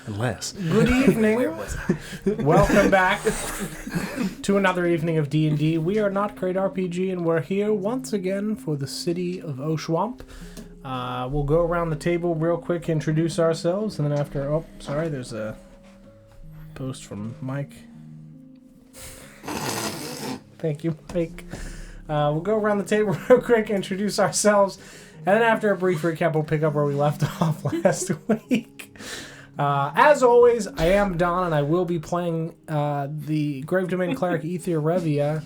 Unless. Good evening. Where was I? Welcome back to another evening of D&D. We are NotGreatRPG, and we're here once again for the City of Oshuamp. We'll go around the table real quick, introduce ourselves, and then after... Oh, sorry, there's a post from Mike. Thank you, Mike. We'll go around the table real quick, introduce ourselves, and then after a brief recap, we'll pick up where we left off last week. As always, I am Don, and I will be playing the Grave Domain Cleric Ether Revia,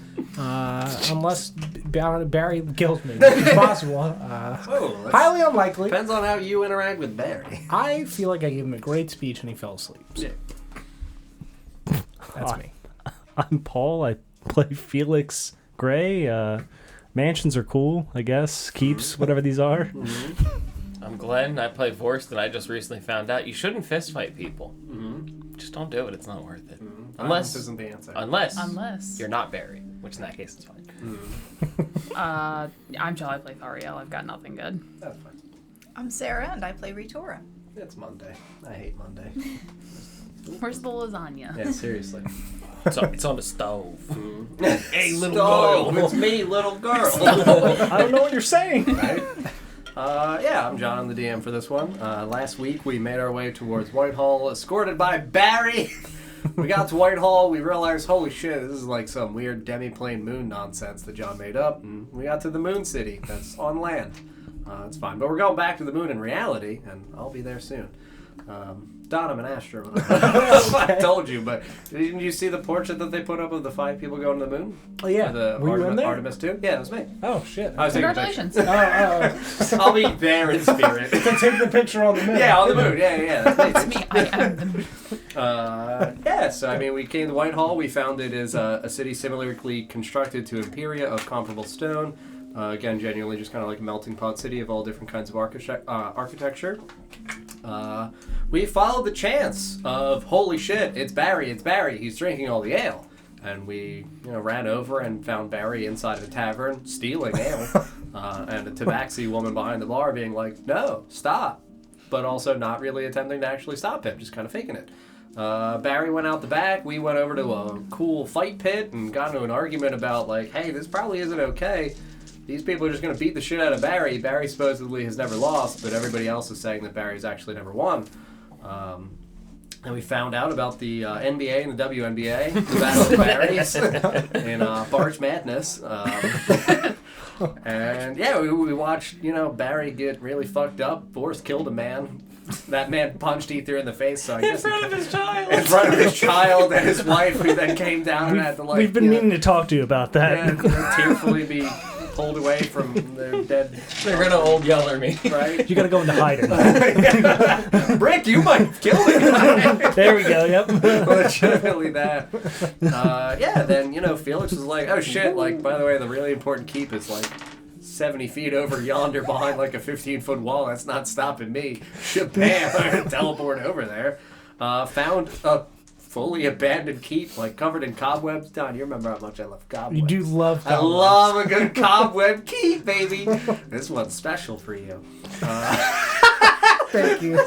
unless Barry kills me, which is possible. Highly unlikely. Depends on how you interact with Barry. I feel like I gave him a great speech, and he fell asleep. So. Yeah. That's me. I'm Paul. I play Felix Gray. Mansions are cool, I guess. Keeps, whatever these are. Mm-hmm. I'm Glenn. I play Vorst, and I just recently found out you shouldn't fist fight people. Mm-hmm. Just don't do it. It's not worth it. Mm-hmm. Unless isn't the answer. Unless you're not Barry, which in that case is fine. Mm-hmm. I'm Jill. I play Thariel. I've got nothing good. That's fine. I'm Sarah, and I play Ritora. It's Monday. I hate Monday. Where's the lasagna? Yeah, seriously. It's on the stove. Mm-hmm. Hey, little Stove, girl. it's me, little girl. I don't know what you're saying. Right? Yeah, I'm John. I'm the DM for this one. Last week we made our way towards Whitehall, escorted by Barry. We got to Whitehall. We realized, holy shit, this is like some weird demi-plane moon nonsense that John made up. And we got to the Moon City. That's on land. It's fine. But we're going back to the moon in reality, and I'll be there soon. Don, I'm an astronaut. I told you, but didn't you see the portrait that they put up of the 5 people going to the moon? Oh, yeah. The Were you in there? Artemis 2? Yeah, it was me. Oh, shit. I was taking a picture. Congratulations. I'll be there in spirit. To take the picture on the moon. Yeah, on the moon. Yeah. That's me. Me, I am the moon. Yeah, so I mean, we came to Whitehall. We found it as a city similarly constructed to Imperia of comparable stone. Again, genuinely just kind of like a melting pot city of all different kinds of architecture. We followed the chance of, holy shit, it's Barry, he's drinking all the ale. And we, ran over and found Barry inside of a tavern stealing ale. And a tabaxi woman behind the bar being like, no, stop. But also not really attempting to actually stop him, just kind of faking it. Barry went out the back, we went over to a cool fight pit and got into an argument about like, hey, this probably isn't okay. These people are just going to beat the shit out of Barry. Barry supposedly has never lost, but everybody else is saying that Barry's actually never won. And we found out about the NBA and the WNBA, the Battle of Barry's in Barge Madness. And yeah, we watched, Barry get really fucked up. Forrest killed a man. That man punched Ether in the face, so I guess... In front of his child! In front of his child and his wife, who then came down and had to, like... We've been meaning to talk to you about that. Tearfully be pulled away from their dead... They're gonna old yeller me. Right? You gotta go into hiding. Rick, you might have killed him! There we go, yep. Legitimately that. Yeah, then, Felix was like, oh shit, like, by the way, the really important keep is, like, 70 feet over yonder behind, like, a 15-foot wall. That's not stopping me. Shabam! I'm gonna teleport over there. Found a fully abandoned keep, like, covered in cobwebs. Don, you remember how much I love cobwebs. You do love I cobwebs. love a good cobweb keep, baby. This one's special for you. Thank you.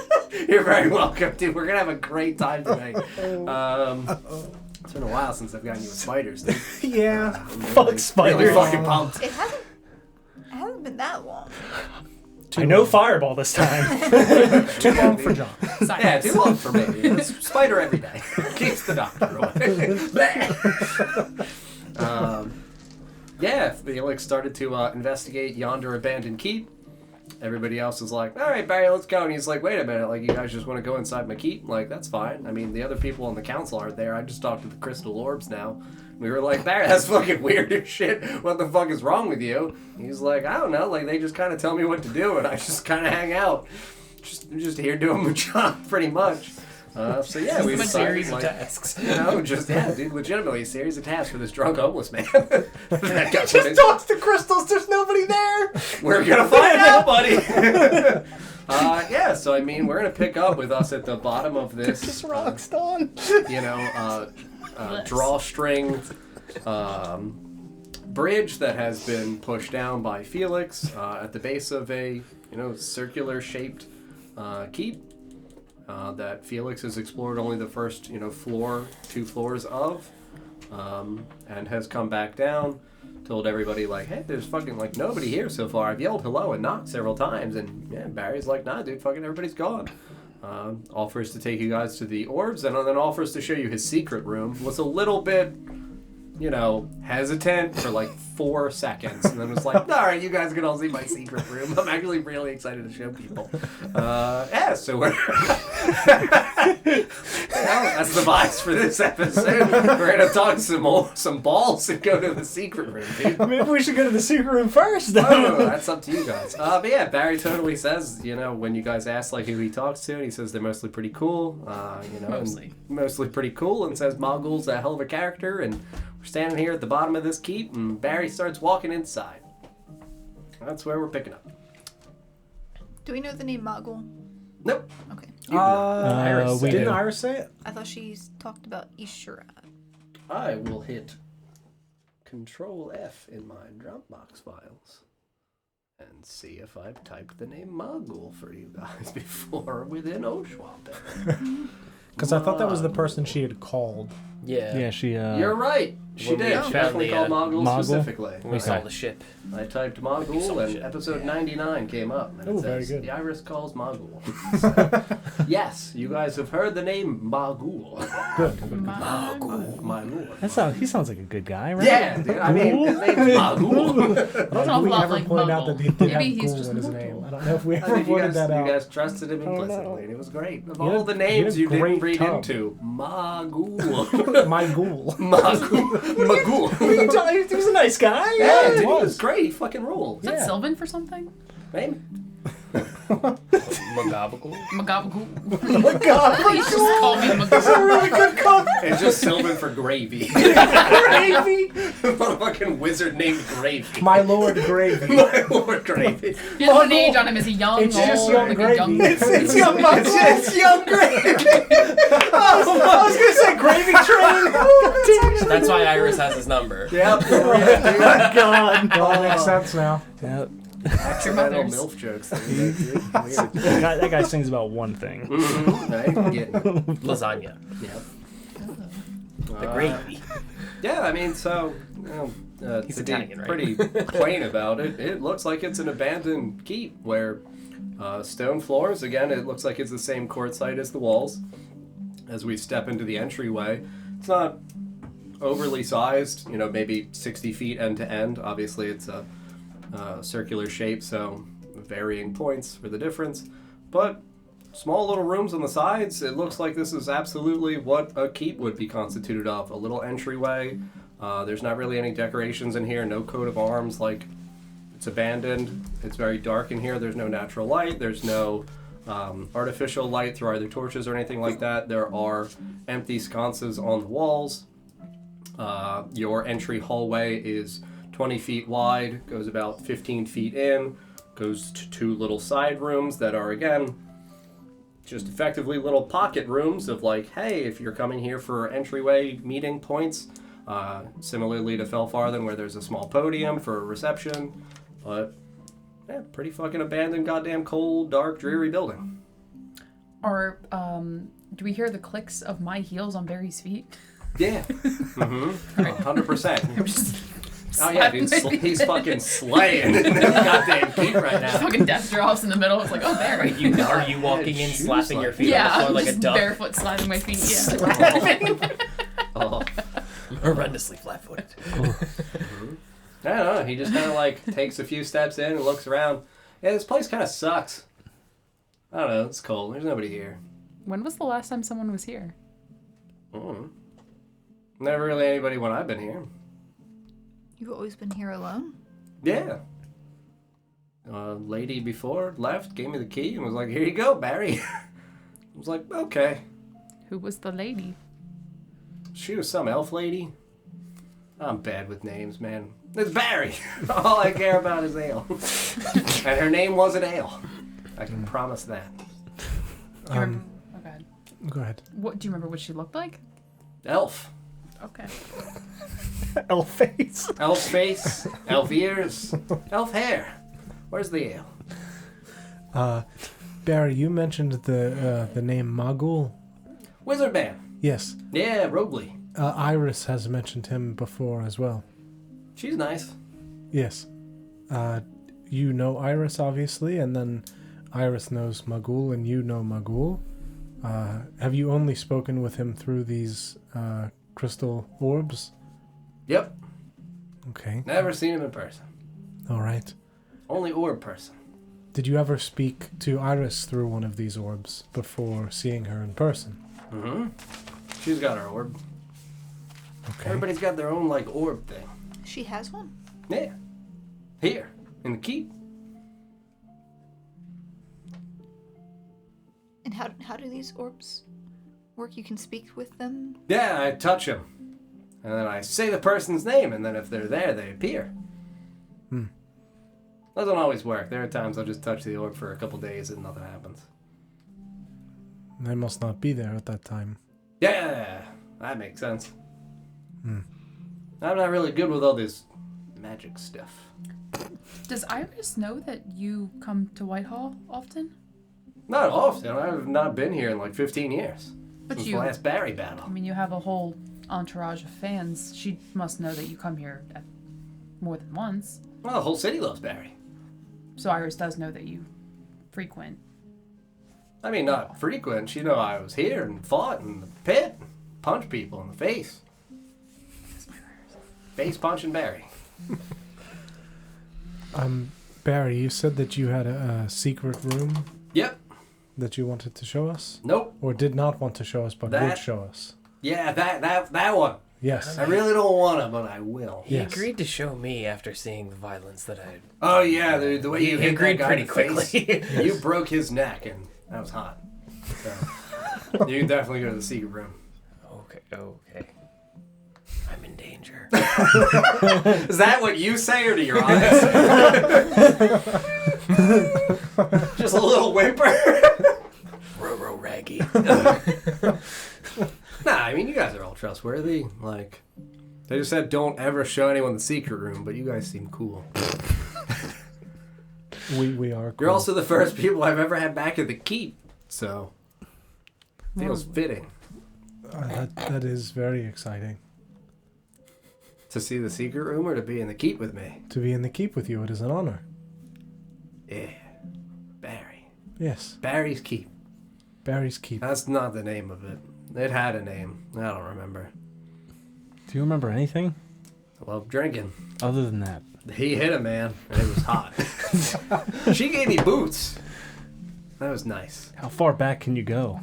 You're very welcome, dude. We're gonna have a great time tonight. It's been a while since I've gotten you with spiders, dude. Yeah. I'm Fuck spiders. Really fucking pumped. It hasn't been that long. I know Fireball this time. Too long for John. Yeah, too long for me. It's spider every day. Keeps the doctor away. Yeah, Felix started to investigate yonder abandoned keep. Everybody else is like, all right, Barry, let's go. And he's like, wait a minute, like, you guys just want to go inside my keep? Like, that's fine. I mean, the other people on the council aren't there. I just talked to the crystal orbs now. We were like, Barry, that's fucking weird as shit. What the fuck is wrong with you? He's like, I don't know. Like, they just kind of tell me what to do, and I just kind of hang out. Just here doing my job, pretty much. So yeah, we A decided, series like, of tasks. dude, legitimately a series of tasks for this drunk homeless man. That got put in. Talk to the crystals. There's nobody there. We're gonna find out, buddy. Yeah, so I mean, we're gonna pick up with us at the bottom of this. Just rocks, Don. Drawstring bridge that has been pushed down by Felix at the base of a circular shaped keep that Felix has explored only the first, floor, 2 floors of, and has come back down, told everybody, like, hey, there's fucking, like, nobody here so far. I've yelled hello and knocked several times, and, yeah, Barry's like, nah, dude, fucking everybody's gone. Offers to take you guys to the orbs, and then offers to show you his secret room. Was a little bit, hesitant for like 4 seconds, and then was like, all right, you guys can all see my secret room. I'm actually really excited to show people. So we're... that's the vibes for this episode. We're going to talk some balls and go to the secret room, dude. Maybe we should go to the secret room first. Oh, that's up to you guys. But yeah, Barry totally says, when you guys ask like who he talks to, and he says they're mostly pretty cool, mostly pretty cool, and says Mogul's a hell of a character, and we're standing here at the bottom of this keep, and Barry starts walking inside. That's where we're picking up. Do we know the name Mogul? Nope. Okay. Iris we Didn't do. Iris say it? I thought she's talked about Ishurat. I will hit Control F in my Dropbox files and see if I've typed the name Mogul for you guys before within Oshuamp. Because I thought that was the person she had called. Yeah. Yeah, she. You're right. She When we did. She found definitely the, called Mogul Mogul? specifically. We saw the ship. I typed You Mogul saw and shit. episode 99 came up. And it Ooh, very says, good. The Iris calls Mogul. So, yes, you guys have heard the name Mogul. Good. Mogul. My lord. He sounds like a good guy, right? Yeah, dude, I mean, his name's Mogul. I don't know if we Awful lot ever like pointed out Mogul. that he did Maybe have he's Ghoul just in his Mogul. name. I don't know if we I ever think you pointed guys, that out. you guys trusted him Oh, no. implicitly, and it was great. Of You all had- the you names had a you didn't great read tub. into, Mogul. My Ghoul. Mogul. He was a nice guy. Yeah, dude, he he was great. He fucking ruled. Is that Yeah. Sylvan for something? Maybe. Magabagal. Magabagool. my God. Please just call me That's a Magabagool. really good call. It's just Sylvan for gravy. Gravy. Fucking wizard named Gravy. My Lord Gravy. My lord Gravy. He has an age on him. Is he young? It's just old, young like gravy. a young It's young It's young Gravy. I was going to say Gravy Train. That's why Iris has his number. Yep. God. It all makes sense now. Yep. Accidental mother's. MILF jokes. Weird. That guy sings about one thing. Mm-hmm. Right? Getting it. Lasagna. Yep. The gravy. Yeah, I mean, so He's to Italian, be right? pretty plain about it, it looks like it's an abandoned keep where stone floors. Again, it looks like it's the same court site as the walls. As we step into the entryway, it's not overly sized. Maybe 60 feet end to end. Obviously, it's a circular shape, so varying points for the difference. But small little rooms on the sides. It looks like this is absolutely what a keep would be constituted of. A little entryway. There's not really any decorations in here. No coat of arms. Like, it's abandoned. It's very dark in here. There's no natural light. There's no artificial light through either torches or anything like that. There are empty sconces on the walls. Your entry hallway is 20 feet wide, goes about 15 feet in, goes to 2 little side rooms that are, again, just effectively little pocket rooms of like, hey, if you're coming here for entryway meeting points, similarly to Felfarthen, where there's a small podium for a reception, but yeah, pretty fucking abandoned, goddamn cold, dark, dreary building. Or do we hear the clicks of my heels on Barry's feet? Yeah. Mm-hmm. 100%. I'm just Oh yeah, dude, he's fucking slaying in this goddamn keep right now. fucking death drops in the middle. It's like, oh, there. Are you walking in, shoes slapping your like- feet Yeah, on the floor I'm like a just duck? barefoot slapping my feet. Yeah. Oh. Horrendously flat-footed. I don't know. He just kind of like takes a few steps in and looks around. Yeah, this place kind of sucks. I don't know. It's cold. There's nobody here. When was the last time someone was here? Never really anybody when I've been here. You've always been here alone? Yeah. Lady before left, gave me the key, and was like, "Here you go, Barry." I was like, "Okay." Who was the lady? She was some elf lady. I'm bad with names, man. It's Barry. All I care about is ale. And her name wasn't Ale. I can promise that. Do you remember? Oh, God. Go ahead. What do you remember? What she looked like? Elf. Okay. Elf face. Elf face, elf ears, elf hair. Where's the ale? Barry, you mentioned the name Magul. Wizard man. Yes. Yeah, Robley. Iris has mentioned him before as well. She's nice. Yes. You know Iris, obviously, and then Iris knows Magul, and you know Magul. Have you only spoken with him through these crystal orbs? Yep. Okay. Never seen him in person. All right. Only orb person. Did you ever speak to Iris through one of these orbs before seeing her in person? Mm-hmm. She's got her orb. Okay. Everybody's got their own, like, orb thing. She has one. Yeah. Here. In the keep. And how do these orbs work? You can speak with them? Yeah, I touch them. And then I say the person's name, and then if they're there, they appear. Doesn't always work. There are times I'll just touch the orb for a couple days and nothing happens. I must not be there at that time. Yeah, that makes sense. I'm not really good with all this magic stuff. Does Iris know that you come to Whitehall often? Not often. I've not been here in like 15 years. But Since you, the last Barry battle. I mean, you have a whole entourage of fans. She must know that you come here at more than once. Well, the whole city loves Barry. So Iris does know that you frequent. I mean, not frequent. She know I was here and fought in the pit. Punched people in the face. Face punching Barry. Barry, you said that you had a secret room Yep. that you wanted to show us? Nope. Or did not want to show us, but would That- show us? Yeah, that one. Yes. I really don't want to, but I will. He Yes. agreed to show me after seeing the violence that I... Oh yeah, the way you He hit agreed that guy pretty in the face, quickly. you broke his neck, and that was hot. So, you can definitely go to the secret room. Okay. I'm in danger. Is that what you say, or do your eyes? Just a little whimper. Ro Raggy. Nah, I mean, you guys are all trustworthy. Like, they just said don't ever show anyone the secret room, but you guys seem cool. We are cool. You're also the first people I've ever had back at the keep, so feels fitting that is very exciting. to see the secret room or to be in the keep with me. To be in the keep with you, it is an honor. Yeah, Barry. Yes. Barry's keep. Barry's keep. That's not the name of it. It had a name. I don't remember. Do you remember anything I love drinking. other than that? He hit a man, and it was hot. She gave me boots. That was nice. How far back can you go?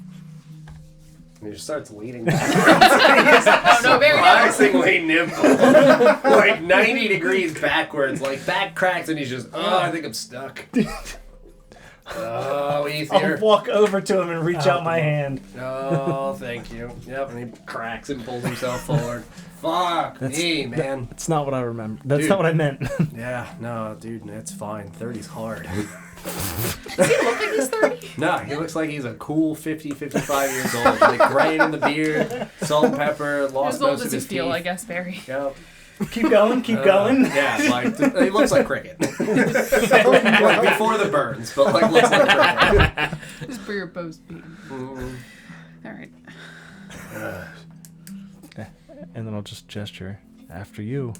And he just starts leaning back. Oh no, very nice. Surprisingly nimble. Like 90 degrees backwards. Like back cracks, and he's just, I think I'm stuck. Oh, I'll easier. walk over to him and reach out my hand. Oh, thank you. Yep, and he cracks and pulls himself forward. Fuck me, man. That's not what I remember. That's Dude. not what I meant. Yeah, no, dude, it's fine. 30's hard. Does he look like he's 30? No, he looks like he's a cool 50, 55 years old. Like gray in the beard, salt and pepper, lost As old most as of you his feel, teeth. I guess, Barry. Yep. Keep going, keep going. Yeah, like he looks like cricket. Like before the burns, but like looks like cricket. Just for your post beating. All right. And then I'll just gesture after you.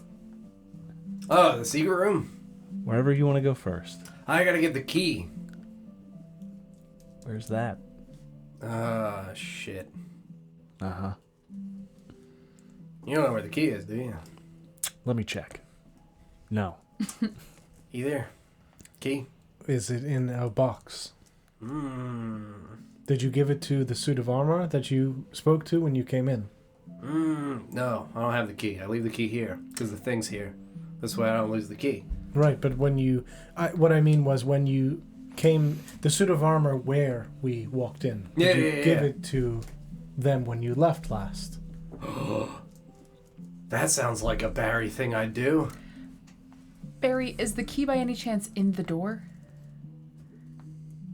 Oh, the secret room. Wherever you want to go first. I gotta get the key. Where's that? Shit. Uh-huh. You don't know where the key is, do you? Let me check. No. Either. Key? Is it in a box? Did you give it to the suit of armor that you spoke to when you came in? No, I don't have the key. I leave the key here because the thing's here. This way I don't lose the key. Right, but when you... what I mean was when you came... The suit of armor where we walked in. Did you give it to them when you left last? That sounds like a Barry thing I'd do. Barry, is the key by any chance in the door?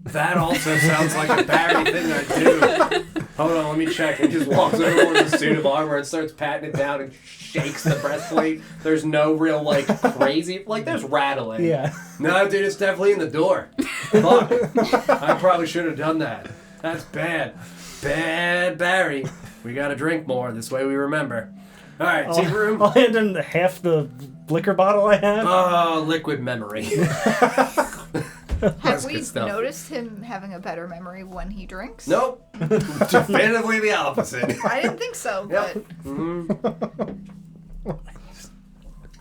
That also sounds like a Barry thing I'd do. Hold on, let me check. And he just walks over with a suit of armor and starts patting it down and shakes the breastplate. There's no real, like, crazy... Like, there's rattling. Yeah. No, dude, it's definitely in the door. Fuck. I probably should have done that. That's bad. Bad Barry. We gotta drink more. This way we remember. All right, secret room. I'll hand him half the liquor bottle I have. Oh, liquid memory. Have we good stuff. noticed him having a better memory when he drinks? Nope. Definitively the opposite. I didn't think so, Yep.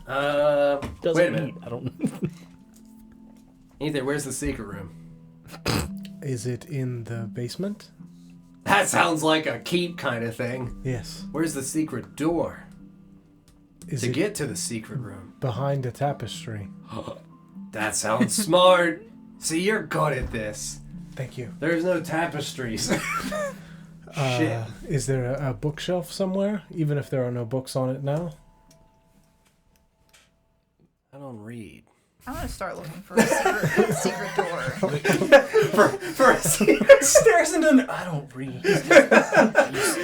Doesn't wait a minute. eat. I don't. Ethan, where's the secret room? Is it in the basement? That sounds like a keep kind of thing. Yes. Where's the secret door Is to it get to the secret room? behind a tapestry? That sounds smart. See, you're good at this. Thank you. There's no tapestries. Shit. Is there a bookshelf somewhere, even if there are no books on it now? I don't read. I'm gonna start looking for a secret door. For a secret Stairs into. I don't read.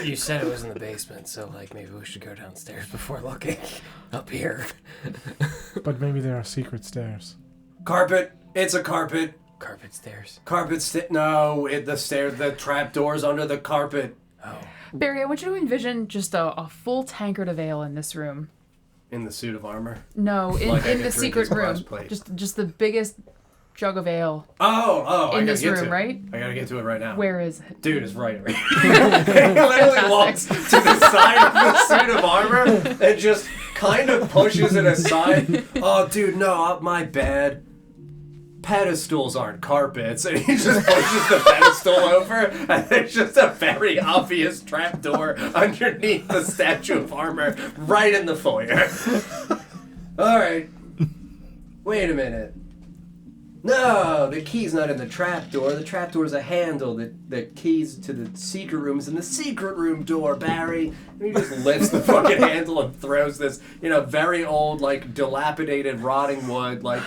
You said it was in the basement, so like maybe we should go downstairs before looking up here. But maybe there are secret stairs. Carpet. It's a carpet. Carpet stairs. No, the trap door's under the carpet. Oh. Barry, I want you to envision just a full tankard of ale in this room. In the suit of armor. No, in, Like I in could the drink secret his glass room. plate. Just the biggest jug of ale Oh, I in gotta this get room, to it. right? I gotta get to it right now. Where is it? Dude, it's right over here. He literally walks to the side of the suit of armor and just kind of pushes it aside. Oh, dude, no, my bad. Pedestals aren't carpets. And he just pushes the pedestal over, and there's just a very obvious trapdoor underneath the statue of armor right in the foyer. All right. Wait a minute. No, the key's not in the trapdoor. The trapdoor's a handle. The keys to the secret room is in the secret room door, Barry. And he just lifts the fucking handle and throws this, very old, like, dilapidated, rotting wood, like,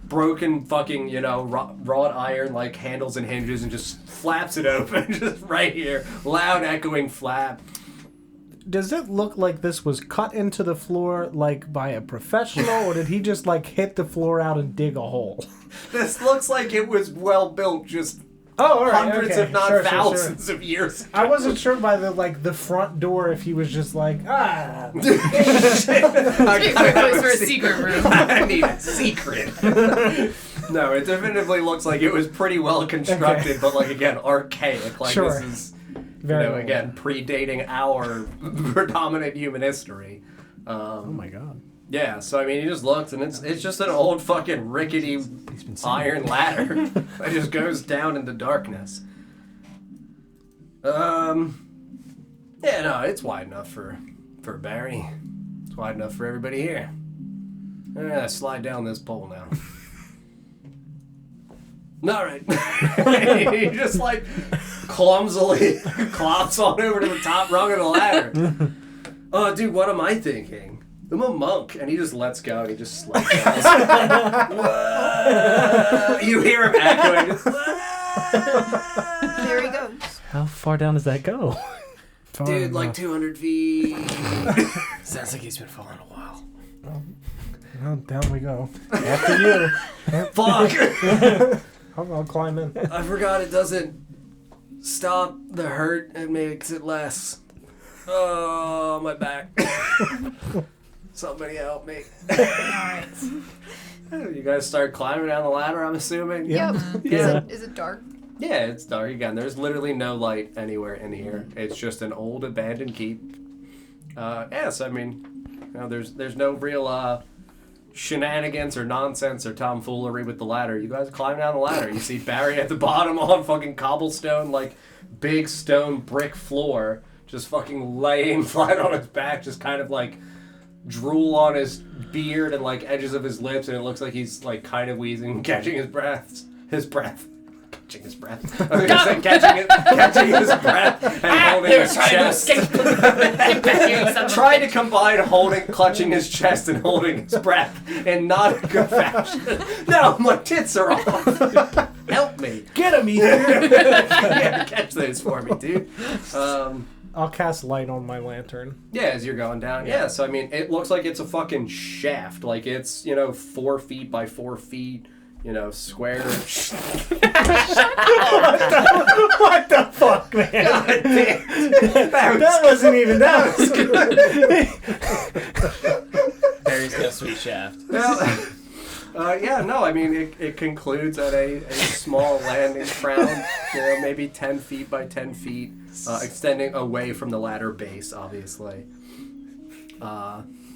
broken fucking, wrought iron, like, handles and hinges, and just flaps it open, just right here. Loud, echoing flap. Does it look like this was cut into the floor, like, by a professional, or did he just, like, hit the floor out and dig a hole? This looks like it was well built, just Oh, all right. hundreds, Okay. if not Sure. thousands of years ago. I wasn't sure by the front door if he was just like, I Great gotta have place for a se- secret room. I need a secret. No, it definitively looks like it was pretty well constructed, Okay. but, like, again, archaic. Like, Sure. this is, very old. again, predating our predominant human history. Oh my god. Yeah, so, I mean, he just looks, and it's just an old fucking rickety iron ladder that just goes down into darkness. Yeah, no, it's wide enough for Barry. It's wide enough for everybody here. Slide down this pole now. Alright. He just, like, clumsily clops on over to the top rung of the ladder. Oh, dude, what am I thinking? I'm a monk. And he just lets go and he just slides down. Whoa. You hear him echoing. There he goes. How far down does that go? Far Dude, like enough. 200 feet. Sounds like he's been falling a while. Well, down we go. After you. Fuck. I'll climb in. I forgot it doesn't stop the hurt, it makes it less. Oh, my back. Somebody help me. Alright. You guys start climbing down the ladder, I'm assuming? Yep. Yeah. Is it dark? Yeah, it's dark again. There's literally no light anywhere in here. It's just an old abandoned keep. So I mean, there's no real shenanigans or nonsense or tomfoolery with the ladder. You guys climb down the ladder. You see Barry at the bottom on fucking cobblestone, like big stone brick floor, just fucking laying flat on his back, just kind of like drool on his beard and like edges of his lips, and it looks like he's like kind of wheezing, catching his breath. Catching his breath. I was gonna say catching his breath and holding his chest. Trying to combine clutching his chest and holding his breath in not a good fashion. No, my tits are off. Help me. Get him, Ethan! Yeah, catch those for me, dude. I'll cast light on my lantern. Yeah, as you're going down. Yeah, so I mean, it looks like it's a fucking shaft. Like it's, 4 feet by 4 feet. square. What the fuck, man? God damn. That wasn't even that. Barry's got a sweet shaft. I mean, it concludes at a small landing crown, maybe 10 feet by 10 feet, extending away from the ladder base, obviously.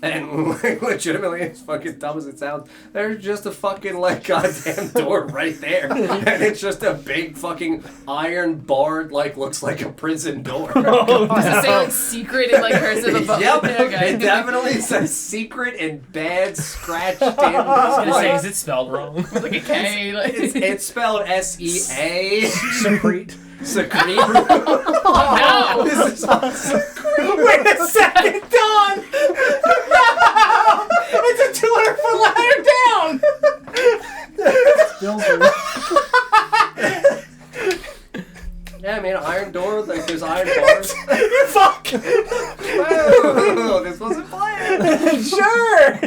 And legitimately, as fucking dumb as it sounds, there's just a fucking, goddamn door right there. And it's just a big fucking iron barred, looks like a prison door. Does it say, secret in, cursive above? Yep, Okay. it definitely says secret and bad scratched in. I was gonna say, is it spelled wrong? With, a K. It's spelled S-E-A. Secrete. Secrete. Oh, no! This is Wait a second, Don! No! It's a 200-foot ladder down! Yeah, I mean, iron door, there's iron bars. You fuck! Whoa, this wasn't planned. Sure!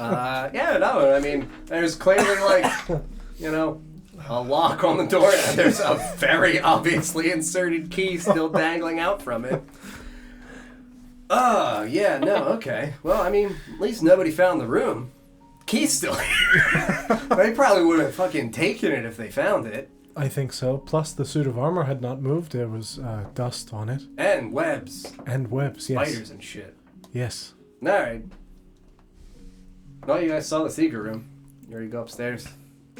I mean, there's clearly, a lock on the door, and there's a very obviously inserted key still dangling out from it. Okay. Well, I mean, at least nobody found the room. Key's still here. They probably would have fucking taken it if they found it. I think so. Plus, the suit of armor had not moved. There was dust on it. And webs. And webs, yes. Spiders and shit. Yes. Alright. Well, you guys saw the secret room. You ready to go upstairs?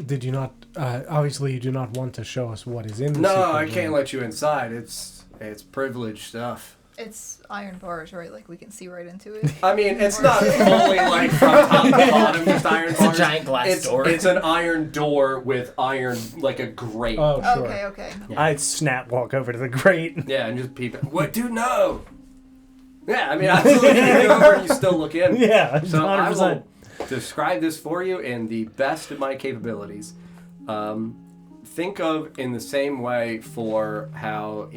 Did you not... obviously, you do not want to show us what is in the No, secret I room. can't let you inside. It's privileged stuff. It's iron bars, right? We can see right into it. I mean, it's not fully from top to bottom, just iron It's bars. a giant glass door. It's an iron door with iron, like a grate. Oh, sure. Okay. I'd snap walk over to the grate. Yeah, and just peep it. What, dude, no! Yeah, I mean, absolutely. You go over and you still look in. Yeah, So 100%. I will describe this for you in the best of my capabilities. Think of in the same way for how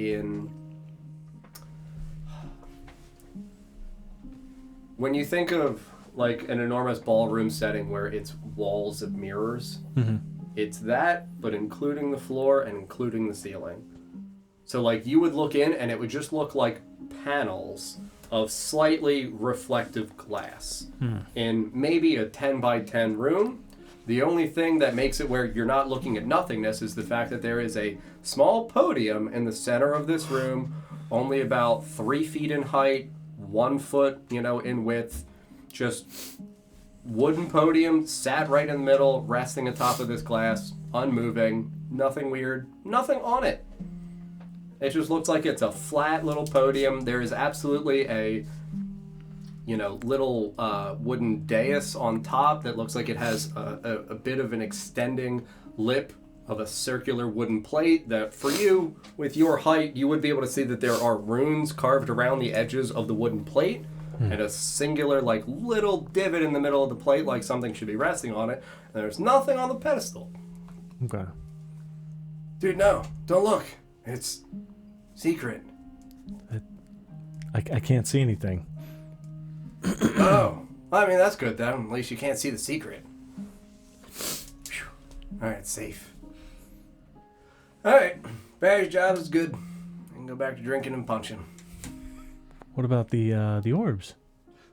when you think of an enormous ballroom setting where it's walls of mirrors, it's that, but including the floor and including the ceiling. So you would look in and it would just look like panels of slightly reflective glass in maybe a 10 by 10 room. The only thing that makes it where you're not looking at nothingness is the fact that there is a small podium in the center of this room, only about 3 feet in height, 1 foot, in width, just wooden podium, sat right in the middle, resting atop of this glass, unmoving, nothing weird, nothing on it. It just looks like it's a flat little podium. There is absolutely a, little wooden dais on top that looks like it has a bit of an extending lip of a circular wooden plate that for you, with your height, you would be able to see that there are runes carved around the edges of the wooden plate and a singular, little divot in the middle of the plate like something should be resting on it. And there's nothing on the pedestal. Okay. Dude, no. Don't look. It's secret. I can't see anything. Oh. Well, I mean, that's good, then. At least you can't see the secret. Phew. Alright, safe. Alright. Barry's job is good. I can go back to drinking and punching. What about the orbs?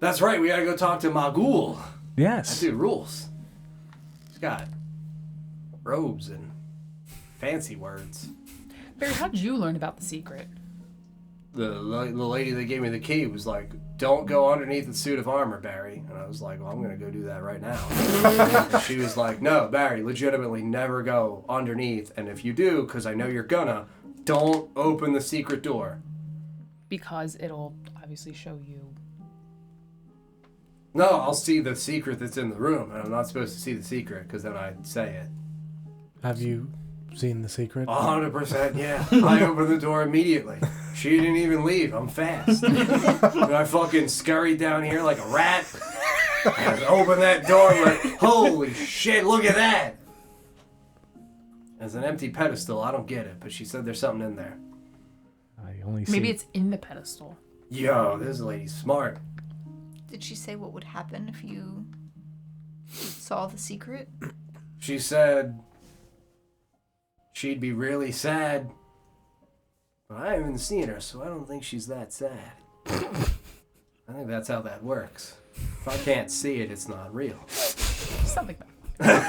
That's right, we gotta go talk to Magul. Yes. That dude rules. He's got robes and fancy words. Barry, how did you learn about the secret? The lady that gave me the key was like, don't go underneath the suit of armor, Barry. And I was like, well, I'm going to go do that right now. And she was like, no, Barry, legitimately never go underneath. And if you do, because I know you're gonna, don't open the secret door. Because it'll obviously show you. No, I'll see the secret that's in the room. And I'm not supposed to see the secret because then I'd say it. Have you seen the secret? 100%, yeah. I opened the door immediately. She didn't even leave. I'm fast. And I fucking scurried down here like a rat. And opened that door like, holy shit, look at that. As an empty pedestal, I don't get it, but she said there's something in there. I only see... Maybe it's in the pedestal. Yo, this lady's smart. Did she say what would happen if you saw the secret? She said she'd be really sad. But I haven't seen her, so I don't think she's that sad. I think that's how that works. If I can't see it, it's not real. Something like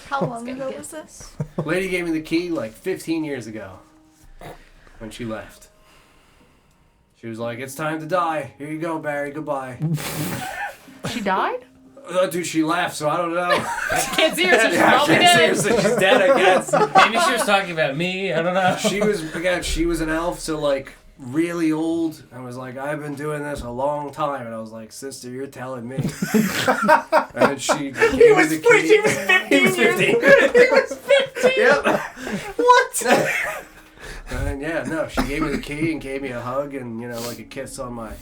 How long ago was this? Lady gave me the key like 15 years ago when she left. She was like, it's time to die. Here you go, Barry. Goodbye. She died? Dude, she left, so I don't know. She can't see her, so she's Yeah, I probably can't see her, dead. so she's dead, I guess. Maybe she was talking about me. I don't know. She was an elf, so like really old. I was like, I've been doing this a long time, and I was like, sister, you're telling me. And she gave me the key. He was 15 He was 15. He was 15. Yep. What? And yeah, no, she gave me the key and gave me a hug and, you know, like a kiss on my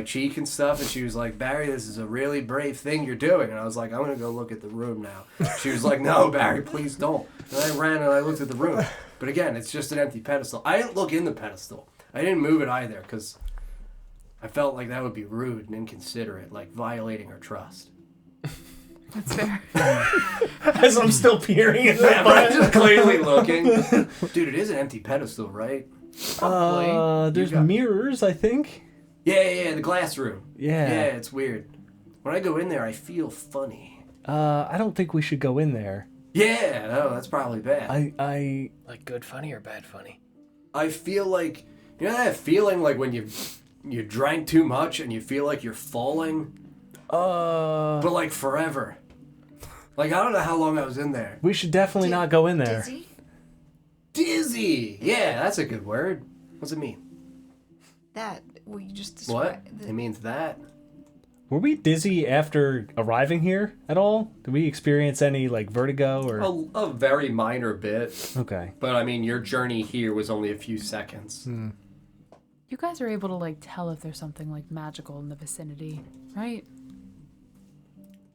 cheek and stuff. And she was like, Barry, this is a really brave thing you're doing. And I was like, I'm going to go look at the room now. She was like, no, Barry, please don't. And I ran and I looked at the room. But again, it's just an empty pedestal. I didn't look in the pedestal. I didn't move it either because I felt like that would be rude and inconsiderate, like violating her trust. That's fair. As I'm still peering at that. But I'm just clearly looking. Dude, it is an empty pedestal, right? There's You got- mirrors, I think. Yeah, the glass room. Yeah. Yeah, it's weird. When I go in there, I feel funny. I don't think we should go in there. Yeah, no, that's probably bad. I Like good funny or bad funny? I feel like, you know that feeling like when you drank too much and you feel like you're falling, but like forever. Like I don't know how long I was in there. we should definitely not go in there. Dizzy? Dizzy. Yeah, that's a good word. What's it mean? That we just What? described. It means that. Were we dizzy after arriving here at all? Did we experience any like vertigo or? A very minor bit, Okay. but I mean your journey here was only a few seconds. You guys are able to like tell if there's something like magical in the vicinity, right?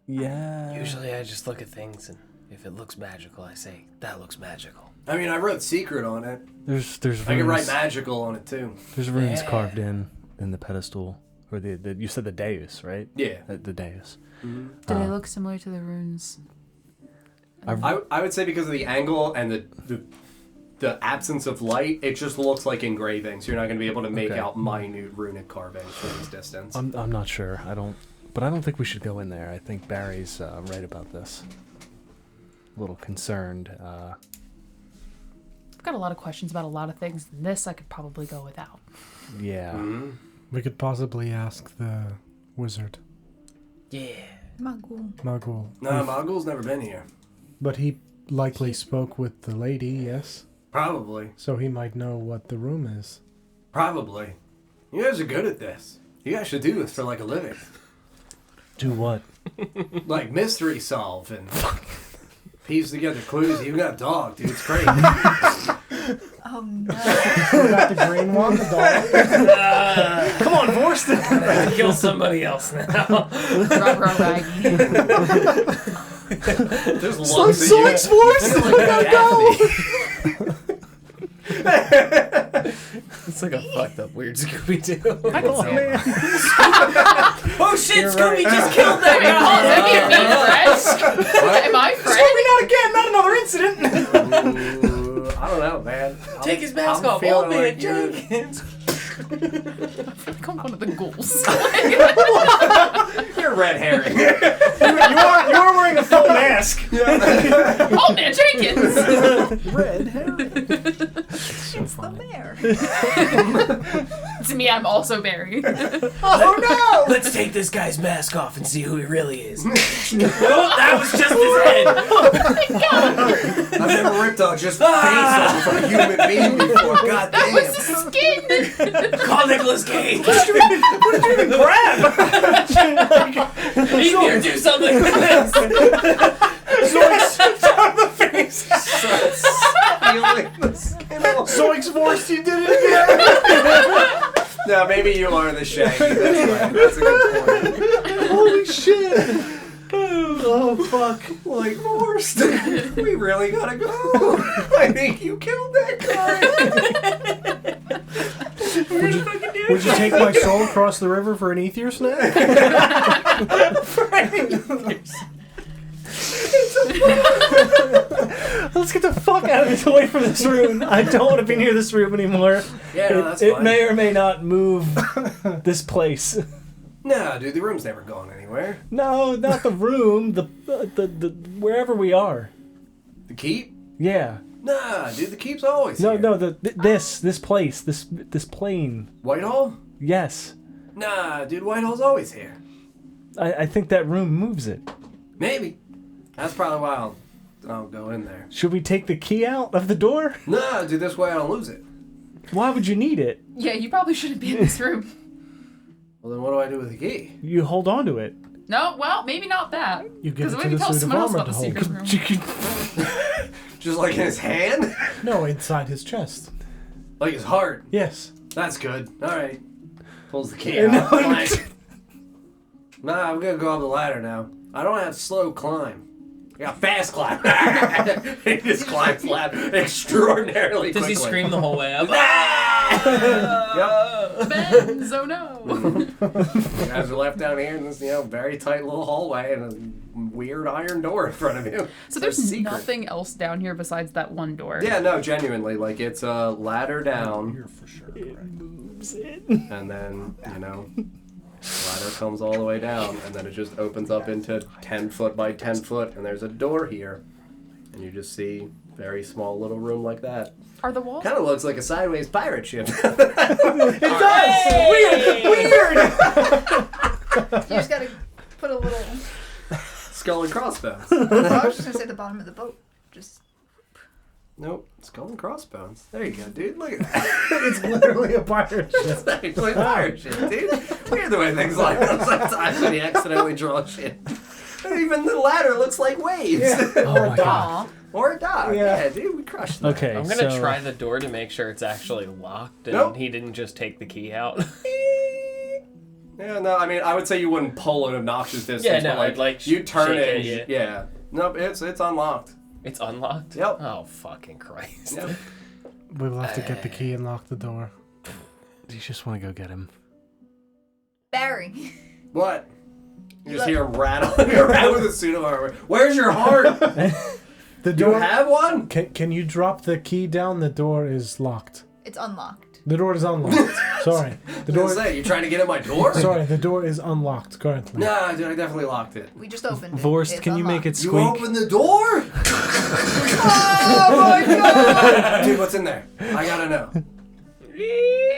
Yeah. Usually I just look at things and if it looks magical, I say, that looks magical. I mean, I wrote secret on it. There's runes. I can write magical on it too. There's runes Yeah. carved in the pedestal, or the you said the dais, right? Yeah. The dais. Do they look similar to the runes? I would say because of the angle and the absence of light, it just looks like engravings. You're not going to be able to make Okay. out minute runic carvings from this distance. I'm not sure. I don't think we should go in there. I think Barry's right about this. A little concerned. I've got a lot of questions about a lot of things, and this I could probably go without. Yeah. We could possibly ask the wizard, Yeah. Magul. Magul. No, Mogul's never been here. But he likely spoke with the lady, yes? Probably. So he might know what the room is. Probably. You guys are good at this. You guys should do this for like a living. Do what? Like mystery solve and piece together clues. You got a dog, dude. It's crazy. Oh no. We got the green one, the dog. Come on, Forston. Kill somebody else now. Raggy. There's lots of you. Forston! We gotta go! It's like a fucked up weird Scooby-Doo. Oh, man. Oh shit, You're Scooby right. just killed that guy! Am I fresh? Not again, not another incident. Ooh, I don't know, man. Take his mask I'm off, feeling old man like you're- Jenkins. Become one of the ghouls. You're red herring. You are wearing a full mask. Oh man, Jenkins! Red herring. It's the mayor. To me, I'm also Barry. Oh no! Let's take this guy's mask off and see who he really is. Oh, that was just his head. I've never ripped out just face off of a human being before. God damn. What's the skin? Call Nicolas Cage. What did you even grab? He's here to do something with this. Zoinks out the face. Feeling the skin off. Zoinks Force, you did it again. No, maybe you are the Shaggy. That's right. That's a good point. Holy shit. Oh fuck. Like, worst. We really gotta go. I think you killed that guy. Would you take my soul across the river for an ether snack? It's Let's get the fuck out of this, away from this room. I don't want to be near this room anymore. Yeah, no, that's it fine. may or may not move this place. No, dude, the room's never going anywhere. No, not the room. The wherever we are. The keep? Yeah. Nah, dude, the keep's always No, here. no. This place. This plane. Whitehall? Yes. Nah, dude, Whitehall's always here. I think that room moves it. Maybe. That's probably why I'll go in there. Should we take the key out of the door? Nah, dude, this way I don't lose it. Why would you need it? Yeah, you probably shouldn't be in this room. Well, then what do I do with the key? You hold on to it. No, well, maybe not that. You give Because it what to if you the tell suit of someone else armor about to the hold. secret room? Just like in his hand? No, inside his chest. Like his heart. Yes. That's good. Alright. Pulls the key out. Like, nah, I'm gonna go up the ladder now. I don't have slow climb. I got fast climb. He just climbs the ladder extraordinarily Does quickly. he scream the whole way up? Yep. Benz, oh no. You guys are left down here in this, very tight little hallway and a weird iron door in front of you. So there's secret. nothing else down here besides that one door. Yeah, no, genuinely. Like, it's a ladder down, You're for sure. It moves it. and then, ladder comes all the way down, and then it just opens up into 10 foot by 10 foot, and there's a door here. And you just see very small little room like that. Are the walls? Kind of looks like a sideways pirate ship. It does! Weird! You just gotta put a little. Skull and crossbones. I was just gonna say the bottom of the boat. Just. Nope, skull and crossbones. There you go, dude. Look at that. It's literally a pirate ship. It's actually a pirate ship, dude. Weird the way things line up sometimes when you accidentally draw shit. Even the ladder looks like waves. Oh my god. Aw. Or a dog. Yeah. Yeah, dude, we crushed that. Okay, I'm gonna so try the door to make sure it's actually locked and Nope. he didn't just take the key out. Yeah, no, I mean, I would say you wouldn't pull an obnoxious distance. Yeah, no, but I'd, like, you turn shake it. it, And, yeah. Nope, it's unlocked. It's unlocked? Yep. Oh, fucking Christ. Yep. We will have to get the key and lock the door. you just want to go get him. Barry. What? You just hear him rattling around with a suit of armor. Where's your heart? The Do you door. have one? Can you drop the key down? The door is locked. It's unlocked. The door is unlocked. Sorry. The Door. door. You trying to get in my door? Sorry, the door is unlocked currently. Nah, dude, I definitely locked it. We just opened it. Vorst, It's can you make it You squeak? opened the door? Oh my god! Dude, what's in there? I gotta know.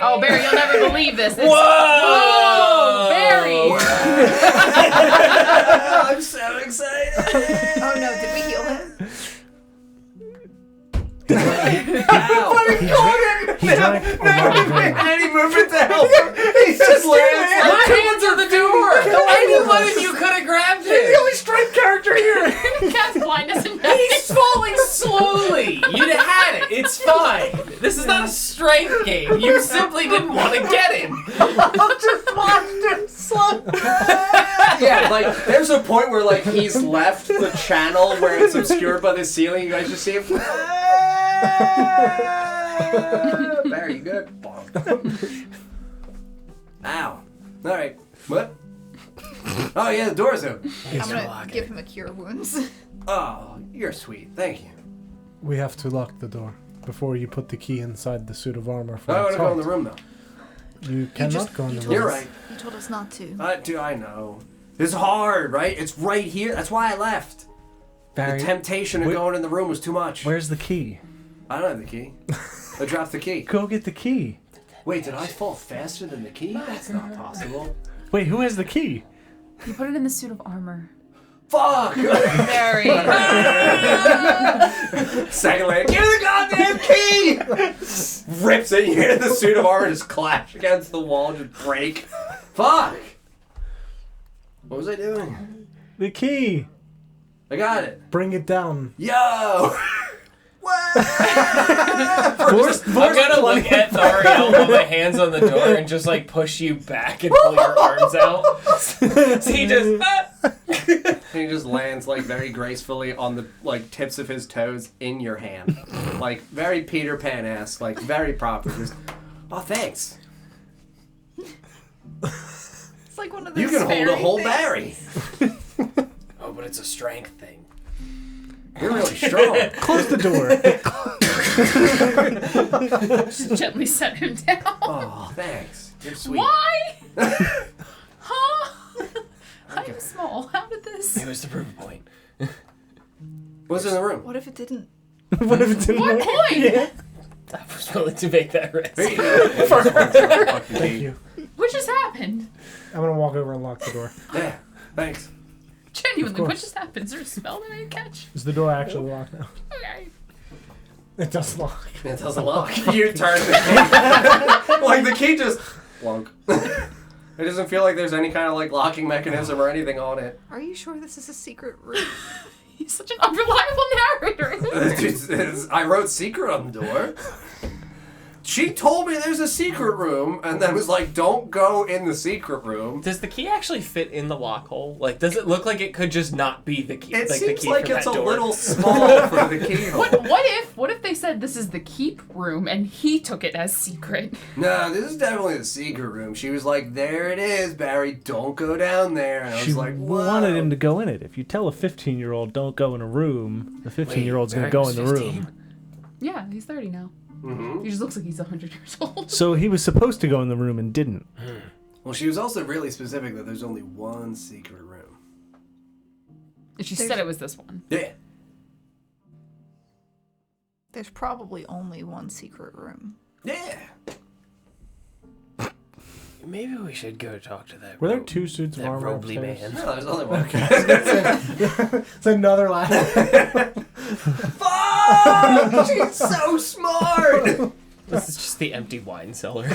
Oh, Barry, you'll never believe this. It's... Whoa! Barry! I'm so excited! Oh no, did we heal him? Ow! He drank a lot of venom. Any movement to help him? He's just laying My hands on the door! Any one of you could have grabbed it! strength character here! Cast blindness and He's falling slowly! You'd have had it. It's fine. This is not a strength game. You simply didn't want to get him. Yeah, like, there's a point where, like, he's left the channel where it's obscured by the ceiling. You guys just see him. Barry, you good? Bonk. Ow. Alright. What? Oh, yeah, the door's open. I'm gonna give him a cure wounds. Oh, you're sweet. Thank you. We have to lock the door before you put the key inside the suit of armor. For I want its to go in the heart. room, though. You cannot go in the room. You're right. You told us not to. I know. It's hard, right? It's right here. That's why I left. Barry, The temptation of going in the room was too much. where's the key? I don't have the key. I dropped the key. Go get the key. Wait, did I fall faster than the key? That's not possible. Wait, who has the key? You put it in the suit of armor. Fuck! Barry. Second later, give me the goddamn key! Rips it, you hear the suit of armor just clash against the wall and just break. Fuck! What was I doing? The key. I got it. Bring it down. Yo! I'm gonna look at Thariel with my hands on the door and just like push you back and pull your arms out. So he just. And he just lands like very gracefully on the like tips of his toes in your hand. Like very Peter Pan-esque, like very proper. Just, oh, thanks. It's like one of those. You can hold a fairy whole things. Barry. Oh, but it's a strength thing. You're really strong. Close the door. Just gently set him down. Oh, thanks. You're sweet. Why? Huh? I'm small. How did this? It was the proof point. What's in the room? What if it didn't? What if it didn't What work? point? Yeah. I was willing to make that risk. Thank you. What just happened? I'm gonna walk over and lock the door. Yeah, thanks. Genuinely, Of what course. just happened? Is there a spell that I didn't catch? Is the door actually locked now? Okay. It does lock. It doesn't lock. You turn the key. Like the key just plunk. It doesn't feel like there's any kind of like locking mechanism or anything on it. Are you sure this is a secret room? He's such an unreliable narrator, isn't he? I wrote secret on the door. She told me there's a secret room, and then was like, "Don't go in the secret room." Does the key actually fit in the lock hole? Like, does it look like it could just not be the key? It like seems the key like for it's that a door? little small for the keyhole. What if they said this is the keep room and he took it as secret? No, this is definitely the secret room. She was like, "There it is, Barry. Don't go down there." And I She was like, "Whoa." wanted him to go in it. If you tell a 15-year-old don't go in a room, the 15-year-old's going to go in the room. Yeah, he's 30 now. Mm-hmm. He just looks like he's 100 years old. So he was supposed to go in the room and didn't. Well, she was also really specific that there's only one secret room. And she said it was this one. Yeah. There's probably only one secret room. Yeah. Maybe we should go talk to that. Were there two suits of that armor robely upstairs? man? No, there's only one. It's another laugh. Fuck! She's so smart! This is just the empty wine cellar.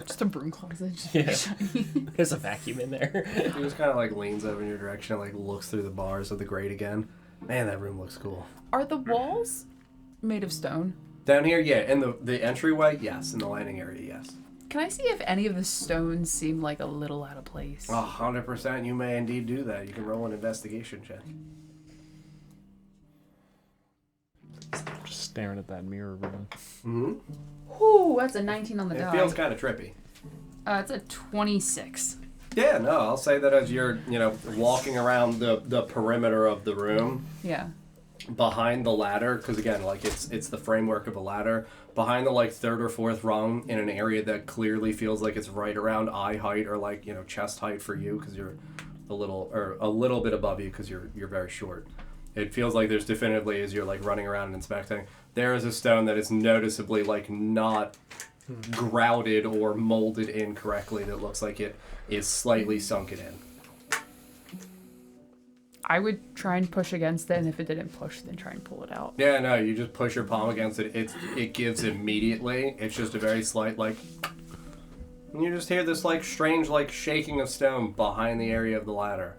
Just a broom closet. Just Yeah. shiny. There's a vacuum in there. He just kind of like leans over in your direction and like looks through the bars of the grate again. Man, that room looks cool. Are the walls made of stone? Down here, yeah. In the entryway, yes. In the landing area, yes. Can I see if any of the stones seem like a little out of place? 100%, you may indeed do that. You can roll an investigation check. Just staring at that mirror room. Mm-hmm. Ooh, that's a 19 on the It die. feels kind of trippy. It's a 26. Yeah, no, I'll say that as you're, walking around the perimeter of the room, Yeah. behind the ladder, because again, like it's the framework of a ladder, behind the like third or fourth rung in an area that clearly feels like it's right around eye height or like chest height for you because you're a little bit above you because you're very short. It feels like there's definitively, as you're like running around and inspecting, there is a stone that is noticeably like not grouted or molded in correctly that looks like it is slightly sunken in. I would try and push against it, and if it didn't push, then try and pull it out. Yeah, no, you just push your palm against it. It gives immediately. It's just a very slight like, and you just hear this like strange like shaking of stone behind the area of the ladder.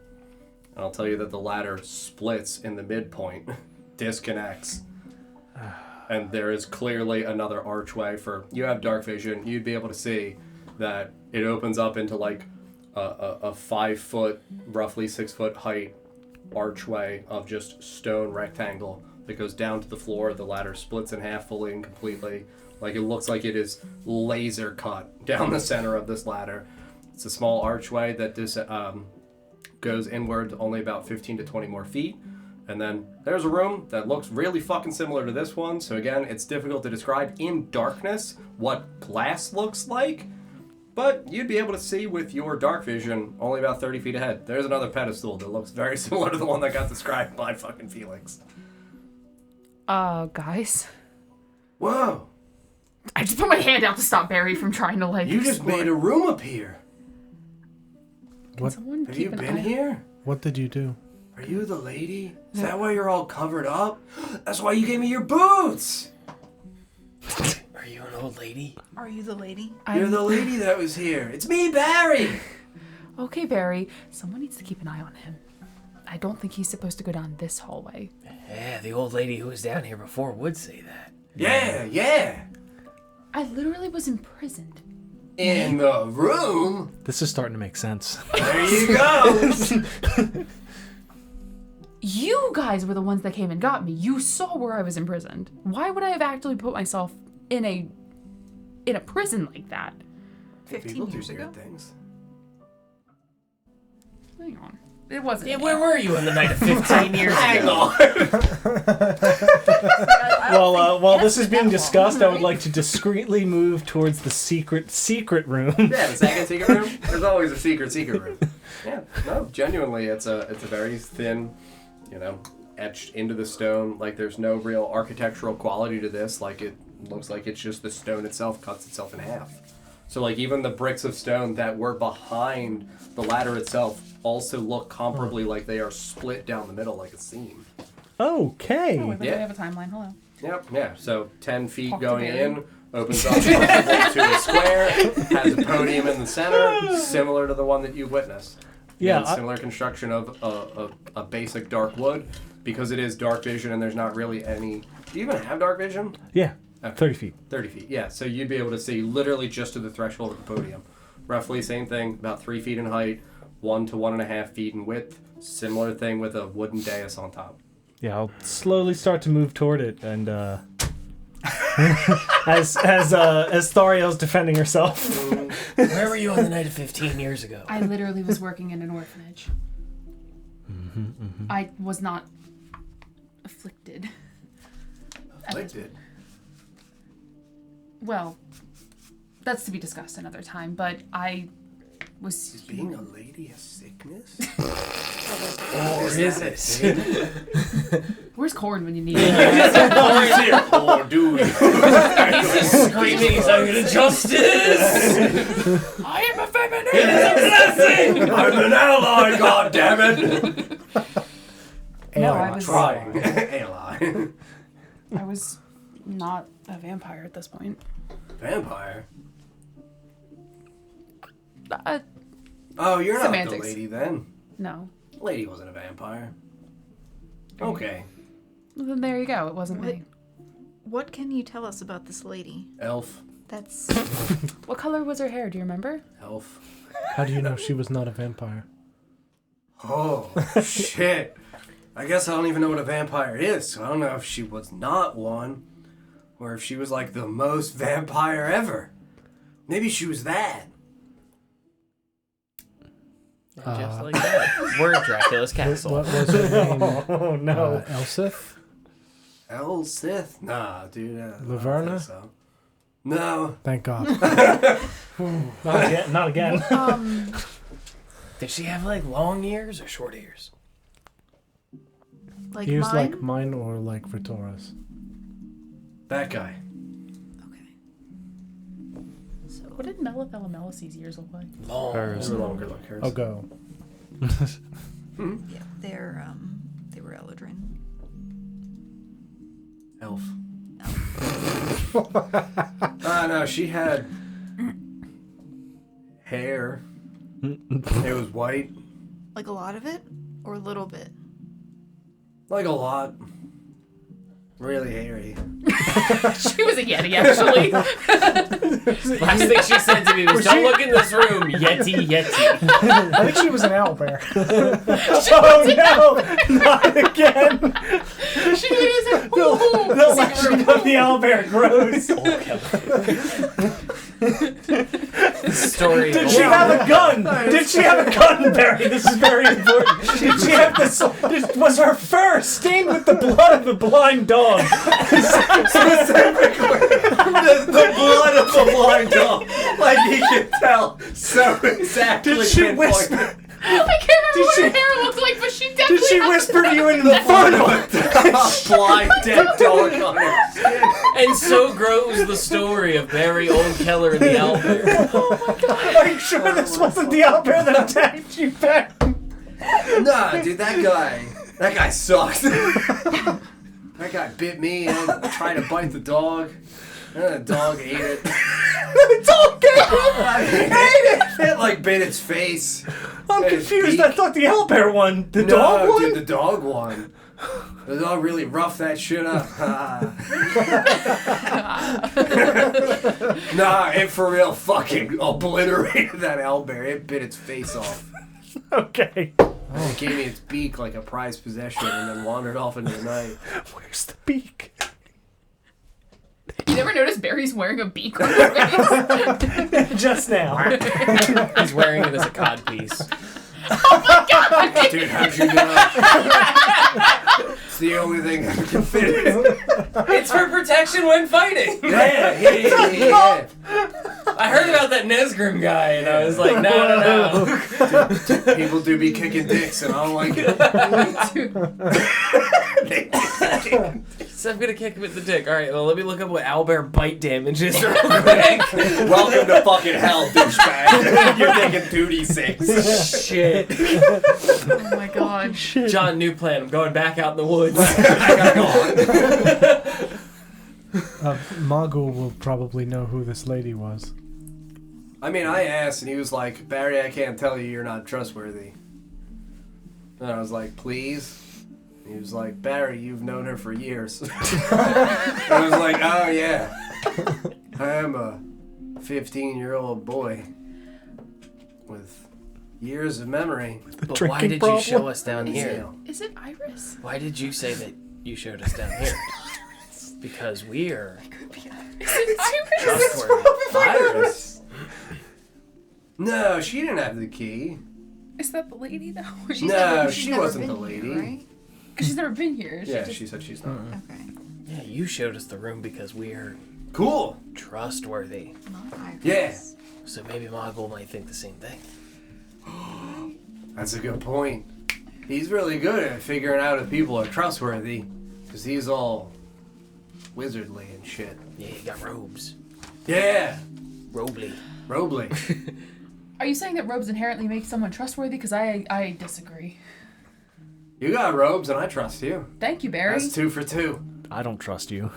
And I'll tell you that the ladder splits in the midpoint, disconnects, and there is clearly another archway. For you have dark vision, you'd be able to see that it opens up into like a 5 foot, roughly 6 foot height archway of just stone rectangle that goes down to the floor. The ladder splits in half fully and completely. Like it looks like it is laser cut down the center of this ladder. It's a small archway that goes inward only about 15 to 20 more feet. And then there's a room that looks really fucking similar to this one. So again, it's difficult to describe in darkness what glass looks like. But you'd be able to see with your dark vision only about 30 feet ahead. There's another pedestal that looks very similar to the one that got described by fucking Felix. Guys. Whoa! I just put my hand out to stop Barry from trying to like. You just explore. made a room appear. Can What? someone Have keep you an been eye- here? What did you do? Are you the lady? Is that why you're all covered up? That's why you gave me your boots! Are you an old lady? Are you the lady? You're the lady that was here. It's me, Barry! Okay, Barry. Someone needs to keep an eye on him. I don't think he's supposed to go down this hallway. Yeah, the old lady who was down here before would say that. Yeah. I literally was imprisoned. In the room? This is starting to make sense. There you go! You guys were the ones that came and got me. You saw where I was imprisoned. Why would I have actually put myself in a prison like that? 15 People do years ago? weird things. Hang on. It wasn't. Yeah, where were you on the night of 15 years ago? While this is being discussed, I would like to discreetly move towards the secret room. Yeah, the second secret room. There's always a secret room. Yeah, no, genuinely, it's a very thin, etched into the stone. Like there's no real architectural quality to this. Like it looks like it's just the stone itself cuts itself in half. So like even the bricks of stone that were behind the ladder itself also look comparably like they are split down the middle like a seam. Okay. Oh, we have a timeline. Hello. Yep, yeah. So 10 feet Talk to going Barry. in, opens up to a square, has a podium in the center, similar to the one that you witnessed. Yeah, And similar construction of a basic dark wood. Because it is dark vision and there's not really any... Do you even have dark vision? Yeah, Okay. 30 feet. 30 feet, yeah. So you'd be able to see literally just to the threshold of the podium. Roughly same thing, about 3 feet in height, 1 to 1.5 feet in width. Similar thing with a wooden dais on top. Yeah, I'll slowly start to move toward it, and as Thariel's defending herself. Where were you on the night of 15 years ago? I literally was working in an orphanage. I was not afflicted. Afflicted? Well, that's to be discussed another time, but I was... Is being a lady a sickness? Or is it? Where's Corn when you need it? Or do we? He's just screaming, he's under justice! I am a feminist! It is a blessing! I'm an ally, goddammit! No, I was... Trying. Ally. I was not a vampire at this point. Vampire? Uh, Oh, you're Semantics. not the lady then. no. Lady wasn't a vampire. Okay. Well, then there you go. It wasn't me. What can you tell us about this lady? Elf. That's What color was her hair? Do you remember? Elf. How do you know she was not a vampire? Oh, shit. I guess I don't even know what a vampire is, so I don't know if she was not one, or if she was like the most vampire ever. Maybe she was that. Just like that. We're at Dracula's castle. What was her name? Oh no. Elsith? El Sith? Nah, dude. Laverna? I don't think so. No. Thank God. Not again. Not again. Did she have like long ears or short ears? like Ears mine. like mine or like Vitora's? That guy. Okay. So what did Melis's ears look like? Long. Hers. They were longer like hers. I'll go. Yeah, they were Eladrin. Elf. No, she had hair. It was white. Like a lot of it, or a little bit. Like a lot. Really hairy. She was a Yeti, actually. Last thing she said to me was, "Don't look in this room, Yeti, Yeti." I think she was an owlbear. Oh no! Not again! She was like, The legend of the owlbear grows. The story. Did she have a gun? Did she have a gun, Barry? This is very important. Did she have this? Was her fur stained with the blood of a blind dog? Specifically, the blood of a blind dog. Like he could tell so exactly. Did she pinpoint whisper? it. I can't remember what her hair looked like, but she definitely Did she had whisper to you in the funnel? Blind dead dog on her skin. And so grows the story of Barry Oldkeller and the Owlbear. Are you sure this wasn't the owlbear that attacked you back? Nah, dude, that guy sucked. That guy bit me and tried to bite the dog. And the dog ate it. The dog ate It like bit its face. I'm And its confused. beak. I thought the owlbear won. The No, dog won? dude, the dog won. The dog really roughed that shit up. Nah, it for real fucking obliterated that owlbear. It bit its face off. Okay. It gave me its beak like a prized possession and then wandered off into the night. Where's the beak? You never noticed Barry's wearing a beak on her face? Just now. He's wearing it as a codpiece. Dude, how'd you know? It's the only thing that can fit in. It's for protection when fighting. Yeah. I heard about that Nesgrim guy, and I was like, no. People do be kicking dicks, and I don't like it. So I'm gonna kick him with the dick. All right, well, let me look up what owlbear bite damage is real quick. Welcome to fucking hell, douchebag. You're taking 2d6. Shit. Oh my god. John, new plan. I'm going back out in the woods. I gotta go on. Mogul will probably know who this lady was. I mean, I asked, and he was like, Barry, I can't tell you, you're not trustworthy. And I was like, please? And he was like, Barry, you've known her for years. I was like, oh yeah. I am a 15-year-old boy with years of memory. But why did you show us down here? Is it Iris? Why did you say that you showed us down here? Because we're Is it Iris? trustworthy. Iris? No, she didn't have the key. Is that the lady though? No, she's she never wasn't been the here, lady. right? Because she's never been here. Yeah, she said she's not. Okay. Yeah, you showed us the room because we're Cool. trustworthy. Not Iris. Yeah. So maybe Mogul might think the same thing. That's a good point. He's really good at figuring out if people are trustworthy, because he's all wizardly and shit. Yeah, you got robes. Yeah. Robly. Robley. Are you saying that robes inherently make someone trustworthy? Because I disagree. You got robes, and I trust you. Thank you, Barry. That's 2 for 2. I don't trust you.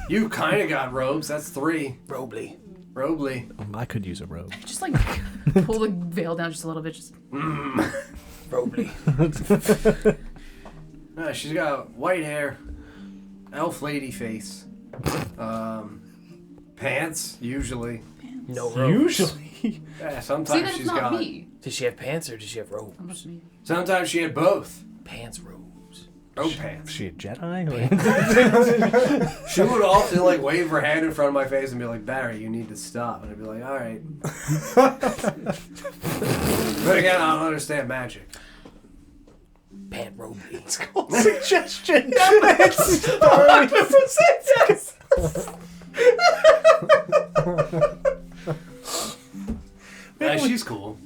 You kind of got robes. That's 3. Robly. Robley. I could use a robe. Just like pull the veil down just a little bit. Just Robly. She's got white hair, elf lady face, pants usually. No robes. Usually. Yeah, see sometimes that she's it's not got. me. Did she have pants or did she have robes? I'm just me. Sometimes she had both. Pants, robes. Robe Is pants. she a Jedi? She would often like wave her hand in front of my face and be like, "Barry, you need to stop," and I'd be like, "All right." But again, I don't understand magic. Pant robely. It's called suggestion. It's 100% yes. Yeah, she's cool.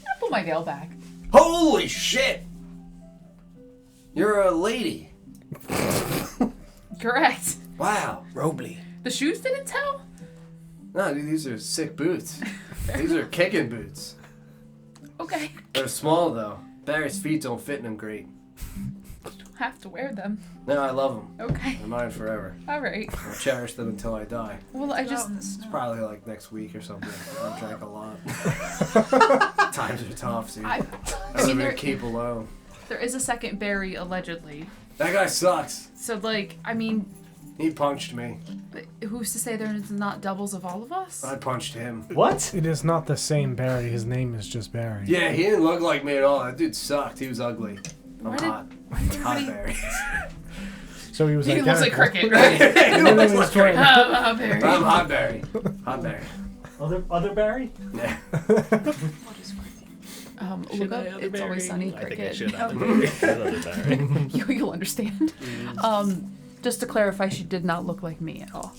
I pull my veil back. Holy shit! You're a lady. Correct. Wow. Robly. The shoes didn't tell? No, dude, these are sick boots. These are kicking boots. Okay. They're small though. Barry's feet don't fit in them great. Have to wear them. No, I love them. Okay. They're mine forever. Alright. I'll cherish them until I die. Well, I just... It's probably like next week or something. I drank a lot. Times are tough, dude. I I mean, would keep alone. there is a second Barry, allegedly. That guy sucks. So, like, I mean, He punched me. who's to say there's not doubles of all of us? I punched him. What? It is not the same Barry. His name is just Barry. Yeah, he didn't look like me at all. That dude sucked. He was ugly. I'm Why did- hot. Why did Hot everybody... Barry. So he was He looks like identical. Cricket, right? And then he was twin. Barry. I'm Hot Barry. Hot Barry. Other Barry? Yeah. Look up It's Always Sunny, Cricket. Other Barry. You'll understand. Just to clarify, she did not look like me at all.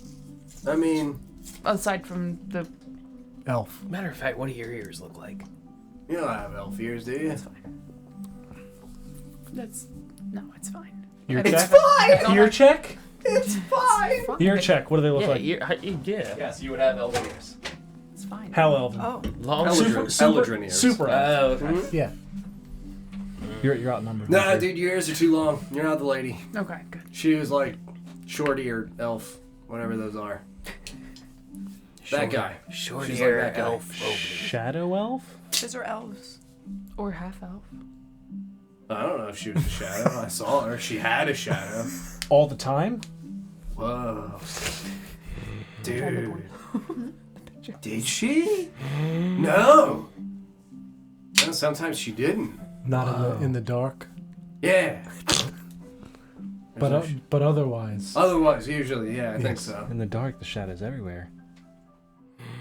I mean, Aside from the... Elf. Matter of fact, what do your ears look like? you don't have elf ears, do you? That's... No, it's fine. Ear It's check? fine! Ear check? It's fine. Ear check. What do they look Yeah, like? yeah. Yes, you would have elf ears. It's fine. How elven? Oh. Long Eldrin ears. Super elf. Oh, okay. Yeah. You're outnumbered. Nah, dude, your ears are too long. You're not the lady. Okay, good. She was like short-eared elf, whatever those are. That guy. Short She's hair like that guy. elf. Robly. Shadow elf? Those are elves. Or half elf. I don't know if she was a shadow. I saw her. She had a shadow. All the time? Whoa. Dude. Did she? No. No, sometimes she didn't. Not in the dark. Yeah. But otherwise. Otherwise, usually, yeah, I think Yes. so. In the dark, the shadow's everywhere.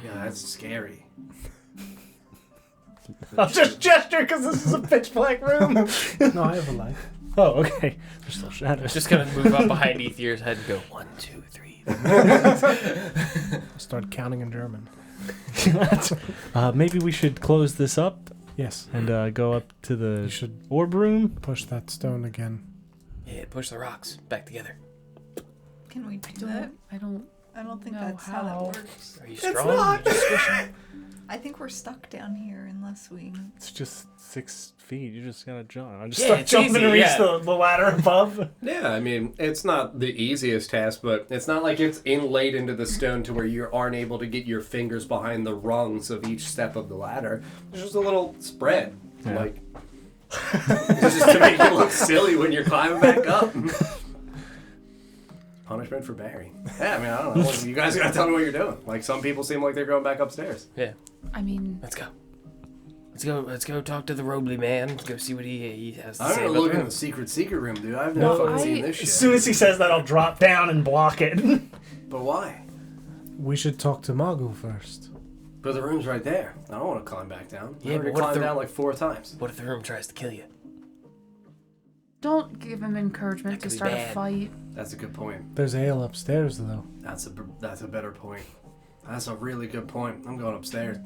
Yeah, that's scary. I'll just gesture because this is a pitch black room. No, I have a light. Oh, okay. There's still shadows. Just gonna move up behind Aether's head and go 1, 2, 3. Start counting in German. Maybe we should close this up Yes. and go up to the You should orb room. push that stone again. Yeah, push the rocks back together. Can we do that? I don't. I don't think know that's how that how. works. Are you strong? You just squish 'em. I think we're stuck down here unless we. It's just 6 feet. You just gotta jump. I just Yeah, start it's jumping easy, to reach yeah. the ladder above. Yeah, I mean, it's not the easiest task, but it's not like it's inlaid into the stone to where you aren't able to get your fingers behind the rungs of each step of the ladder. There's just a little spread. Yeah. Like, it's just to make you look silly when you're climbing back up. Punishment for Barry. Yeah, I mean, I don't know. You guys gotta tell me what you're doing. Like, some people seem like they're going back upstairs. Yeah, I mean, let's go. Let's go talk to the Robley man. Let's go see what he has to I'm say gonna about look the in room. the secret room, dude. I've never fucking seen this shit. As soon as he says that, I'll drop down and block it. But why? We should talk to Magu first. But the room's right there. I don't want to climb back down. Yeah, I but already what if climbed the- down like 4 times. What if the room tries to kill you? don't give him encouragement That to could be start a bad. fight. That's a good point. There's ale upstairs, though. That's a better point. That's a really good point. I'm going upstairs.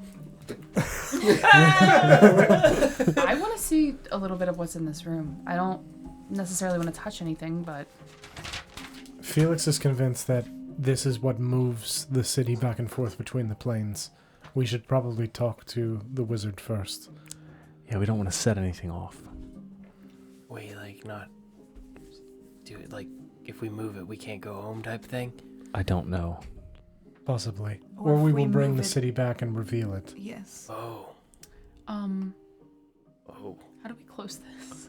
I want to see a little bit of what's in this room. I don't necessarily want to touch anything, but Felix is convinced that this is what moves the city back and forth between the planes. We should probably talk to the wizard first. Yeah, we don't want to set anything off. Wait, like not do it like if we move it, we can't go home type thing. I don't know. Possibly. Or Or if we we will bring move the it- city back and reveal it. Yes. Oh, oh. how do we close this?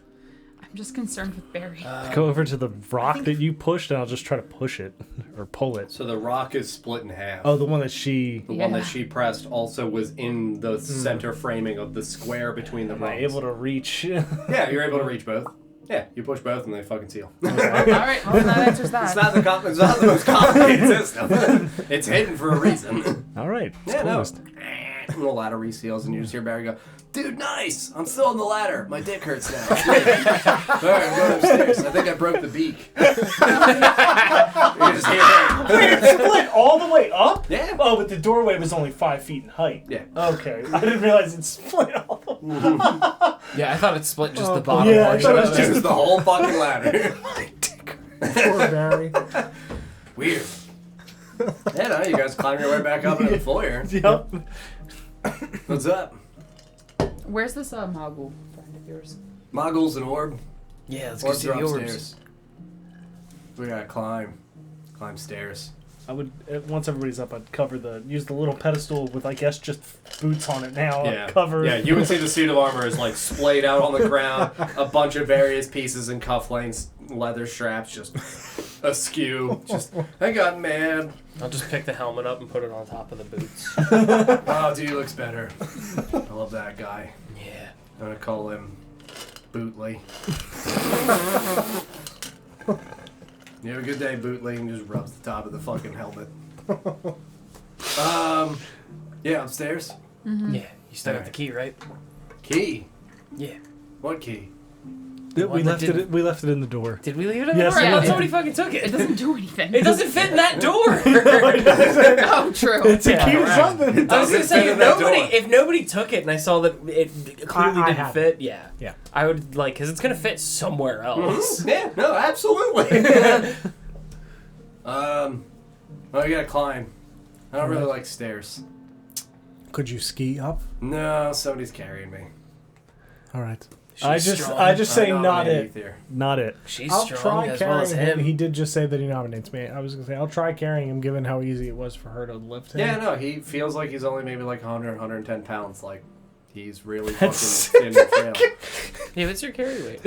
I'm just concerned with Barry. Go over to the rock think- that you pushed, and I'll just try to push it or pull it. So the rock is split in half. Oh, the one that she. The one Yeah. that she pressed also was in the center framing of the square between the Am I rungs. able to reach? Yeah, you're able to reach both. Yeah, you push both and they fucking seal. All right, well, that answers that. It's not the most complicated system. It's hidden for a reason. All right. It's Yeah, no. closed. And the ladder reseals, and you just hear Barry go, "Dude, nice! I'm still on the ladder. My dick hurts now." All right, I'm going upstairs. I think I broke the beak. You just hear that. It split all the way up? Yeah. Oh, but the doorway was only 5 feet in height. Yeah. Okay. I didn't realize it split all the way. Yeah, I thought it split just the bottom yeah, I portion. thought it of was It was the whole fucking ladder. Poor Barry. Weird. Yeah, no, you guys climb your way back up into the foyer. Yep. What's up? Where's this Mogul friend of yours? Moggles and orb. Yeah, let's go Orbs see are the orbs. upstairs. We gotta climb stairs. I would once everybody's up, I'd use the little pedestal with I guess just boots on it now. Yeah. Cover. Yeah, you would see the suit of armor is like splayed out on the ground, a bunch of various pieces and cufflinks, leather straps just askew. Just, I got mad. I'll just pick the helmet up and put it on top of the boots. Oh, dude, looks better. I love that guy. Yeah. I'm gonna call him Bootley. You have a good day, Bootley, and just rubs the top of the fucking helmet. Yeah, upstairs. Yeah. You still got Alright. the key, right? Key. Yeah. What key? We one that left it. didn't- We left it in the door. Did we leave it in Yes, the door? we I thought did. somebody fucking took It it. doesn't do anything. It doesn't fit in that door. Oh, true. It's a key or correct. something. I was gonna Doesn't say fit if in that nobody door. if nobody took it and I saw that it clearly I didn't have fit, yeah, Yeah. I would like because it's gonna fit somewhere else. Yeah, no, absolutely. Well, you gotta climb. I don't really like stairs. Could you ski up? No, somebody's carrying me. All right. I She's just strong. say not nominate it. Ether. Not it. She's I'll strong try as well as carrying him. him. He did just say that he nominates me. I was gonna say I'll try carrying him, given how easy it was for her to lift him. Yeah, no, he feels like he's only maybe like 100, 110 pounds. Like, he's really That's fucking thin and frail. Yeah, what's your carry weight?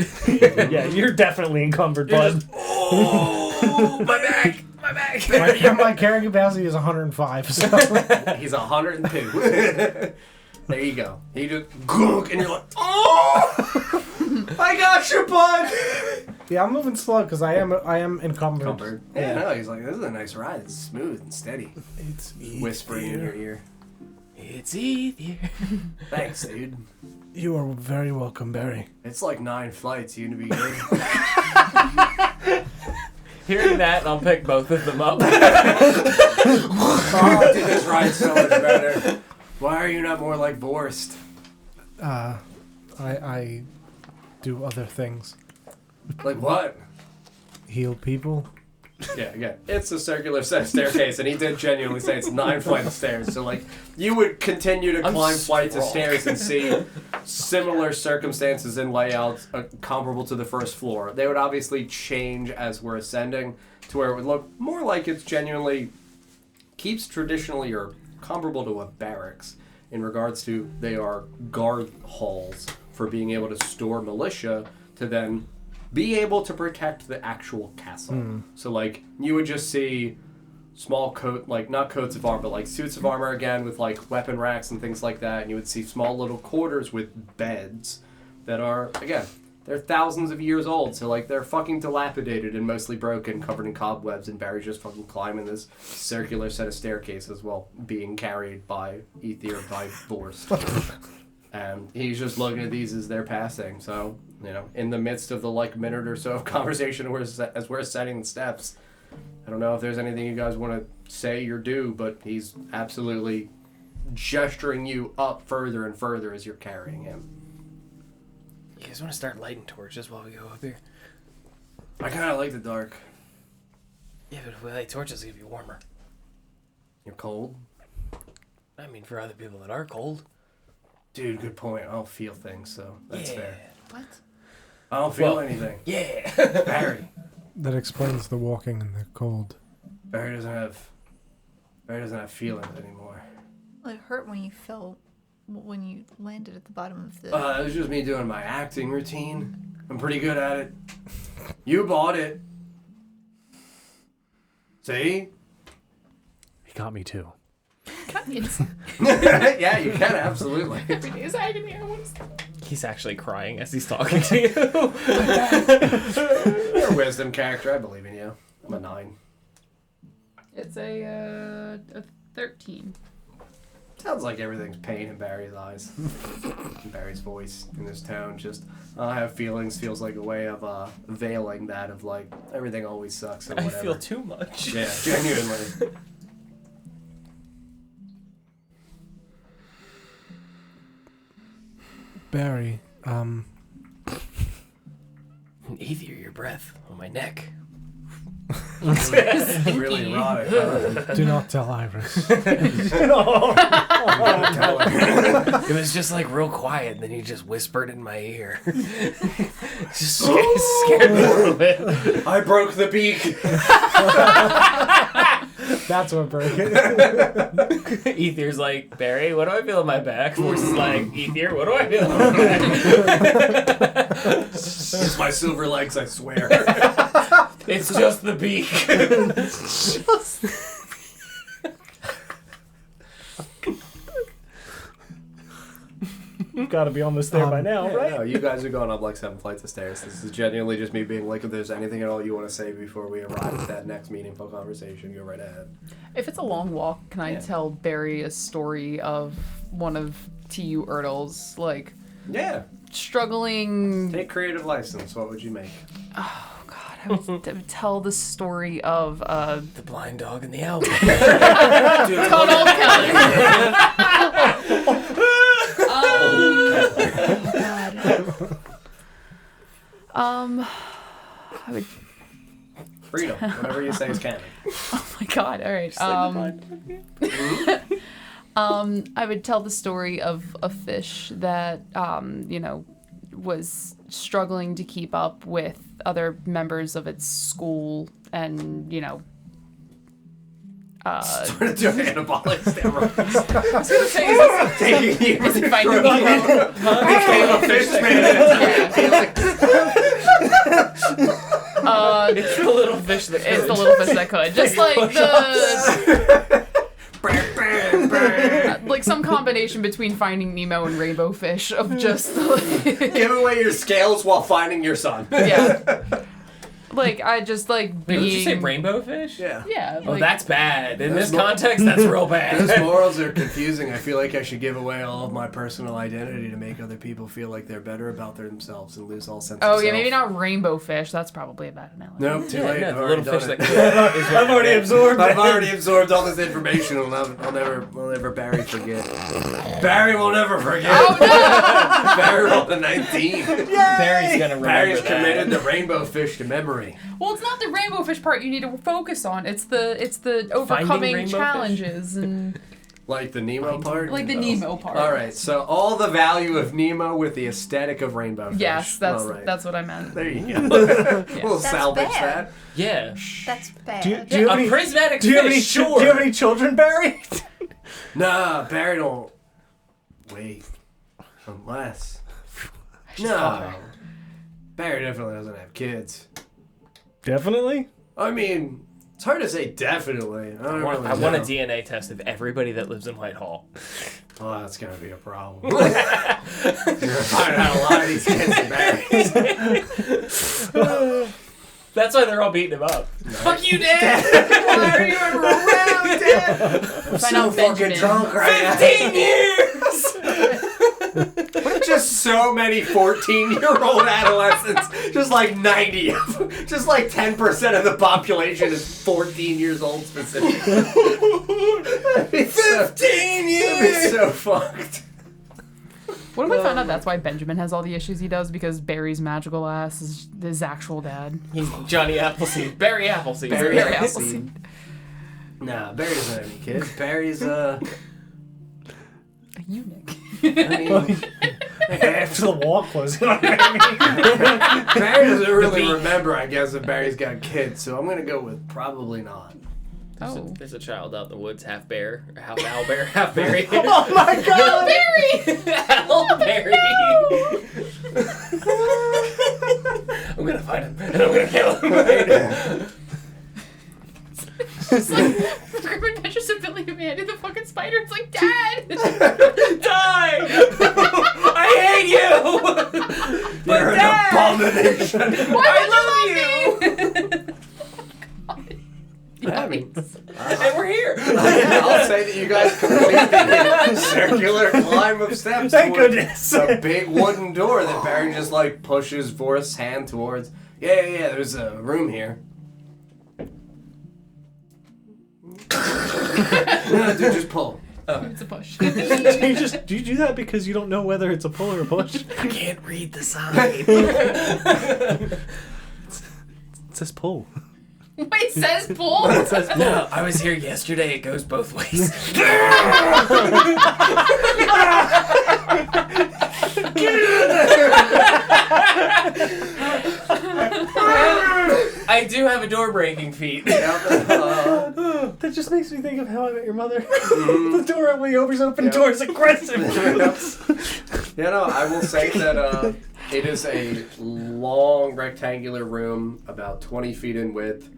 Yeah, you're definitely encumbered, bud. Oh, my back, my back. my carrying capacity is 105. So. He's 102. There you go. He just gunk, and you're like, oh! I got you, bud! Yeah, I'm moving slow because I am encumbered. Encumbered. Yeah, no, he's like, this is a nice ride. It's smooth and steady. It's Whispering in your ear. It's easier. Thanks, dude. You are very welcome, Barry. It's like 9 flights. You gonna be good? Hearing that, I'll pick both of them up. Oh, dude, this ride's so much better. Why are you not more like Vorst? I do other things. Like what? Heal people. Yeah, again, it's a circular set of staircase, and he did genuinely say it's 9 flights of stairs. So, like, you would continue to climb flights of stairs and see similar circumstances and layouts comparable to the first floor. They would obviously change as we're ascending to where it would look more like it's genuinely keeps traditionally or comparable to a barracks in regards to they are guard halls for being able to store militia to then be able to protect the actual castle. So, like, you would just see small not coats of armor, but, like, suits of armor again with, like, weapon racks and things like that. And you would see small little quarters with beds that are, again, they're thousands of years old. So, like, they're fucking dilapidated and mostly broken, covered in cobwebs. And Barry's just fucking climbing this circular set of staircases while being carried by Ether by Vorst. And he's just looking at these as they're passing. So, you know, in the midst of the, like, minute or so of conversation as we're setting the steps, I don't know if there's anything you guys want to say or do, but he's absolutely gesturing you up further and further as you're carrying him. You guys want to start lighting torches while we go up here? I kind of like the dark. Yeah, but if we light torches, it'll be warmer. You're cold? I mean, for other people that are cold. Dude, good point. I don't feel things, so that's fair. What? I don't feel anything. Yeah. Barry. That explains the walking in the cold. Barry doesn't have feelings anymore. Well, it hurt when you landed at the bottom of the... It was just me doing my acting routine. I'm pretty good at it. You bought it. See? He got me too. Yeah, you can, absolutely. Every day is agony. I want to... He's actually crying as he's talking to you. You're a wisdom character. I believe in you. I'm a 9. It's a 13. Sounds like everything's pain in Barry's eyes. In Barry's voice, in his tone. Just, I have feelings feels like a way of veiling that of, like, everything always sucks or I whatever. feel too much. Yeah, genuinely. Barry, Ether, your breath on my neck. Really erotic. Huh? do not tell Iris. It was just like real quiet, and then he just whispered in my ear. Just scared me a little bit. I broke the beak. That's what broke it. Ether's like, Barry, what do I feel in my back? Force is like, Ether, what do I feel in my back? It's my silver legs, I swear. It's just the beak. You've got to be almost there by now, right? No, you guys are going up like 7 flights of stairs. This is genuinely just me being like, if there's anything at all you want to say before we arrive at that next meaningful conversation, go right ahead. If it's a long walk, can I tell Barry a story of one of T.U. Ertle's, like, Yeah. struggling... Take creative license. What would you make? Oh, God. I would tell the story of... The blind dog and the owl. Total Keller. I would... Freedom. Whatever you say is canon. Oh my God! All right. I would tell the story of a fish that was struggling to keep up with other members of its school, and Started doing anabolic steroids. I was gonna say, is it finding Nemo? Became a fish man. It's the little fish that It's the little fish that could. Just like like some combination between Finding Nemo and Rainbow Fish of just Give away your scales while finding your son. yeah. Like, I just like Wait, being. did you say rainbow fish? Yeah. Yeah. Oh, like, that's bad. In Those this context, that's real bad. Those morals are confusing. I feel like I should give away all of my personal identity to make other people feel like they're better about themselves and lose all sense of Oh self. yeah, maybe not rainbow fish. That's probably a bad analogy. Nope, too Yeah, late. no, I've the already little fish done that it. I've already absorbed I've it. already absorbed all this information. I'll never Barry forget. Barry will never forget. Oh no! Barry rolled a 19. Barry's gonna remember Barry's that. committed the rainbow fish to memory. Well, it's not the rainbow fish part you need to focus on. It's the overcoming rainbow challenges and Like the Nemo part? like the Nemo part. All right, so all the value of Nemo with the aesthetic of rainbow fish. Yes, that's all right. that's what I meant. There you go. We'll That's salvage bad. that. Yeah. That's bad. Do you A have any? prismatic Do you have any? fish, sure. Do you have any children, Barry? Nah, Barry don't. Wait. Unless. No. Barry definitely doesn't have kids. Definitely. I mean, it's hard to say definitely. I want a DNA test of everybody that lives in Whitehall. Oh, that's gonna be a problem. You're gonna find out a lot of these kids are Barry's. That's why they're all beating him up. Fuck you, Dad! Why are you ever around, Dad? I'm Find so out fucking Benjamin. drunk right now. 15 years! Just so many 14-year-old adolescents. Just like 90 of them. Just like 10% of the population is 14 years old specifically. 15 years! That'd be so fucked. What if we found out that's why Benjamin has all the issues he does because Barry's magical ass is his actual dad? He's Johnny Appleseed. Barry Appleseed. Barry Appleseed. Nah, Barry doesn't have any kids. Barry's, A eunuch. I mean, After the wall closing on me. Barry doesn't really remember, I guess, if Barry's got kids, so I'm gonna go with probably not. Oh. There's a child out in the woods, half bear, half owl bear, half berry. Oh my god! Barry! Owlberry! I'm gonna find him and I'm gonna kill him. It's like Grim Adventures of Billy and Mandy the fucking spider. It's like, Dad! Die! I hate you! But You're Dad! an abomination. Why would you love me? I mean, And we're here. I'll say that you guys completed the circular climb of steps. Thank towards goodness. A big wooden door that Barry just like pushes Vorth's hand towards. Yeah, there's a room here. No, dude, just pull. It's a push. Do you do that because you don't know whether it's a pull or a push? I can't read the sign. It says pull. Wait, it says pull? No, I was here yesterday. It goes both ways. I do have a door breaking feat. That just makes me think of How I Met Your Mother. The door when he opens open door is aggressive. I will say that it is a long rectangular room, about 20 feet in width,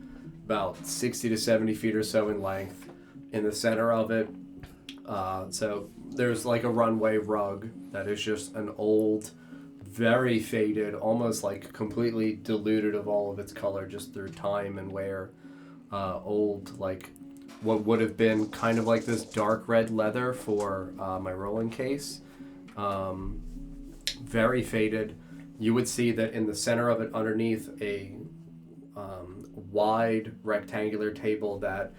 about 60 to 70 feet or so in length. In the center of it, so there's like a runway rug that is just an old, very faded, almost like completely diluted of all of its color just through time and wear. Old, like what would have been kind of like this dark red leather for my rolling case. Very faded. You would see that in the center of it, underneath a wide rectangular table that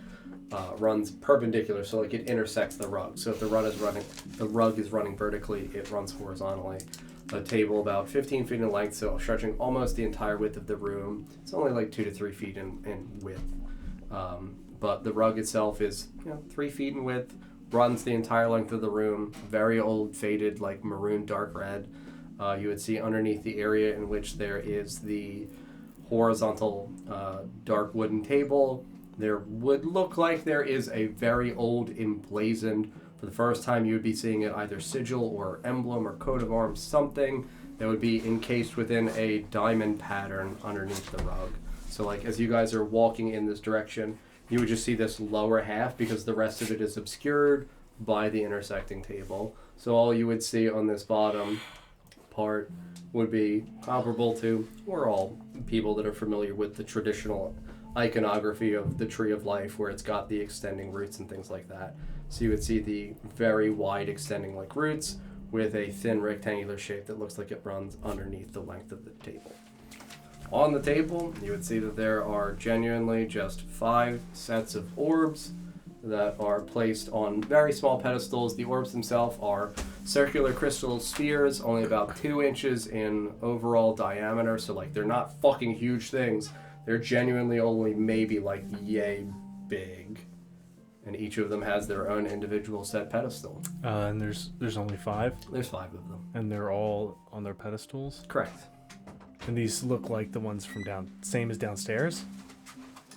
runs perpendicular, so like it intersects the rug. So if the rug is running vertically, it runs horizontally. A table about 15 feet in length, so stretching almost the entire width of the room. It's only like 2 to 3 feet in width. But the rug itself is 3 feet in width, runs the entire length of the room, very old, faded, like maroon, dark red. You would see underneath the area in which there is the horizontal dark wooden table. There would look like there is a very old emblazoned, for the first time you would be seeing it, either sigil or emblem or coat of arms, something that would be encased within a diamond pattern underneath the rug. So like as you guys are walking in this direction, you would just see this lower half because the rest of it is obscured by the intersecting table. So all you would see on this bottom part would be comparable to, we're all people that are familiar with the traditional iconography of the Tree of Life, where it's got the extending roots and things like that. So you would see the very wide extending like roots with a thin rectangular shape that looks like it runs underneath the length of the table. On the table, you would see that there are genuinely just 5 sets of orbs that are placed on very small pedestals. The orbs themselves are circular crystal spheres, only about 2 inches in overall diameter, so like they're not fucking huge things. They're genuinely only maybe like yay big. And each of them has their own individual set pedestal. And there's only 5? There's 5 of them. And they're all on their pedestals? Correct. And these look like the ones from same as downstairs?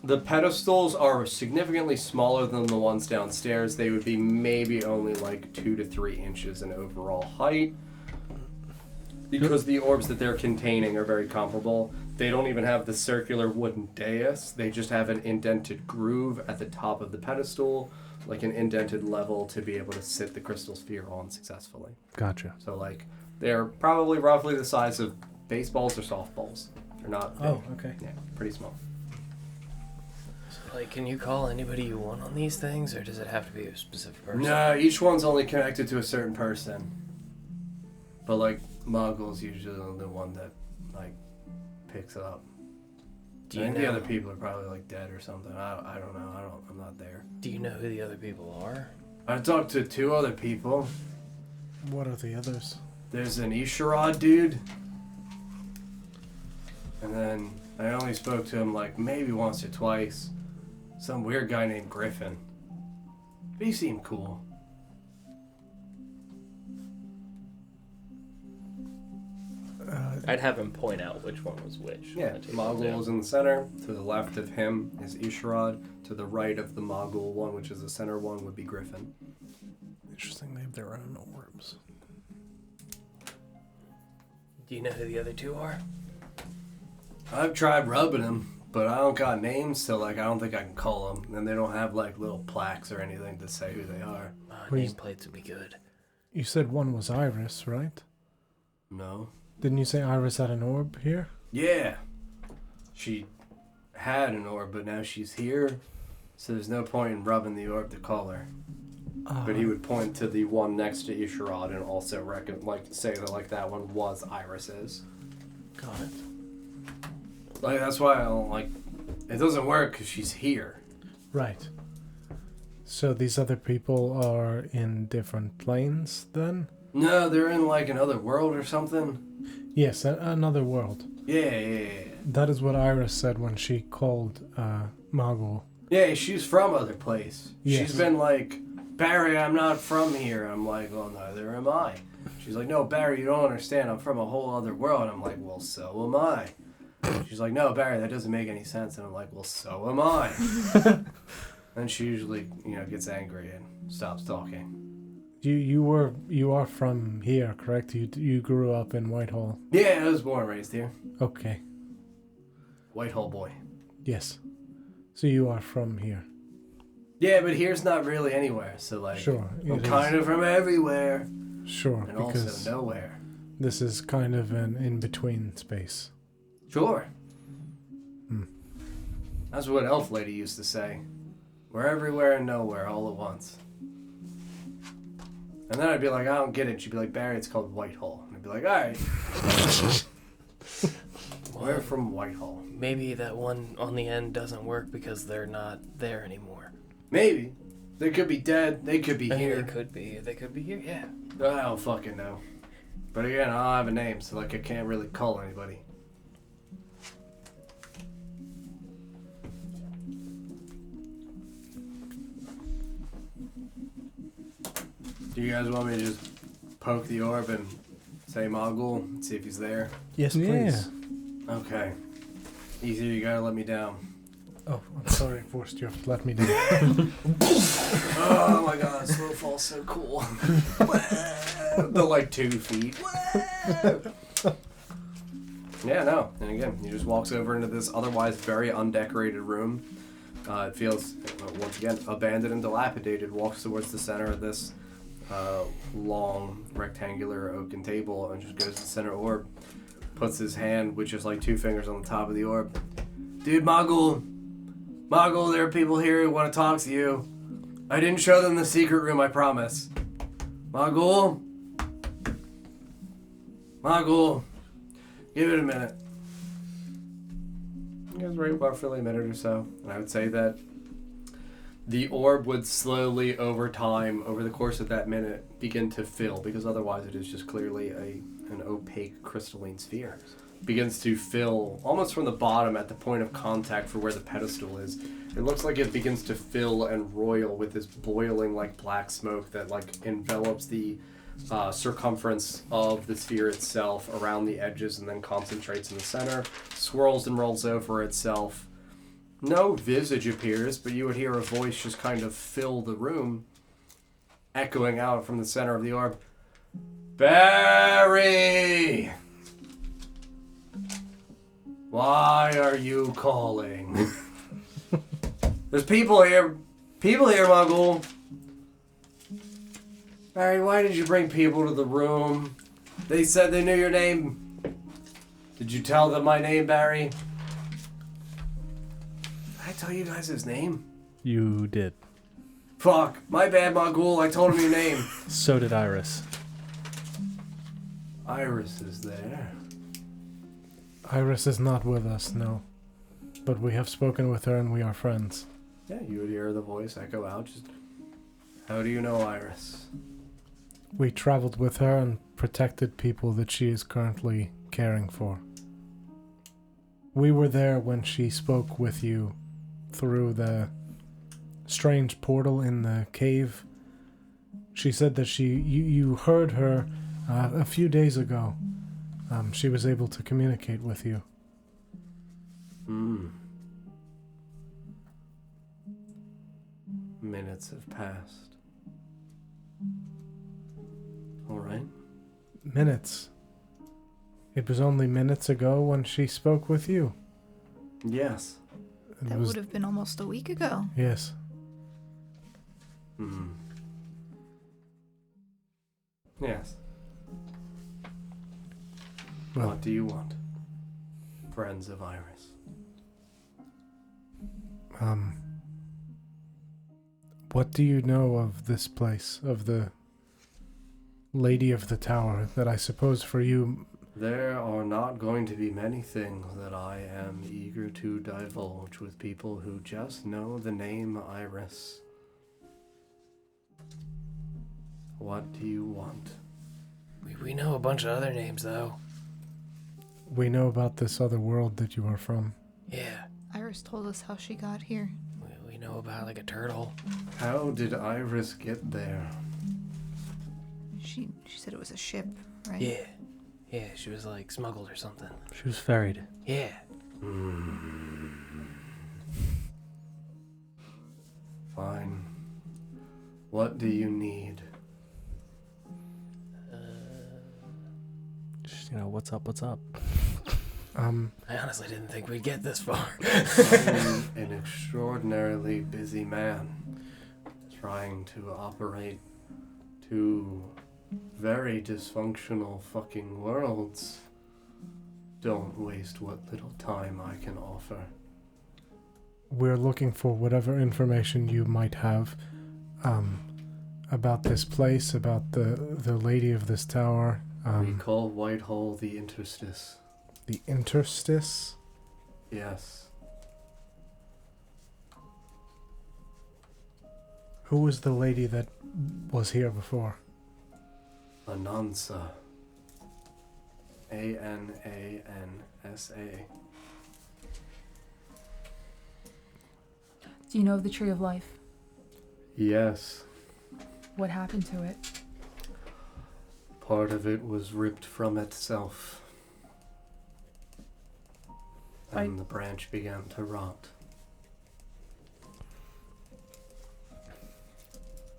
The pedestals are significantly smaller than the ones downstairs. They would be maybe only like 2 to 3 inches in overall height. Because the orbs that they're containing are very comparable. They don't even have the circular wooden dais. They just have an indented groove at the top of the pedestal, like an indented level to be able to sit the crystal sphere on successfully. Gotcha. So like, they're probably roughly the size of baseballs or softballs. They're not big. Oh, okay. Yeah, pretty small. So, like, can you call anybody you want on these things, or does it have to be a specific person? No, each one's only connected to a certain person. But like, Muggle's usually the one that like picks up. Do I you think know? the other people are probably like dead or something. I don't know. I'm not there. Do you know who the other people are? I talked to 2 other people. What are the others? There's an Isharad dude. And then I only spoke to him like maybe once or twice. Some weird guy named Griffin. But he seemed cool. I'd have him point out which one was which. Yeah, Mogul is in the center. To the left of him is Isharad. To the right of the Mogul one, which is the center one, would be Griffin. Interesting, they have their own orbs. Do you know who the other 2 are? I've tried rubbing them, but I don't got names, so like I don't think I can call them. And they don't have like little plaques or anything to say who they are. Nameplates would be good. You said one was Iris, right? No. Didn't you say Iris had an orb here? Yeah. She had an orb, but now she's here, so there's no point in rubbing the orb to call her. But he would point to the one next to Isharad and also say that like that one was Iris's. Got it. Like that's why I don't like. It doesn't work because she's here. Right. So these other people are in different planes then? No, they're in like another world or something. Yes, another world. Yeah. That is what Iris said when she called Magul. Yeah, she's from other place. Yes. She's been like, Barry, I'm not from here. I'm like, well, neither am I. She's like, no, Barry, you don't understand. I'm from a whole other world. I'm like, well, so am I. She's like, no, Barry, that doesn't make any sense. And I'm like, well, so am I. And she usually, gets angry and stops talking. You are from here, correct? You grew up in Whitehall. Yeah, I was born and raised here. Okay. Whitehall boy. Yes. So you are from here. Yeah, but here's not really anywhere. So like, Sure. I'm kind of from everywhere Sure, and because also nowhere. this is kind of an in-between space. Sure. Hmm. That's what Elf Lady used to say. We're everywhere and nowhere all at once. And then I'd be like, I don't get it. She'd be like, Barry, it's called Whitehall. And I'd be like, all right. We're from Whitehall. Maybe that one on the end doesn't work because they're not there anymore. Maybe. They could be dead. They could be here. They could be. They could be here. Yeah. I don't fucking know. But again, I don't have a name, so like I can't really call anybody. Do you guys want me to just poke the orb and say Mogul and see if he's there? Yes, please. Okay. Easier, you gotta let me down. Oh, I'm sorry, I forced you to let me down. Oh my god, slow fall's so cool. The like 2 feet. Yeah, no. And again, he just walks over into this otherwise very undecorated room. It feels, once again, abandoned and dilapidated. Walks towards the center of this long rectangular oaken table and just goes to the center orb, puts his hand with just like 2 fingers on the top of the orb. Dude, Mogul, there are people here who want to talk to you. I didn't show them the secret room, I promise. Mogul, give it a minute. It goes right roughly a minute or so, and I would say that the orb would slowly, over time, over the course of that minute, begin to fill, because otherwise it is just clearly an opaque crystalline sphere. Begins to fill almost from the bottom at the point of contact for where the pedestal is. It looks like it begins to fill and roil with this boiling like black smoke that like envelops the circumference of the sphere itself around the edges and then concentrates in the center, swirls and rolls over itself. No visage appears, but you would hear a voice just kind of fill the room, echoing out from the center of the orb. Barry! Why are you calling? There's people here. People here, Mogul. Barry, why did you bring people to the room? They said they knew your name. Did you tell them my name, Barry? Did I tell you guys his name? You did. Fuck. My bad, Mogul. I told him your name. So did Iris. Iris is there. Iris is not with us, no. But we have spoken with her and we are friends. Yeah, you would hear the voice echo out. Just, how do you know Iris? We traveled with her and protected people that she is currently caring for. We were there when she spoke with you through the strange portal in the cave. She said that you heard her a few days ago. She was able to communicate with you. Minutes have passed. All right. Minutes. It was only minutes ago when she spoke with you. Yes. That would have been almost a week ago. Yes. Yes. Well, What do you want? Friends of Iris. What do you know of this place, of the Lady of the Tower, that I suppose for you... There are not going to be many things that I am eager to divulge with people who just know the name Iris. What do you want? We know a bunch of other names, though. We know about this other world that you are from. Yeah. Iris told us how she got here. We know about, like, a turtle. How did Iris get there? She said it was a ship, right? Yeah. Yeah, she was, like, smuggled or something. She was ferried. Yeah. Fine. What do you need? Just, what's up? I honestly didn't think we'd get this far. I'm an extraordinarily busy man, trying to operate 2 very dysfunctional fucking worlds. Don't waste what little time I can offer. We're looking for whatever information you might have about this place, about the Lady of this Tower. We call Whitehall the Interstice. The Interstice? Yes. Who was the lady that was here before? Anansa. Anansa. Do you know of the Tree of Life? Yes. What happened to it? Part of it was ripped from itself. And the branch began to rot.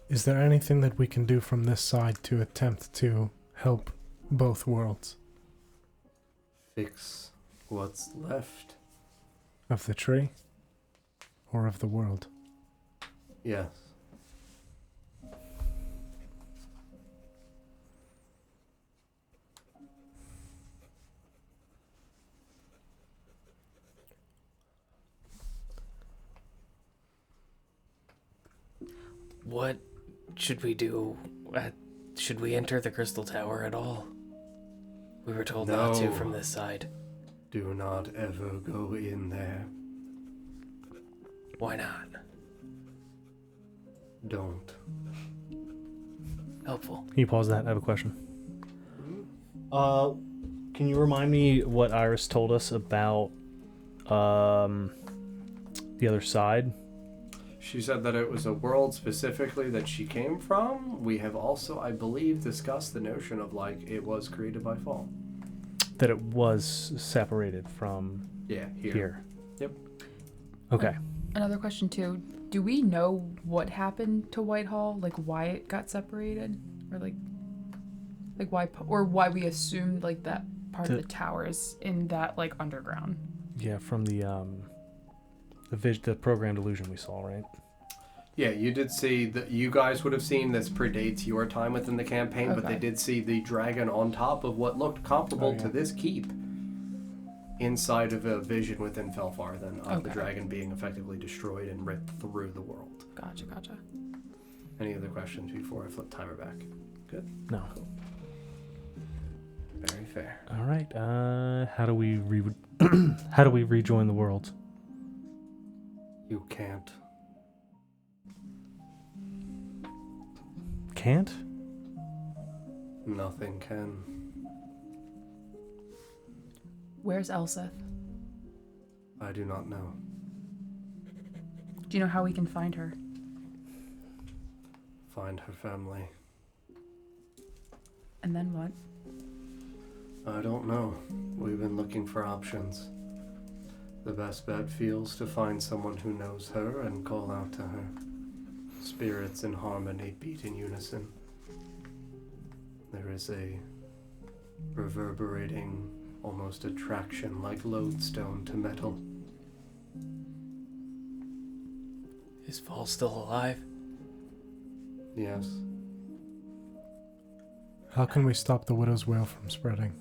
Is there anything that we can do from this side to attempt to help both worlds? Fix what's left. Of the tree? Or of the world? Yes. What should we do? Should we enter the Crystal Tower at all? We were told not to from this side. Do not ever go in there. Why not? Don't. Helpful. Can you pause that? I have a question. Can you remind me what Iris told us about the other side? She said that it was a world specifically that she came from. We have also, I believe, discussed the notion of like it was created by fall. That it was separated from here. Yep. Okay. Another question too. Do we know what happened to Whitehall? Like why it got separated, or like why we assumed like that part of the tower is in that like underground? Yeah, from the programmed illusion we saw, right? Yeah, you did see that. You guys would have seen this predates your time within the campaign, but they did see the dragon on top of what looked comparable to this keep inside of a vision within Felfar, then of the dragon being effectively destroyed and ripped through the world. Gotcha. Any other questions before I flip timer back? Good? No. Very fair. All right. How do we how do we rejoin the world? You can't. Can't? Nothing can. Where's Elseth? I do not know. Do you know how we can find her? Find her family. And then what? I don't know. We've been looking for options. The best bet feels to find someone who knows her and call out to her. Spirits in harmony beat in unison. There is a reverberating, almost attraction like lodestone to metal. Is Fall still alive? Yes. How can we stop the widow's wail from spreading?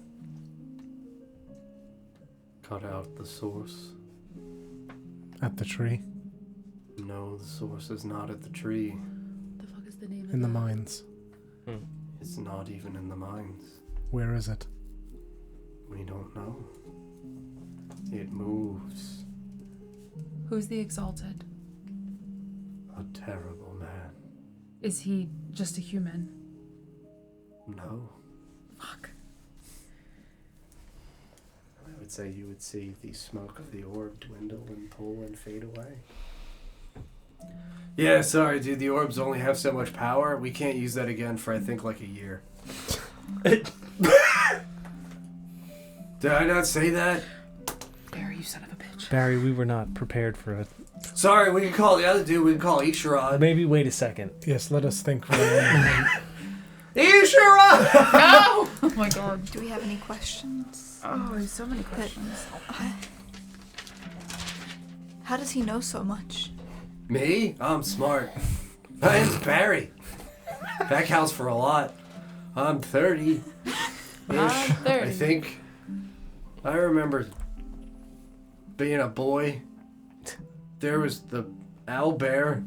Cut out the source. At the tree? No, the source is not at the tree. The fuck is the name In the mines. It's not even in the mines. Where is it? We don't know. It moves. Who's the Exalted? A terrible man. Is he just a human? No. Fuck. I would say you would see the smoke of the orb dwindle and pull and fade away. Yeah, sorry, dude. The orbs only have so much power. We can't use that again for, I think, like a year. Did I not say that? Barry, you son of a bitch. Barry, we were not prepared for it. Sorry, we can call the other dude. We can call Isharad. Maybe wait a second. Yes, let us think for a moment. Isharad! No! Oh my god. Do we have any questions? Oh, there's so many questions. How does he know so much? Me? I'm smart. My name's Barry. That counts for a lot. I'm 30. I'm 30. I think. I remember being a boy. There was the owlbear.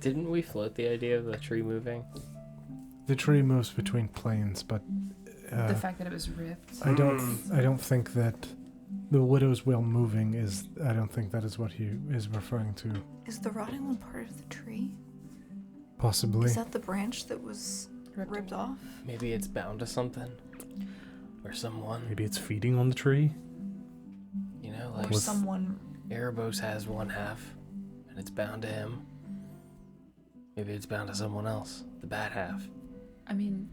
Didn't we float the idea of the tree moving? The tree moves between planes, but The fact that it was ripped. I don't think that the widow's wail moving is. I don't think that is what he is referring to. Is the rotting one part of the tree? Possibly. Is that the branch that was ripped off? Maybe it's bound to something. Or someone. Maybe it's feeding on the tree. You know, like Or someone... Erebos has one half, and it's bound to him. Maybe it's bound to someone else, the bad half. I mean,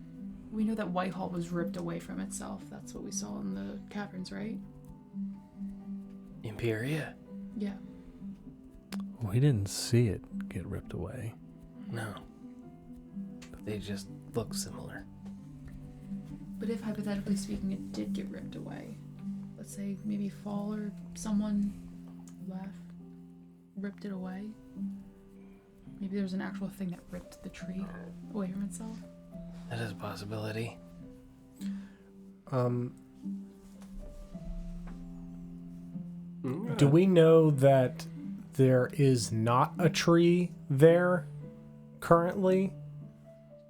we know that Whitehall was ripped away from itself. That's what we saw in the caverns, right? Imperia? Yeah. We didn't see it get ripped away. No. But they just look similar. But if, hypothetically speaking, it did get ripped away, let's say maybe Fall or someone ripped it away. Maybe there's an actual thing that ripped the tree away from itself. That is a possibility. Do we know that there is not a tree there currently?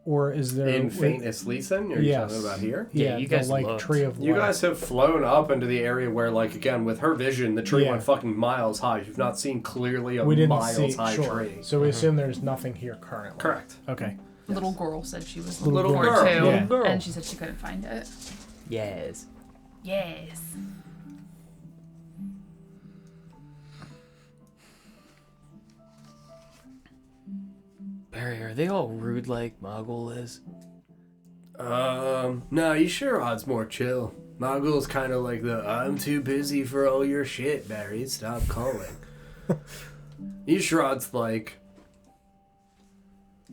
Or is there... In Faint Asleason? You're talking about here? Yeah, you guys the, like, looked. tree of You life. guys have flown up into the area where, like, again, with her vision, the tree went fucking miles high. You've not seen clearly a We didn't miles high sure. tree. So we assume there's nothing here currently. Correct. Okay. Little girl said she was Little looking for girl. it too, Yeah. Girl. and she said she couldn't find it. Yes. Yes. Barry, are they all rude like Mogul is? No, Isharod's more chill. Mogul's kind of like the, I'm too busy for all your shit, Barry. Stop calling. Isharod's like,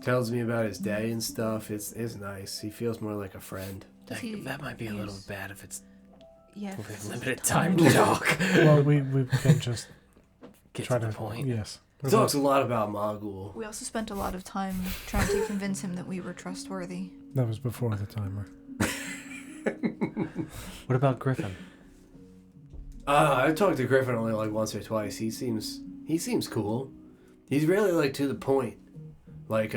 tells me about his day and stuff. It's nice. He feels more like a friend. That might be a little bad if it's Yeah. we have limited time to talk. Well, we can just Get try to the point. Yes. He talks a lot about Mogul. We also spent a lot of time trying to convince him that we were trustworthy. That was before the timer. What about Griffin? I've talked to Griffin only like once or twice. He seems cool. He's really like to the point. Like,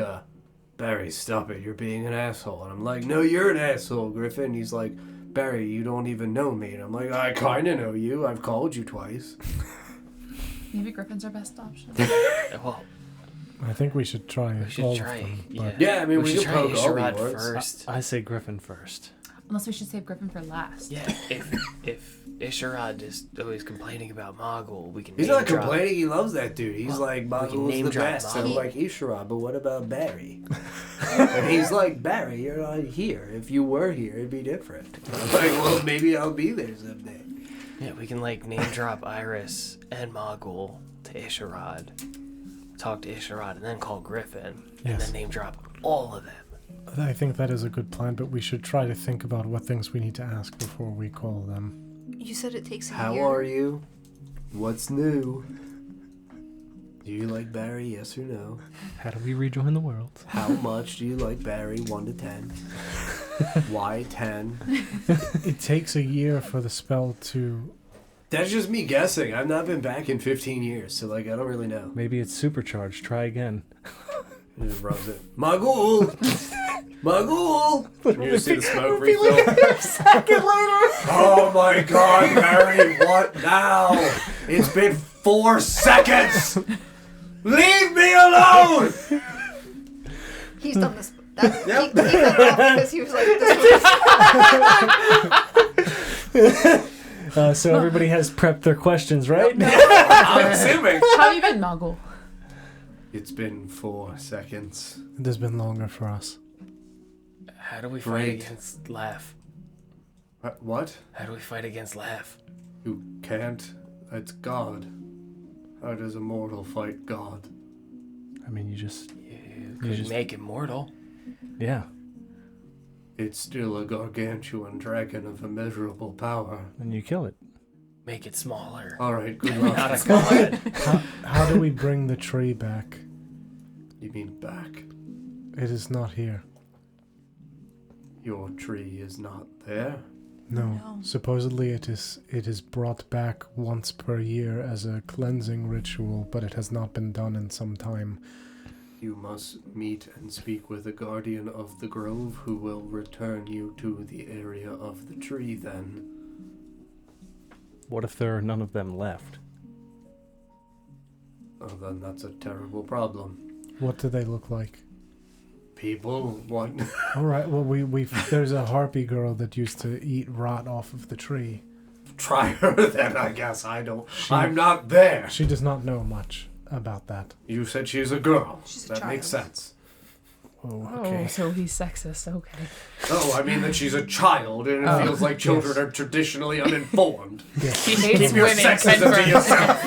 Barry, stop it. You're being an asshole. And I'm like, no, you're an asshole, Griffin. He's like, Barry, you don't even know me. And I'm like, I kind of know you. I've called you twice. Maybe Griffin's our best option. Well, I think we should try we should all try. of them. Yeah. But Yeah, I mean, we we should can try poke all the Isharad wards. first. I say Griffin first. Unless we should save Griffin for last. Yeah, if Isharad is always complaining about Mogul, we can. He's name not drop. complaining. He loves that dude. He's Well, like, we can Mogul's name the drop best. And I'm Mogul. like, Isharad, but what about Barry? And he's like, Barry, you're not here. If you were here, it'd be different. I'm like, well, maybe I'll be there someday. Yeah, we can like name drop Iris and Mogul to Isharad, talk to Isharad, and then call Griffin, and Yes. then name drop all of them. I think that is a good plan, but we should try to think about what things we need to ask before we call them. You said it takes a How year. are you? What's new? Do you like Barry? Yes or no? How do we rejoin the world? How much do you like Barry? 1 to 10. Why 10? It takes a year for the spell to... That's just me guessing. I've not been back in 15 years, so like I don't really know. Maybe it's supercharged. Try again. He just rubs it. Magul! Magul! You just see the smoke refill. Oh my god, Barry, what now? It's been 4 seconds! Leave me alone! He's done this. He cut it off because he was like, this So everybody has prepped their questions, right? I'm assuming. How have you been, Mogul? It's been 4 seconds. It has been longer for us. How do we fight Great. against Laugh? What? How do we fight against Laugh? You can't. It's God. How does a mortal fight God? I mean, you just... You could just- make him mortal. Yeah. It's still a gargantuan dragon of immeasurable power. And you kill it. Make it smaller. Alright, good Not luck. a god. How do we bring the tree back? You mean back? It is not here. Your tree is not there? No. No. Supposedly it is brought back once per year as a cleansing ritual, but it has not been done in some time. You must meet and speak with the guardian of the grove who will return you to the area of the tree then. What if there are none of them left? Oh, then that's a terrible problem. What do they look like? People, what? All right. Well, there's a harpy girl that used to eat rot off of the tree. Try her then, I guess. I'm not there. She does not know much about that. You said she's a girl. She's a That makes child. sense. Oh, Oh, okay. so he's sexist. Okay. Oh, I mean that she's a child, and it Oh, feels like children yes. are traditionally uninformed. Yes. He hates Keep your women. sexism to confirmed. yourself.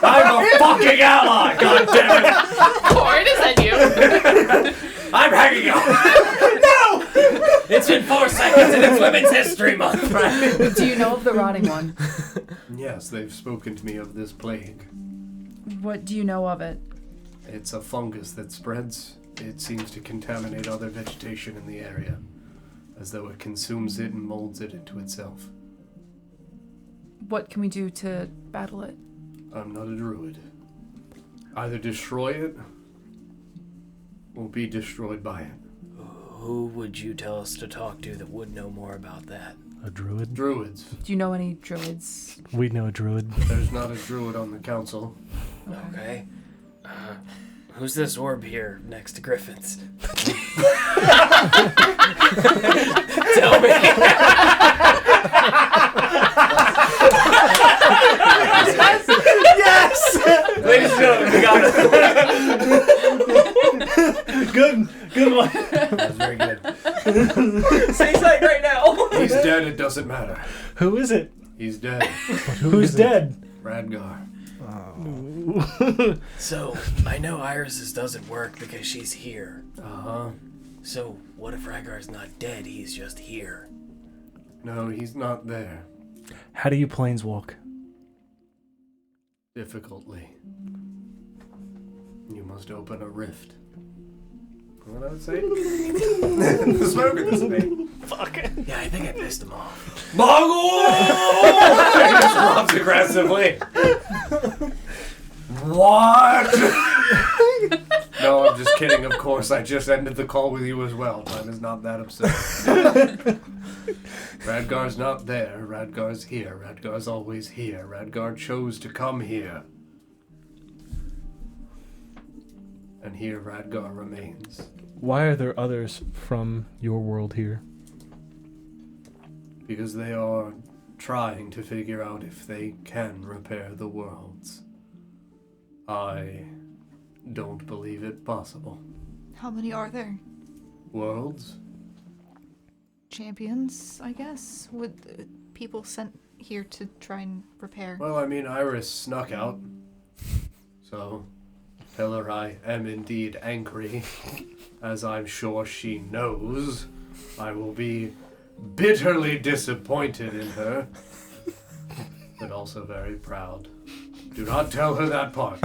I'm a fucking ally, goddammit! Cord, is that you? I'm hanging out! It's been 4 seconds and it's Women's History Month, right? Do you know of the rotting one? Yes, they've spoken to me of this plague. What do you know of it? It's a fungus that spreads. It seems to contaminate other vegetation in the area, as though it consumes it and molds it into itself. What can we do to battle it? I'm not a druid. Either destroy it or be destroyed by it. Who would you tell us to talk to that would know more about that? A druid? Druids. Do you know any druids? We know a druid. There's not a druid on the council. Okay. Who's this orb here next to Griffin's? Tell me. Yes! Ladies and gentlemen, we got it. Good one. That's very good. Say something right now. He's dead, it doesn't matter. Who is it? He's dead. Who's dead? Radgar. So, I know Iris's doesn't work because she's here. Uh-huh. So, what if Radgar's not dead, he's just here? No, he's not there. How do you planeswalk? Difficultly. You must open a rift. What I would say? The smoke in this thing. Fuck. Yeah, I think I pissed him off. Mogul! He just drops aggressively. What? No, I'm just kidding, of course. I just ended the call with you as well. Time is not that absurd. Radgar's not there. Radgar's here. Radgar's always here. Radgar chose to come here. And here Radgar remains. Why are there others from your world here? Because they are trying to figure out if they can repair the worlds. I don't believe it possible. How many are there? Worlds? Champions, I guess? Would people sent here to try and repair? Well, I mean, Iris snuck out. So, tell her I am indeed angry. As I'm sure she knows, I will be bitterly disappointed in her. But also very proud. Do not tell her that part.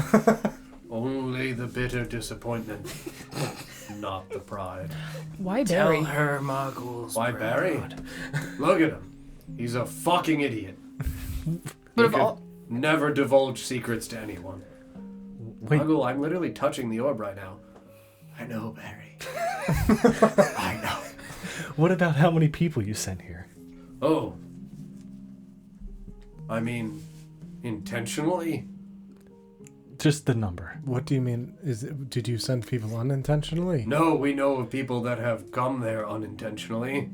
Only the bitter disappointment, not the pride. Why Barry? Tell her Mogul's Why Barry? proud. Look at him. He's a fucking idiot. But He of could all, never divulge secrets to anyone. Wait. Muggle, I'm literally touching the orb right now. I know, Barry. I know. What about how many people you sent here? Oh. I mean, intentionally? Just the number. What do you mean? Did you send people unintentionally? No, we know of people that have come there unintentionally.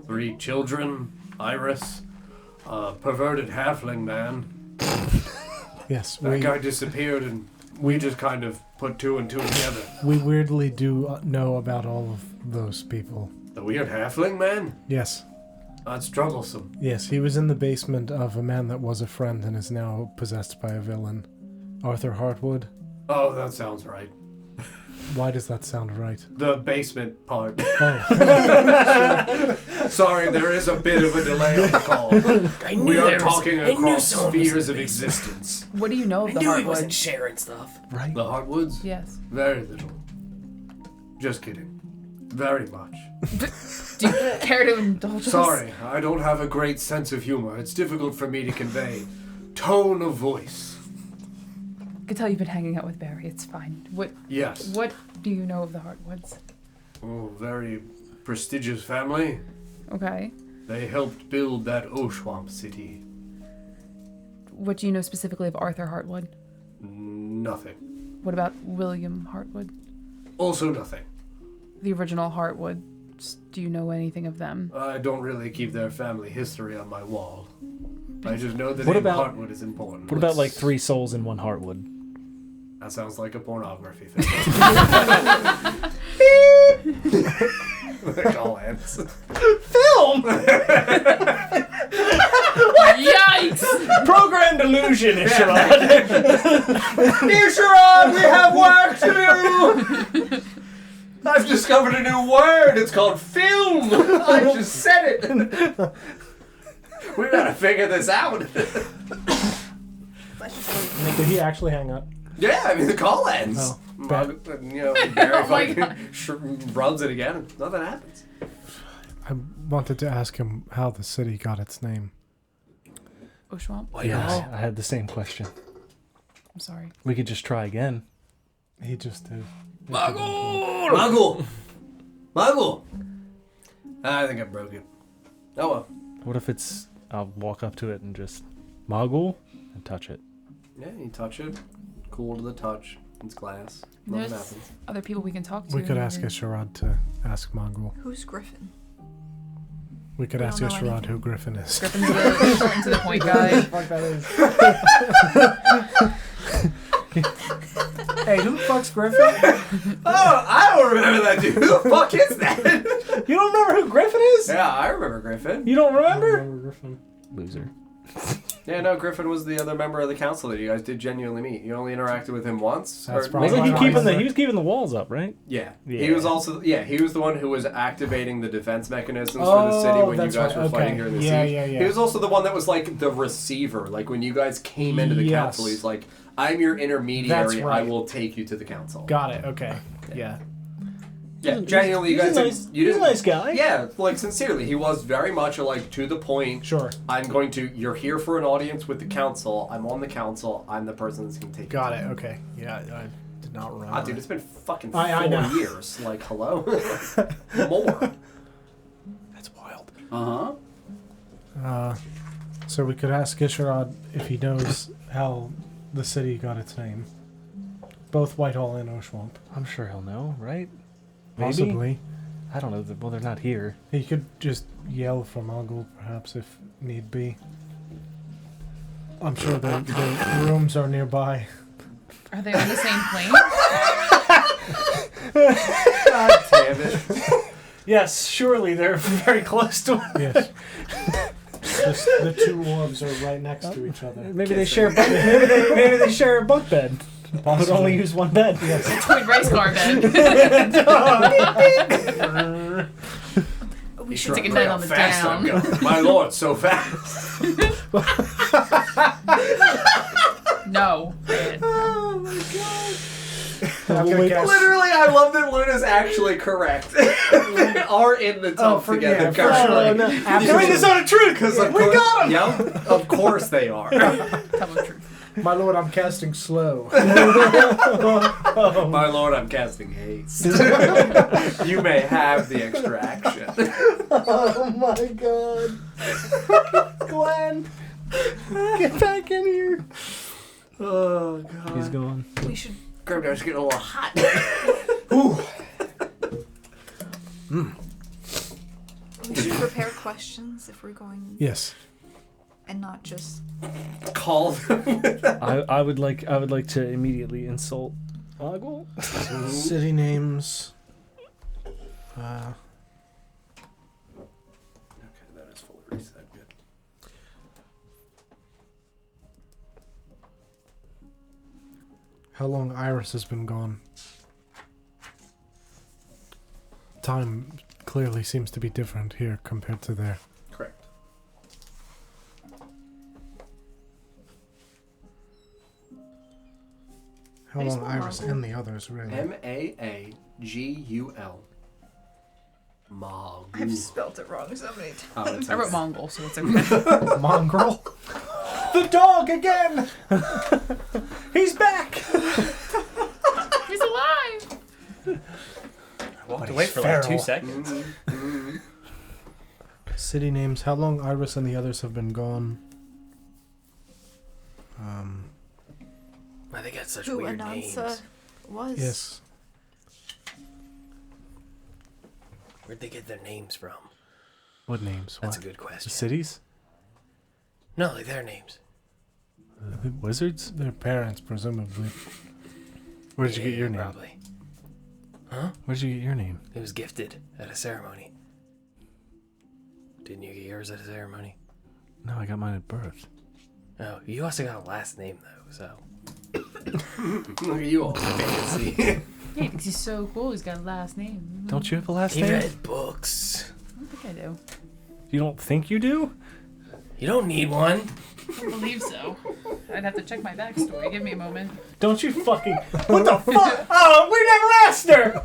3 children, Iris, a perverted halfling man. Yes, That guy disappeared and we just kind of put 2 and 2 together. we weirdly do know about all of those people. The weird halfling man? Yes. That's troublesome. Yes, he was in the basement of a man that was a friend and is now possessed by a villain. Arthur Hartwood. Oh, that sounds right. Why does that sound right? The basement part. Oh, Sorry, there is a bit of a delay on the call. I knew We are there was- talking I knew across someone was in spheres the of basement. existence. what do you know I of the knew he wasn't Heartwood? sharing stuff. right. The Heartwoods? Yes. Very little. Just kidding. Very much. Do you care to indulge us? Sorry, I don't have a great sense of humor. It's difficult for me to convey tone of voice. I could tell you've been hanging out with Barry. It's fine. Yes. What do you know of the Heartwoods? Oh, very prestigious family. Okay. They helped build that Oshuamp city. What do you know specifically of Arthur Hartwood? Nothing. What about William Hartwood? Also nothing. The original Hartwoods. Do you know anything of them? I don't really keep their family history on my wall. I just know the What name about- Heartwood is important. What about like 3 souls in 1 Heartwood? That sounds like a pornography film. Like all ends. Yikes! Program delusion, Isharad. Isharad, we have work to do. I've discovered a new word. It's called film. I just said it. We gotta figure this out. Did he actually hang up? Yeah, I mean the call ends. Oh, Barry fucking God. rubs it again. And nothing happens. I wanted to ask him how the city got its name. Oshuamp? Yeah, I had the same question. I'm sorry. We could just try again. He just did. Muggle! I think I broke it. Oh well. What if it's... I'll walk up to it and just... Mogul? And touch it. Yeah, you touch it. Cool to the touch. It's glass. Nothing There's happens. other people we can talk to. We could ask Isharad to ask Mongol. Who's Griffin? We could We ask don't know Isharad anything. who Griffin is. Griffin's the short and to the point guy. Fuck that is. Hey, who the fuck's Griffin? Oh, I don't remember that dude. Who the fuck is that? You don't remember who Griffin is? Yeah, I remember Griffin. You don't remember? Griffin. Loser. Yeah, no, Griffin was the other member of the council that you guys did genuinely meet. You only interacted with him once. That's or- probably Maybe why he was keeping the walls up, right? Yeah. Yeah. He was also he was the one who was activating the defense mechanisms for the city when you that's guys right. were fighting Okay. here in the Yeah, siege. yeah, yeah. He was also the one that was like the receiver. Like when you guys came into the Yes. council, he's like, I'm your intermediary, That's right. I will take you to the council. Got it. Okay. Yeah. Yeah, genuinely, you guys you He's a didn't nice guy. Yeah, like sincerely, he was very much like to the point. Sure. You're here for an audience with the council. I'm on the council. I'm the person that's going to take Got you. it. Okay. Yeah, I did not remember. Ah, dude, it's been fucking I 4 know. years. Like, hello? More. That's wild. Uh-huh. So we could ask Isharad if he knows how the city got its name. Both Whitehall and Oshuamp. I'm sure he'll know, right? Maybe? Possibly. I don't know. Well, they're not here. He could just yell for Mongol, perhaps, if need be. I'm sure the rooms are nearby. Are they on the same plane? God damn it. Yes, surely they're very close to Yes. Just the two orbs are right next to each other. Maybe they share maybe they share a bunk bed. But only use one bed. Yes. Twin race car bed. We He's should Take a trying night to on the how fast I'm down. going. My lord, so fast. No. We'll guess. Literally, I love that Luna's actually correct. They are in the tub together. for sure. No, Doing this on a truth because We got him! Yep, of course they are. Tell the truth. My lord, I'm casting slow. My lord, I'm casting haste. You may have the extra action. Oh my god. Glenn, get back in here. Oh, God. He's gone. We should Grimdar's getting a little hot. we should prepare questions if we're going Yes. and not just Call them. I would like to immediately insult Oggle. City names. Okay, that is full reset. Good. How long Iris has been gone? Time clearly seems to be different here compared to there. Correct. How How do you long spell Iris Mongol? and the others, really? Maagul. Mog. I've spelt it wrong so many times. I wrote Mongol, so it's okay. Mongrel? the dog again. He's back. He's alive! I walked But away he's for like 2 feral. seconds. City names. How long Iris and the others have been gone? Why they got such Who weird Anansa names? was? Yes. Where'd they get their names from? What names? That's What? a good The question. cities? No, like their names. The wizards? Their parents, presumably. Where did you get your name? Probably. Huh? Where'd you get your name? It was gifted at a ceremony. Didn't you get yours at a ceremony? No, I got mine at birth. Oh, you also got a last name though, so. Look at you all fancy. Yeah, because he's so cool. He's got a last name. Don't you have a last He name? read books. I don't think I do. You don't think you do? You don't need one. I don't believe so. I'd have to check my backstory. Give me a moment. Don't you fucking... What the fuck? Oh, we never asked her.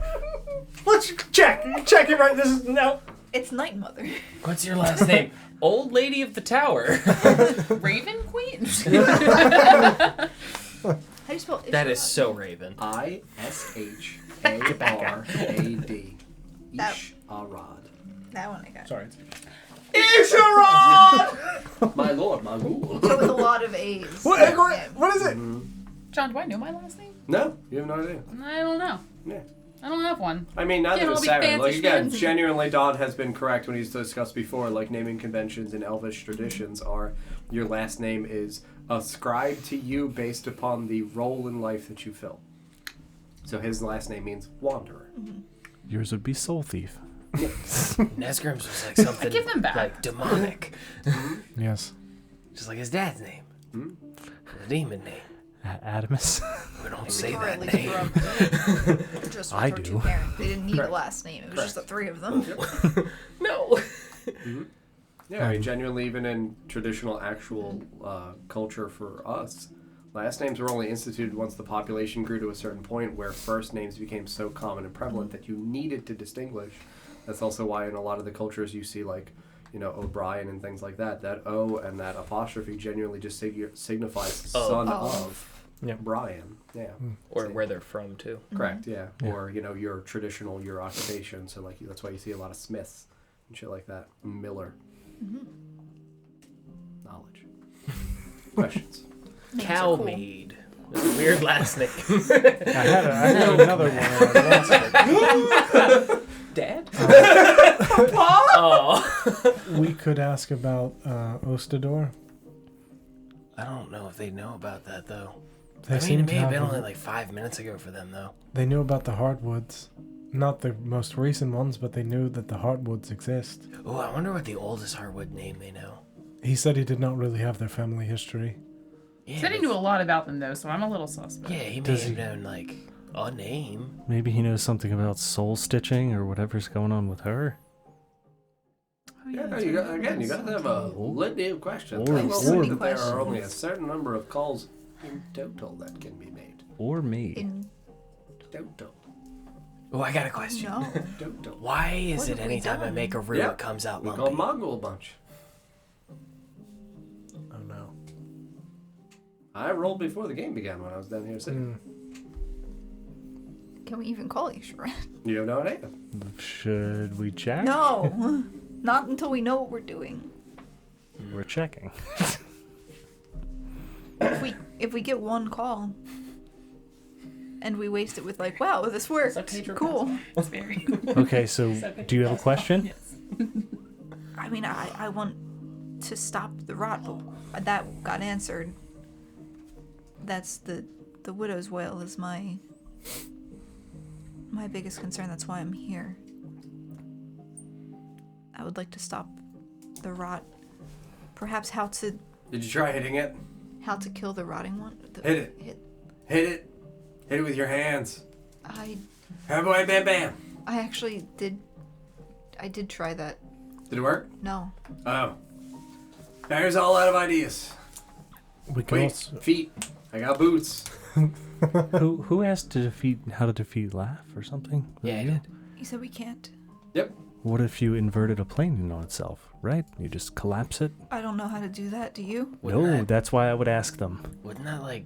Let's check. Check it right. This is... No. It's Night Mother. What's your last name? Old Lady of the Tower. Raven Queen? How do you spell That is so Raven. Isharad. That- Isharad. That one I got. Sorry. Isharad! My lord, my ghoul. So with a lot of A's. What is it? John, do I know my last name? No, you have no idea. I don't know. Yeah. I don't have one. I mean, neither Can't does all be Sarah. Like, fancy again, schmancy. genuinely, Dodd has been correct when he's discussed before. Like, naming conventions in Elvish traditions are your last name is ascribed to you based upon the role in life that you fill. So his last name means wanderer. Yours would be Soul Thief. Nesgrim's was like something give them back. like demonic. Yes. Just like his dad's name. Hmm? The demon name. Adamus. We don't say Or at that least name. from just I for do. two parents. They didn't need Correct. a last name. It was just the three of them. No. Yeah, I mean, genuinely, even in traditional actual culture for us, last names were only instituted once the population grew to a certain point where first names became so common and prevalent that you needed to distinguish. That's also why in a lot of the cultures you see, like, you know, O'Brien and things like that, that O and that apostrophe genuinely just signifies son of Yep. Brian. Yeah. Or where they're from too. Correct, yeah. Or, you know, your traditional, your occupation. So, like, that's why you see a lot of Smiths and shit like that. Miller. Knowledge. Questions? Names are cool. Cowmaid. That's a weird last name. I had another one. I lost it. Dad? We could ask about Ostador. I don't know if they know about that though. They I mean, seem it to may have have been a- only like 5 minutes ago for them though. They knew about the hardwoods. Not the most recent ones, but they knew that the hardwoods exist. Oh, I wonder what the oldest hardwood name they know. He said he did not really have their family history. Yeah, Said he knew a lot about them though, so I'm a little suspect. Yeah, he may Does have he- known like a name. Maybe he knows something about soul stitching or whatever's going on with her. Oh, Yeah, that's you got, right. again, you got to have a litany of questions. Or- I will or- say that there are only a certain number of calls in total that can be made. Or me. In Total. Oh, I got a question. no. Total. Why is What it have we anytime I done? make a roux Yeah. it comes out We lumpy? call Mongol a bunch. Oh no. I rolled before the game began when I was down here sitting. Can we even call you Sharon? You have no idea. Should we check? No. Not until we know what we're doing. We're checking. If we get one call and we waste it with like, wow, this worked. Cool. It's very. Okay, so do you have a question? Yes. I mean, I want to stop the rot, but that got answered. That's the widow's wail is my biggest concern. That's why I'm here. I would like to stop the rot. Perhaps how to Did you try hitting it? kill the rotting one. Hit it. Hit it. Hit it with your hands. I Bam, bam, bam, bam. actually did. I did try that. Did it work? No. Oh. Barry's all out of ideas. We can Wait, also. feet. I got boots. Who asked how to defeat Laugh or something? Was Yeah, it I you? did. He said we can't. Yep. What if you inverted a plane in on itself, right? You just collapse it? I don't know how to do that. Do you? No, that's why I would ask them. Wouldn't that like?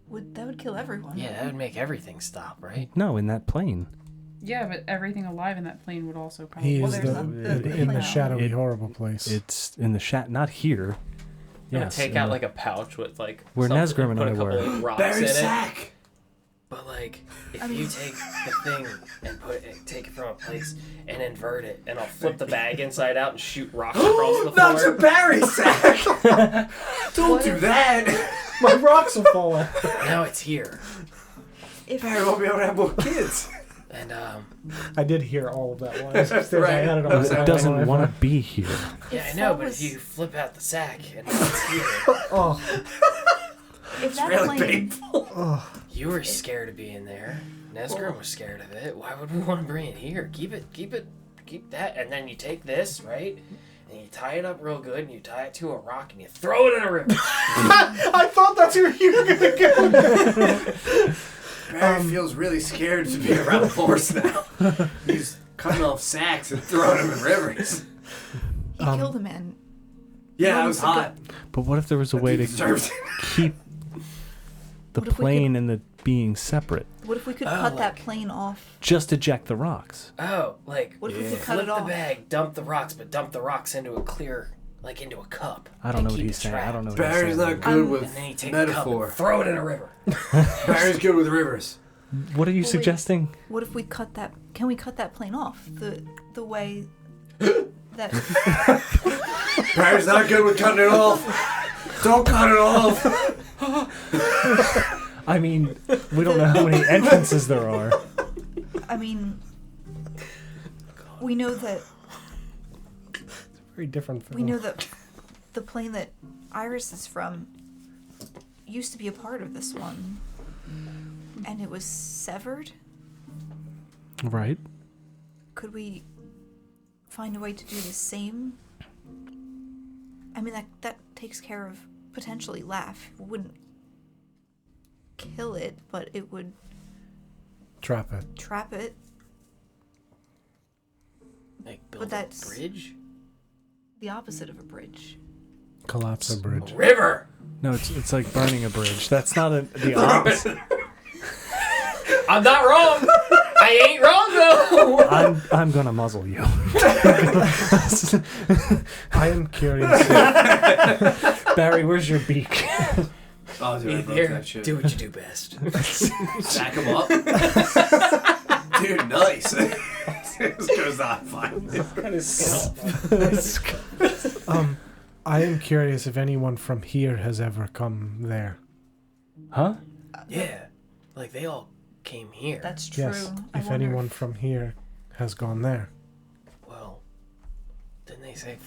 That would kill everyone. Yeah, that would make everything stop, right? No, in that plane. Yeah, but everything alive in that plane would also probably. He Well, is there's not the in the plane. shadowy, It- horrible place. It's in the not here. Yeah, Yes, take in out the- like a pouch with like Where something Nesgrim and put I a couple were. of rocks in Barry's it. sack. But like, if you take the thing and take it from a place and invert it, and I'll flip the bag inside out and shoot rocks across the Not floor. to Barry's sack. Don't do that. My rocks will fall out. Now it's here, Barry won't be able to have more kids. and I did hear all of that one. I had it on Right. my It phone. doesn't want to be here. yeah, I If know. that But was- if you flip out the sack and it's here, Oh, If that Really plane, painful. you were scared of being there. Nesgrim was scared of it. Why would we want to bring it here? Keep that, and then you take this, right? And you tie it up real good, and you tie it to a rock, and you throw it in a river. I thought that's where you were gonna go. Barry feels really scared to be around the horse now. He's cutting off sacks and throwing them in rivers. He killed a man. Yeah, I was hot. But what if there was a way to Deserved it. keep the What if we plane and the being separate? What if we could cut that plane off? Just eject the rocks. Oh, like What if we could cut flip it the off? bag, dump the rocks, but dump the rocks into a clear, like into a cup. I don't and know what keep he's it saying. I trapped. don't know what Barry's he's not saying. good And with then you take the cup metaphor. and throw it in a river. Barry's good with rivers. What are you Wait. suggesting? What if we cut that? Can we cut that plane off? The way that Barry's not good with cutting it off. Don't cut it off. I mean, we don't know how many entrances there are. I mean, we know that Very different film. we know that the plane that Iris is from used to be a part of this one, and it was severed. Right. Could we find a way to do the same? I mean, that takes care of potentially Laugh. It wouldn't kill it, but it would Trap it. trap it. Like But build a that's- bridge? The opposite of a bridge. Collapse a bridge. River! No, it's like burning a bridge. That's not the opposite. I'm not wrong! I ain't wrong though! I'm gonna muzzle you. I am curious. Barry, where's your beak? Oh, dude, I broke Here, that shit. do what you do best. Sack him up. Dude, nice. This goes on fine. I am curious if anyone from here has ever come there. Huh? Yeah. Like they all came here. That's true. Yes. I If wonder anyone from here has gone there. Well, didn't they say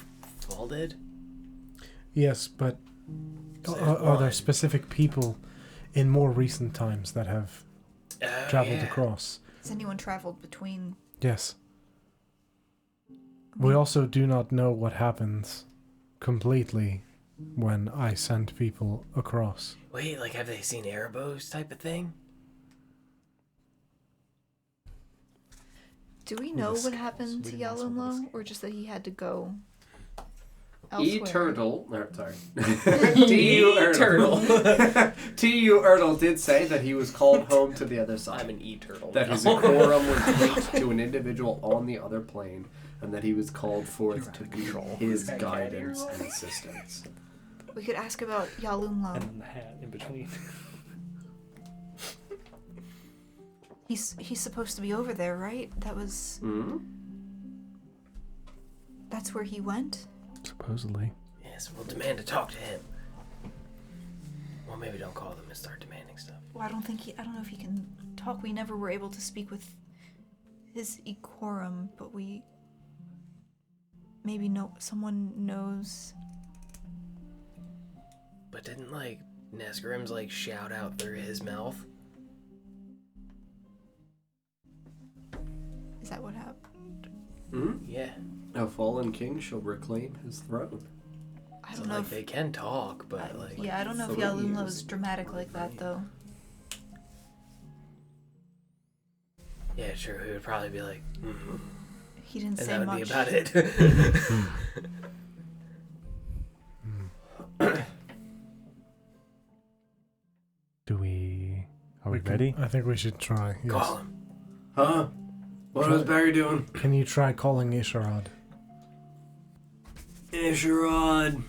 Fall did? Yes, but So are there one. specific people in more recent times that have traveled yeah. across? Has anyone traveled between? Yes. We also do not know what happens completely when I send people across. Wait, like have they seen Erebos type of thing? Do we know what happened to Yalumlo, or just that he had to go E elsewhere? Turtle, sorry. T.U. Turtle. T.U. Turtle did say that he was called home to the other side. I'm an E-turtle. That his quorum was linked to an individual on the other plane, and that he was called forth to be his guidance and assistance. We could ask about Yalumlo. And the hat in between. He's supposed to be over there, right? That was. Hmm? That's where he went. Supposedly. Yes, we'll demand to talk to him. Well, maybe don't call them and start demanding stuff. Well, I don't know if he can talk. We never were able to speak with his Ikorum, but we maybe someone knows. But didn't, like, Nesgrim's, like, shout out through his mouth? Is that what happened? Hmm? Yeah. A fallen king shall reclaim his throne. I So, don't know like, if. they can talk, but, like... Yeah, I don't know if 3 Yalumlo years. is dramatic like that, though. Yeah, sure, he would probably be like, mm-hmm. He didn't And say that would much. be about it. Are we ready? I think we should try. Yes. Call him. Huh? What was Barry doing? Can you try calling Isharad? Isharad.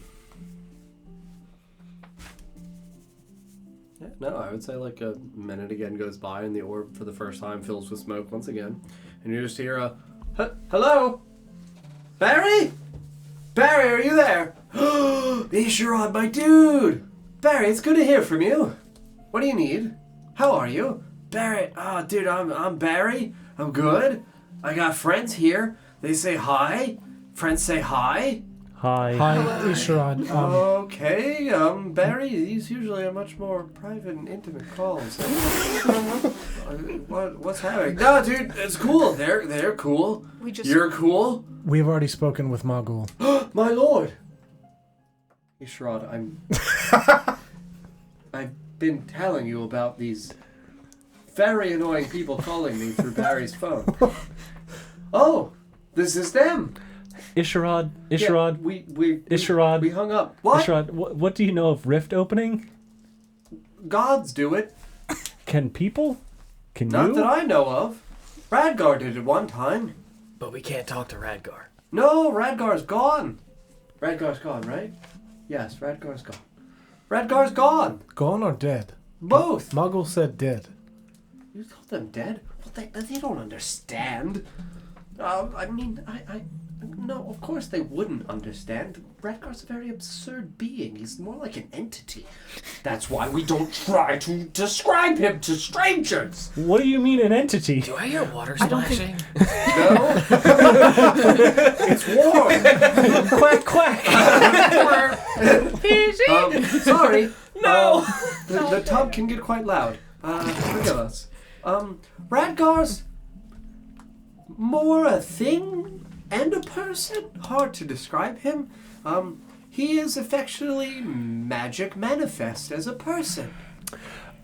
Yeah, no, I would say like a minute again goes by and the orb for the first time fills with smoke once again. And you just hear a, hello? Barry? Barry, are you there? Isharad, my dude! Barry, it's good to hear from you. What do you need? How are you? Barry, dude, I'm Barry. I'm good. I got friends here. They say hi. Friends say hi. Hi. Hi, Isharad. Okay, Barry, these usually are much more private and intimate calls. What's happening? No, dude, it's cool. They're cool. You're cool. We've already spoken with Magul. My lord. Ishrad, I've been telling you about these very annoying people calling me through Barry's phone. Oh, this is them. Isharad, Yeah, we hung up. What? Isharad, what do you know of rift opening? Gods do it. Can people? Can Not you? that I know of. Radgar did it one time. But we can't talk to Radgar. No, Radgar's gone. Radgar's gone, right? Yes, Radgar's gone. Radgar's gone. Gone or dead? Both. Muggle said dead. You called them dead? Well, they don't understand. I mean, no, of course they wouldn't understand. Radgar's a very absurd being. He's more like an entity. That's why we don't try to describe him to strangers. What do you mean an entity? Do I hear water splashing? No? It's warm. Quack, quack. Sorry. No. The tub can get quite loud. Forgive us. Radgar's more a thing and a person. Hard to describe him. He is affectionately magic manifest as a person.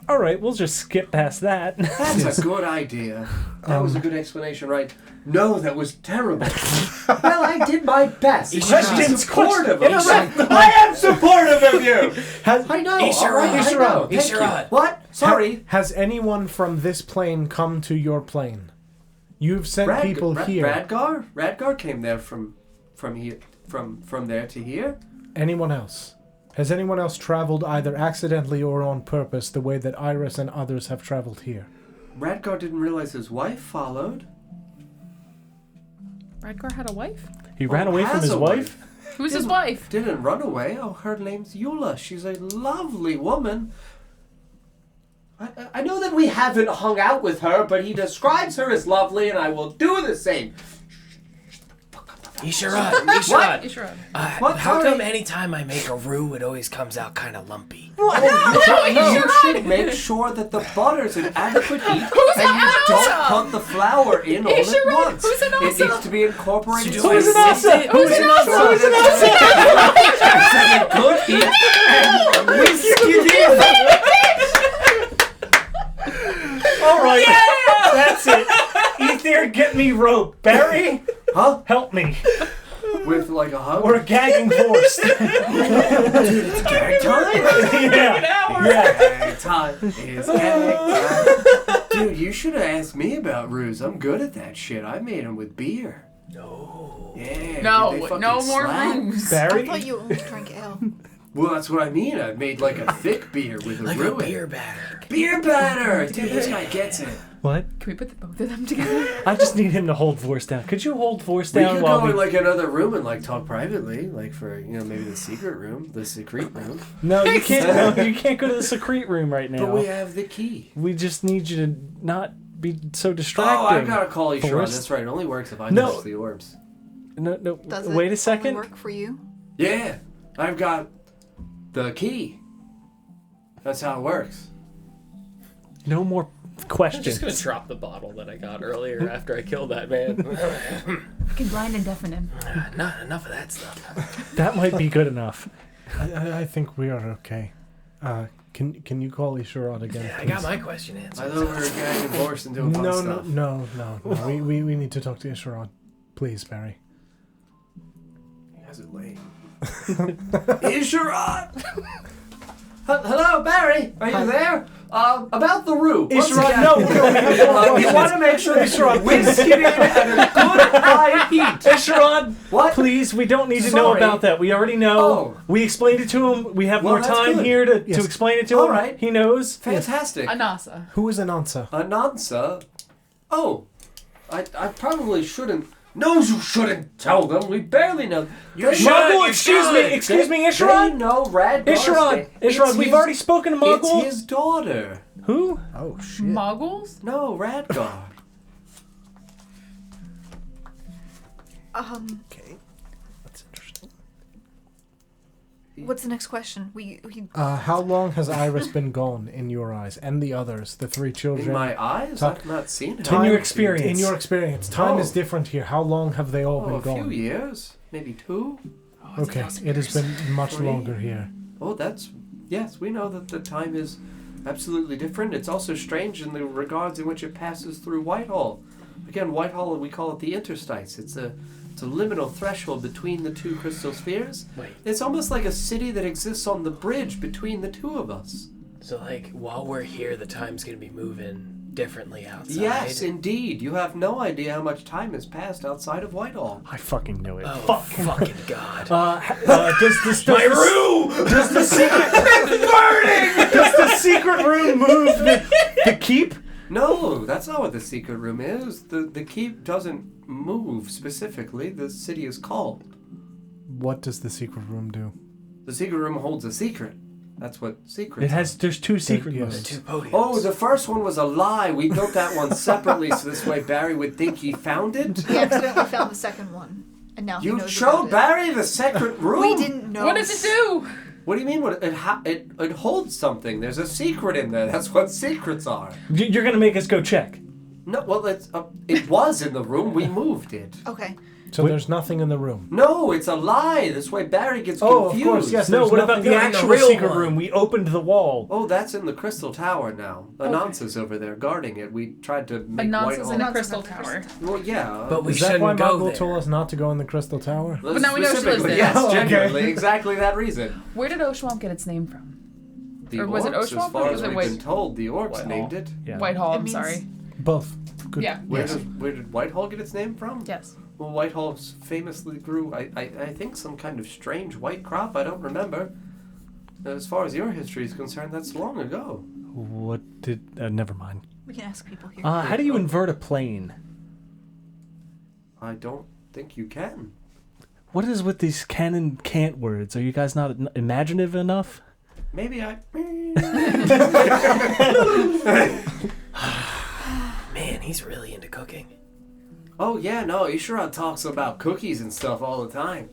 All right, we'll just skip past that. That's a good idea. That was a good explanation, right? No, that was terrible. Well, I did my best. Questions, supportive questions. of I am supportive of you. I know. all right, I know. Thank you. Isharad. What? Sorry. Has anyone from this plane come to your plane? You've sent people here. Radgar? Radgar came there from here, from there to here. Anyone else? Has anyone else traveled either accidentally or on purpose the way that Iris and others have traveled here? Radgar didn't realize his wife followed. Radgar had a wife? He ran away from has his a wife? Who's his wife? Didn't run away. Oh, her name's Eula. She's a lovely woman. I know that we haven't hung out with her, but he describes her as lovely, and I will do the same. Isharad. Isharad. What? How Sorry. come anytime I make a roux, it always comes out kind of lumpy? You should make sure that the butter's in adequate heat, and you don't put the flour in all at Isharad, once. who's an It asa? needs to be incorporated. So so do I it's mix it? Who's an asa? Who's an asa? Good heat and whisked in. All right, that's it. Ether, get me rope. Barry, Huh? help me. With like a hug? We're gagging forced. Gag time? Yeah. Gag time is gag time. Dude, you should have asked me about ruse. I'm good at that shit. I made them with beer. No. Yeah. No, dude, they fucking no more slap. rooms. I Barry, thought you only drank ale. Well, that's what I mean. I made like a thick beer with a Like roux a in it. beer batter. Beer batter! Dude, this guy gets it. What? Can we put both of them together? I just need him to hold Vorse down. Could you hold Vorse We down could while go we... in like another room and like talk privately, like for maybe the secret room, the secret room. No, you can't. No, you can't go to the secret room right now. But we have the key. We just need you to not be so Oh, distracting. I gotta call Isharad. Forrest? That's right. It only works if I No. touch the orbs. No. Does it Wait a only second. work for you? Yeah, I've got the key. That's how it works. No more I'm questions. just gonna drop the bottle that I got earlier after I killed that man. I can blind and deafen him. Not enough of that stuff. That might be good enough. I think we are okay. Can you call Isharad again? Yeah, I got my question answered. I thought we were gagging Boris and doing fun No, stuff. no. We need to talk to Isharad. Please, Barry. He has it late. Isharad! Hello, Barry. Are you there? About the roux. Once Isharad, again, no. you want to make sure that you're Isharad, whisked in at a good high heat. Isharad, What? please, we don't need to know Sorry. about that. We already know. Oh. We explained it to him. We have Well, more that's time good. here to Yes. explain it to All him. right. He knows. Fantastic. Anasa. Who is Anansa? Anansa? Oh, I probably shouldn't. No, you shouldn't tell them. We barely know. You Muggle, excuse me, They Isharad. know Radgar. Isharad, we've already spoken to It's Muggle. his daughter. Who? Oh shit. Muggles? No, Radgar. Okay. That's interesting. What's the next question? How long has Iris been gone in your eyes, and the others, the three children? In my eyes, Talk- I've not seen her. In your experience. In your experience, time Oh. is different here. How long have they all Oh, been a few gone? years, maybe 2. Okay, it has been much 3. longer here. Oh, yes. We know that the time is absolutely different. It's also strange in the regards in which it passes through Whitehall. Again, Whitehall, we call it the interstice. It's a liminal threshold between the two crystal spheres. Wait. It's almost like a city that exists on the bridge between the two of us. So, like, while we're here, the time's gonna be moving differently outside. Yes, indeed. You have no idea how much time has passed outside of Whitehall. I fucking knew it. Oh, fucking God. Does the secret room move the keep? No, that's not what the secret room is. The keep doesn't move specifically. The city is called. What does the secret room do? The secret room holds a secret. That's what secrets It has. There's two secret yes. rooms. The two podiums. Oh, the first one was a lie. We built that one separately so this way Barry would think he found it. He accidentally found the second one, and now he You knows showed about Barry the secret room? it. We didn't know. What does it do? What do you mean? It holds something. There's a secret in there. That's what secrets are. You're gonna make us go check. No, well, it was in the room. We moved it. Okay. So there's nothing in the room. No, it's a lie. This way Barry gets Oh, confused. of course, yes. No, There's what about nothing the in actual real secret one. room? We opened the wall. Oh, that's in the Crystal Tower now. Anansa's over there guarding it. We tried to make Anansa's in Whitehall. a crystal tower. Well, yeah. But we Is that why shouldn't go Margot there. told us not to go in the Crystal Tower? But now we know she lives Specifically, there. Yes, Oh, okay. genuinely, exactly that reason. Where did Oshuamp get its name from? The Or was it orcs, Oshuamp as far or as was it we've White- been told, the orcs Whitehall. named it. Yeah. Whitehall, It I'm means- sorry. Both. Good. Yeah. Where did Whitehall get its name from? Yes. Well, Whitehall famously grew, I think, some kind of strange white crop. I don't remember. As far as your history is concerned, that's long ago. What did? Never mind. We can ask people here. How do you invert a plane? I don't think you can. What is with these can and can't words? Are you guys not imaginative enough? Maybe I... Man, he's really into cooking. Oh, yeah, no, Ishiran talks about cookies and stuff all the time.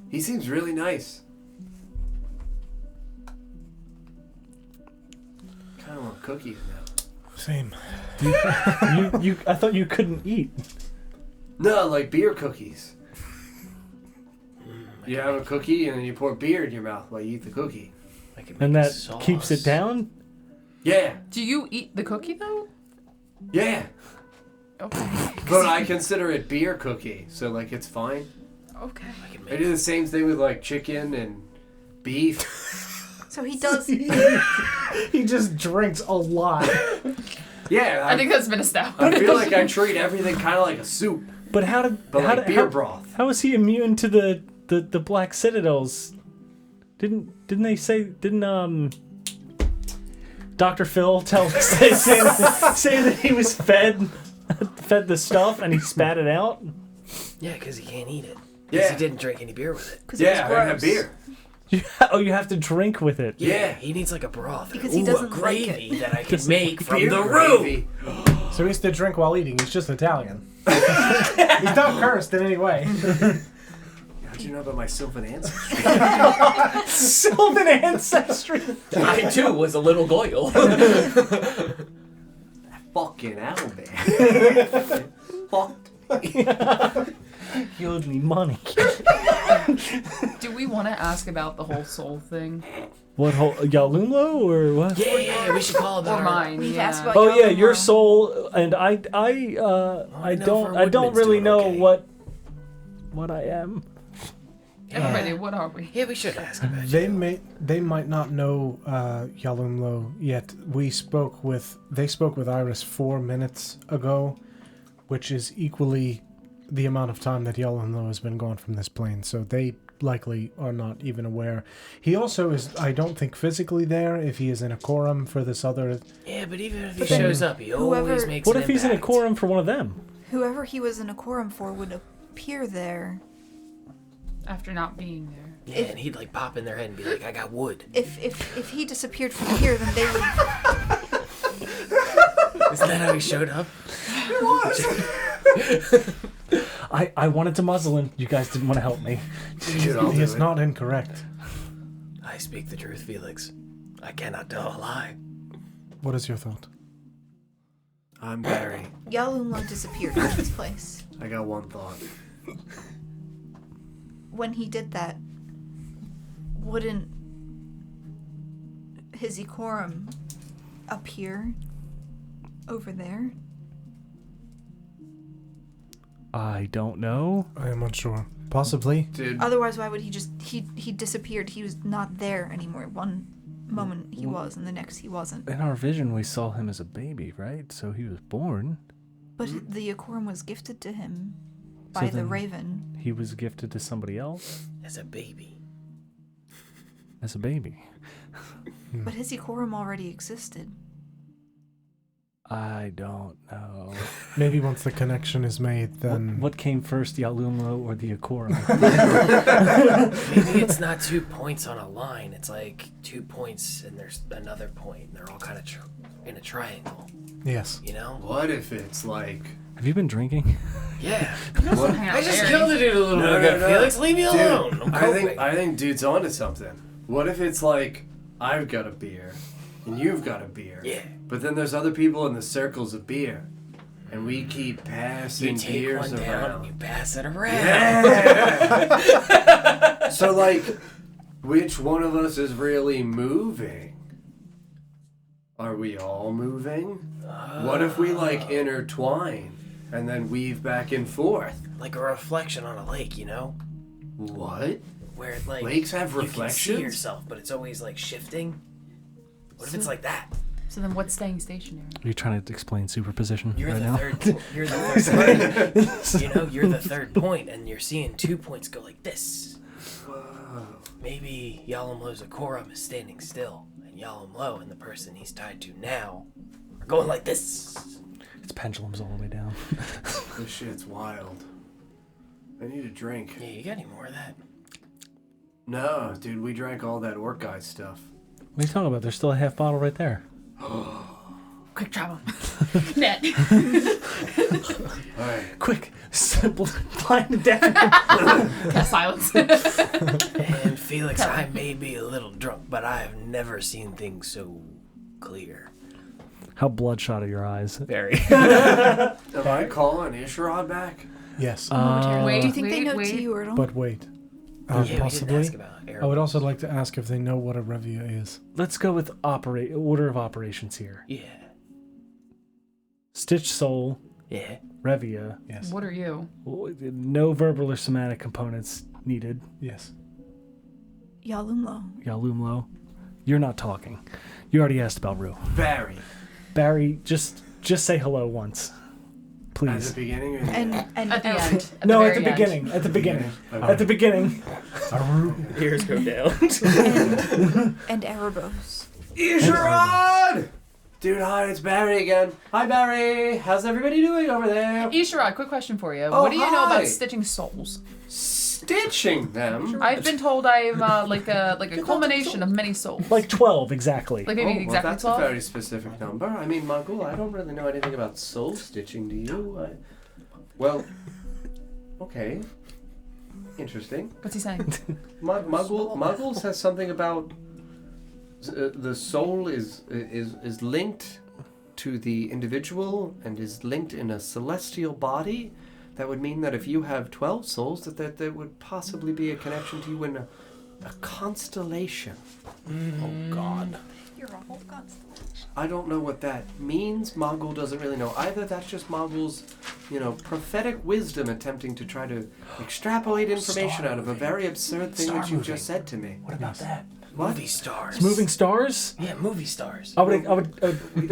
He seems really nice. Kind of want cookies now. Same. I thought you couldn't eat. No, like beer cookies. You have a cookie and then you pour beer in your mouth while you eat the cookie. I can And make that sauce. keeps it down? Yeah, Do you eat the cookie though? yeah. Okay. But I consider it beer cookie, so like it's fine. Okay. I can I make do the same thing with like chicken and beef. So he does. He just drinks a lot. Yeah, I think that's been established. I feel like I treat everything kind of like a soup, But how did? but how like did, beer how, broth. how is he immune to the Black Citadels? Didn't they say? Didn't Dr. Phil say that he was fed the stuff and he spat it out? Yeah, because he can't eat it. Because Yeah. he didn't drink any beer with it. Yeah, I have beer. You have to drink with it. Yeah. He needs like a broth. Because he Ooh, doesn't a like gravy that I can make from Beer the room. gravy. So he has to drink while eating. He's just Italian. He's not cursed in any way. How'd you know about my Sylvan ancestry? Sylvan ancestry. I too was a little Goyle. Fucking hell, man. Fucked. He owed me money. Do we want to ask about the whole soul thing? What whole Yalumlo or what? Yeah, we should call about Or mine? We've Yeah. asked about Oh yeah, Yellow your Mom. soul and I know if don't our Woodman's really doing know okay. what I am. Everybody, what are we? Yeah, we should ask about They you. they might not know Yalumlo yet. They spoke with Iris 4 minutes ago, which is equally the amount of time that Yalumlo has been gone from this plane. So they likely are not even aware. He also is, I don't think, physically there. If he is in a quorum for this other, Yeah, but even if he But then shows up, he always whoever- makes What an if he's in a impact. quorum for one of them? Whoever he was in a quorum for would appear there. After not being there. Yeah, and he'd like pop in their head and be like, I got wood. If he disappeared from here, then they would. Isn't that how he showed up? I wanted to muzzle him. You guys didn't want to help me. Dude, I'll he do is it. not incorrect. I speak the truth, Felix. I cannot tell a lie. What is your thought? I'm Barry. Yalumlo disappeared from this place. I got one thought. When he did that, wouldn't his Ikorum appear over there? I don't know. I am unsure. Possibly. Dude, Otherwise, why would he just... He disappeared. He was not there anymore. One moment he was, and the next he wasn't. In our vision, we saw him as a baby, right? So he was born. But the Akorum was gifted to him by the then Raven. He was gifted to somebody else As a baby. as a baby. But his Akorum already existed. I don't know. Maybe once the connection is made, then... What came first, Yalumlo or the Akora? Maybe it's not 2 points on a line. It's like 2 points and there's another point. And they're all kind of in a triangle. Yes. You know? what if it's like... Have you been drinking? Yeah. What? Hang out I just there. killed a dude a little bit ago. Felix, leave me alone. I'm I coping. think dude's onto something. What if it's like, I've got a beer, and you've got a beer. Yeah. But then there's other people in the circles of beer. And we keep passing You take beers one down and around. you pass it around. Yeah. So like, which one of us is really moving? Are we all moving? What if we like intertwine and then weave back and forth? Like a reflection on a lake, you know? What? Where like Lakes have you can see reflections? yourself, but it's always like shifting. What if it's like that? So then what's staying stationary? Are you trying to explain superposition You're right the now? third. You're the third point. You know, you're the third point, and you're seeing 2 points go like this. Whoa. Maybe Yalumlo's Akorum is standing still, and Yalumlo and the person he's tied to now are going like this. Its pendulum's all the way down. This shit's wild. I need a drink. Yeah, you got any more of that? No, dude, we drank all that orc guy stuff. What are you talking about? There's still a half bottle right there. Quick travel. Net. Alright. Quick, simple, blind death. Cast silence. And Felix, I may be a little drunk, but I have never seen things so clear. How bloodshot are your eyes? Very. Am I calling Isharad back? Yes. Wait, Do you think they know wait. Teordle? But wait. Yeah, we didn't Possibly. ask about Arrow. I would also like to ask if they know what a Revia is. Let's go with order of operations here. Yeah. Stitch Soul, Yeah. Revia. Yes. What are you? No verbal or somatic components needed. Yes. Yalumlo. Yalumlo, you're not talking. You already asked about Rue. Barry. Barry, just say hello once, At please. the beginning or the And end? At the end. No, the at the very end. beginning. At the beginning. Okay. At the beginning. Ears go down. and Erebos. Isharad! Dude, hi, it's Barry again. Hi, Barry. How's everybody doing over there? Isharad, quick question for you. Oh, What do you know hi. about stitching souls? Stitching them? I've been told I'm like a culmination of many souls. Like 12, exactly. Like maybe Oh, well, exactly that's 12? a very specific number. I mean, Magul, I don't really know anything about soul stitching, do you? Well, okay. Interesting. What's he saying? Magul says something about the soul is linked to the individual and is linked in a celestial body. That would mean that if you have 12 souls, that there would possibly be a connection to you in a constellation. Oh, God. You're a whole constellation. I don't know what that means. Magul doesn't really know either. That's just Magul's, prophetic wisdom attempting to try to extrapolate information out of a very absurd thing that you just said to me. What about that? What? Movie stars. Moving stars? Yeah, movie stars. I would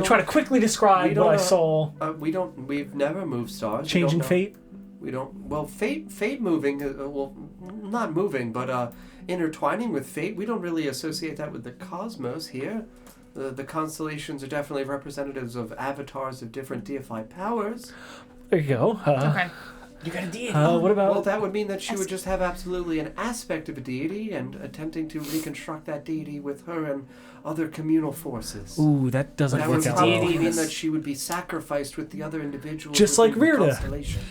try to quickly describe we don't what I know- saw. We've never moved stars. Changing We don't know. fate? We don't. Well, fate moving. Not moving, but intertwining with fate. We don't really associate that with the cosmos here. The constellations are definitely representatives of avatars of different deified powers. There you go. Okay. You got a deity. What about... Well, that would mean that she would just have absolutely an aspect of a deity and attempting to reconstruct that deity with her and other communal forces. Ooh, that doesn't That work would out probably well. mean that she would be sacrificed with the other individuals. Just like within the Rita. constellation.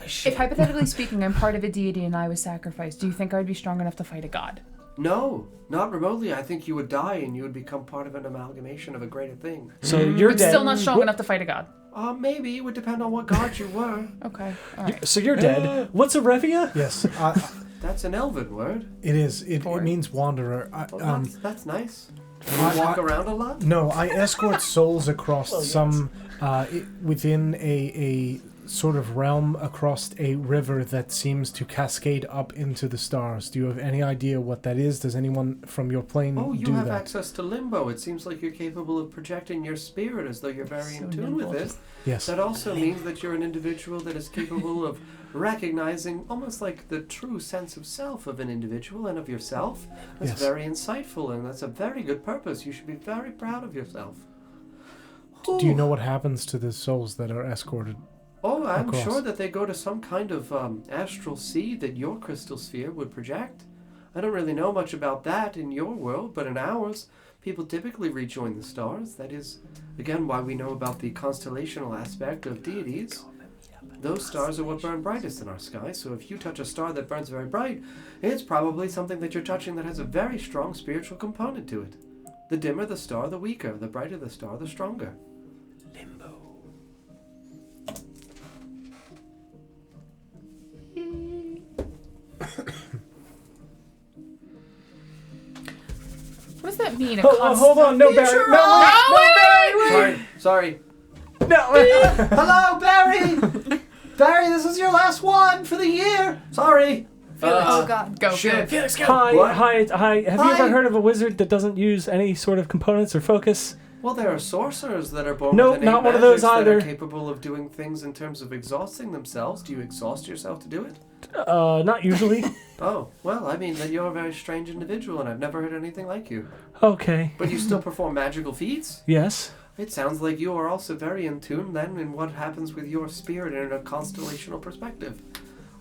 Shit. If hypothetically speaking, I'm part of a deity and I was sacrificed, do you think I would be strong enough to fight a god? No, not remotely. I think you would die and you would become part of an amalgamation of a greater thing. So you're But dead. still not strong enough to fight a god. Maybe it would depend on what god you were. Okay. All right. So you're dead. What's a Revia? Yes. That's an elven word. It is. It Four. means wanderer. Well, that's nice. You I- walk around a lot? No, I escort souls across some within a sort of realm across a river that seems to cascade up into the stars. Do you have any idea what that is? Does anyone from your plane Oh, you do have that? access to limbo. It seems like you're capable of projecting your spirit as though you're very in tune with it. Yes. That also means that you're an individual that is capable of recognizing almost like the true sense of self of an individual and of yourself. That's Yes. very insightful, and that's a very good purpose. You should be very proud of yourself. Do you know what happens to the souls that are escorted? Oh, I'm across? sure that they go to some kind of astral sea that your crystal sphere would project. I don't really know much about that in your world, but in ours, people typically rejoin the stars. That is, again, why we know about the constellational aspect of deities. Those stars are what burn brightest in our sky, so if you touch a star that burns very bright, it's probably something that you're touching that has a very strong spiritual component to it. The dimmer the star, the weaker. The brighter the star, the stronger. What does that mean? Hold on, no, Barry. No, Sorry. no. Hello, Barry! Barry, this is your last one for the year. Sorry. Oh God. Go. Shit. Felix, go. Hi. What? Have you Hi. ever heard of a wizard that doesn't use any sort of components or focus? Well, there are sorcerers that are born No, with innate not one of those magics that are either. capable of doing things in terms of exhausting themselves. Do you exhaust yourself to do it? Not usually. Oh, well, I mean, then you're a very strange individual, and I've never heard anything like you. Okay. But you still perform magical feats? Yes. It sounds like you are also very in tune, then, in what happens with your spirit in a constellational perspective.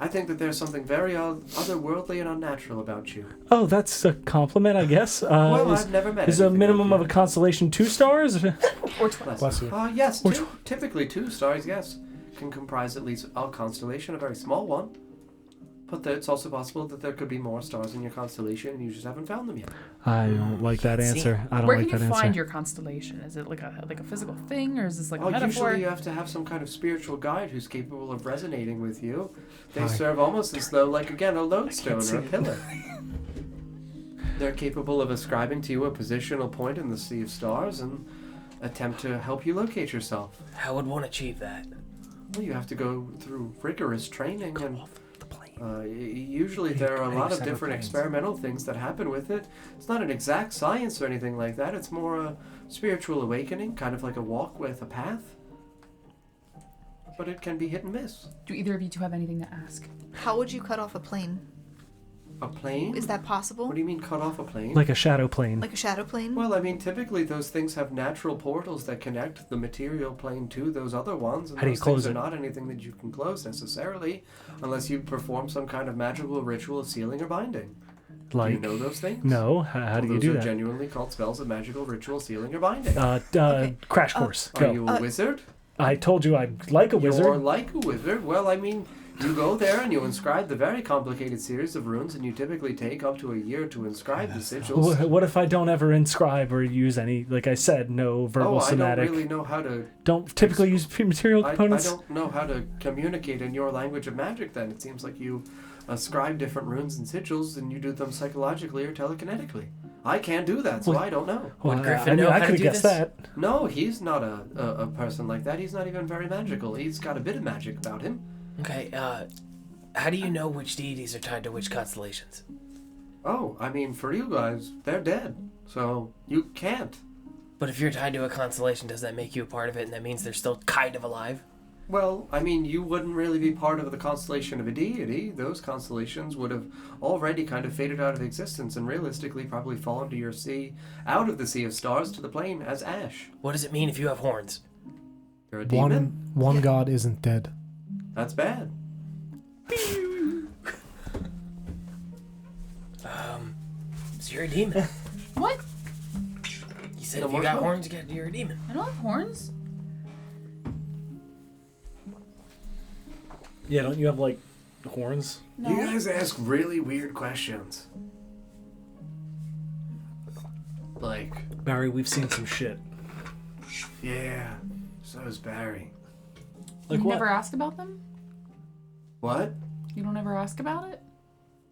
I think that there's something very otherworldly and unnatural about you. Oh, that's a compliment, I guess. Well, I've never met is a anything minimum like of a constellation 2 stars? Or 12. Bless you. Yes, Or typically 2 stars, yes. Can comprise at least a constellation, a very small one. But it's also possible that there could be more stars in your constellation and you just haven't found them yet. I don't like that answer. I don't Where like can that you answer. find your constellation? Is it like a physical thing, or is this like a metaphor? Usually you have to have some kind of spiritual guide who's capable of resonating with you. They Hi. serve almost as though, like, again, a lodestone see or a it. pillar. They're capable of ascribing to you a positional point in the sea of stars and attempt to help you locate yourself. How would one achieve that? Well, you have to go through rigorous training and usually there are a lot of different experimental things that happen with it. It's not an exact science or anything like that. It's more a spiritual awakening, kind of like a walk with a path. But it can be hit and miss. Do either of you two have anything to ask? How would you cut off a plane? A plane? Is that possible? What do you mean cut off a plane? Like a shadow plane. Like a shadow plane? Well, I mean, typically those things have natural portals that connect the material plane to those other ones. And How do you those close things it? are not anything that you can close necessarily, unless you perform some kind of magical ritual of sealing or binding. Like, do you know those things? no. How do you those do are that? genuinely called spells of magical ritual sealing or binding. Crash course. Are Go. you a wizard? I told you I'd like a wizard. You're like a wizard. Well, I mean, you go there and you inscribe the very complicated series of runes, and you typically take up to a year to inscribe the sigils. What if I don't ever inscribe or use any? Like I said, no verbal somatic. I don't really know how to. Don't typically use material I components. don't know how to communicate in your language of magic. Then it seems like you ascribe different runes and sigils, and you do them psychologically or telekinetically. I can't do that, so Well- I don't know. Well, Griffin I mean, know I how to could have do guessed this? that. No, he's not a person like that. He's not even very magical. He's got a bit of magic about him. Okay, how do you know which deities are tied to which constellations? Oh, I mean, for you guys, they're dead, so you can't. But if you're tied to a constellation, does that make you a part of it, and that means they're still kind of alive? Well, I mean, you wouldn't really be part of the constellation of a deity. Those constellations would have already kind of faded out of existence and realistically probably fallen to your sea, out of the sea of stars to the plane as ash. What does it mean if you have horns? You're a demon? One god isn't dead. That's bad. So you're a demon. What? You said No if more you got smoke. horns, you're a demon. I don't have horns. Yeah, don't you have like horns? No. You guys ask really weird questions. Like, Barry, we've seen some shit. yeah, so is Barry. Like you what? never ask about them? What? You don't ever ask about it?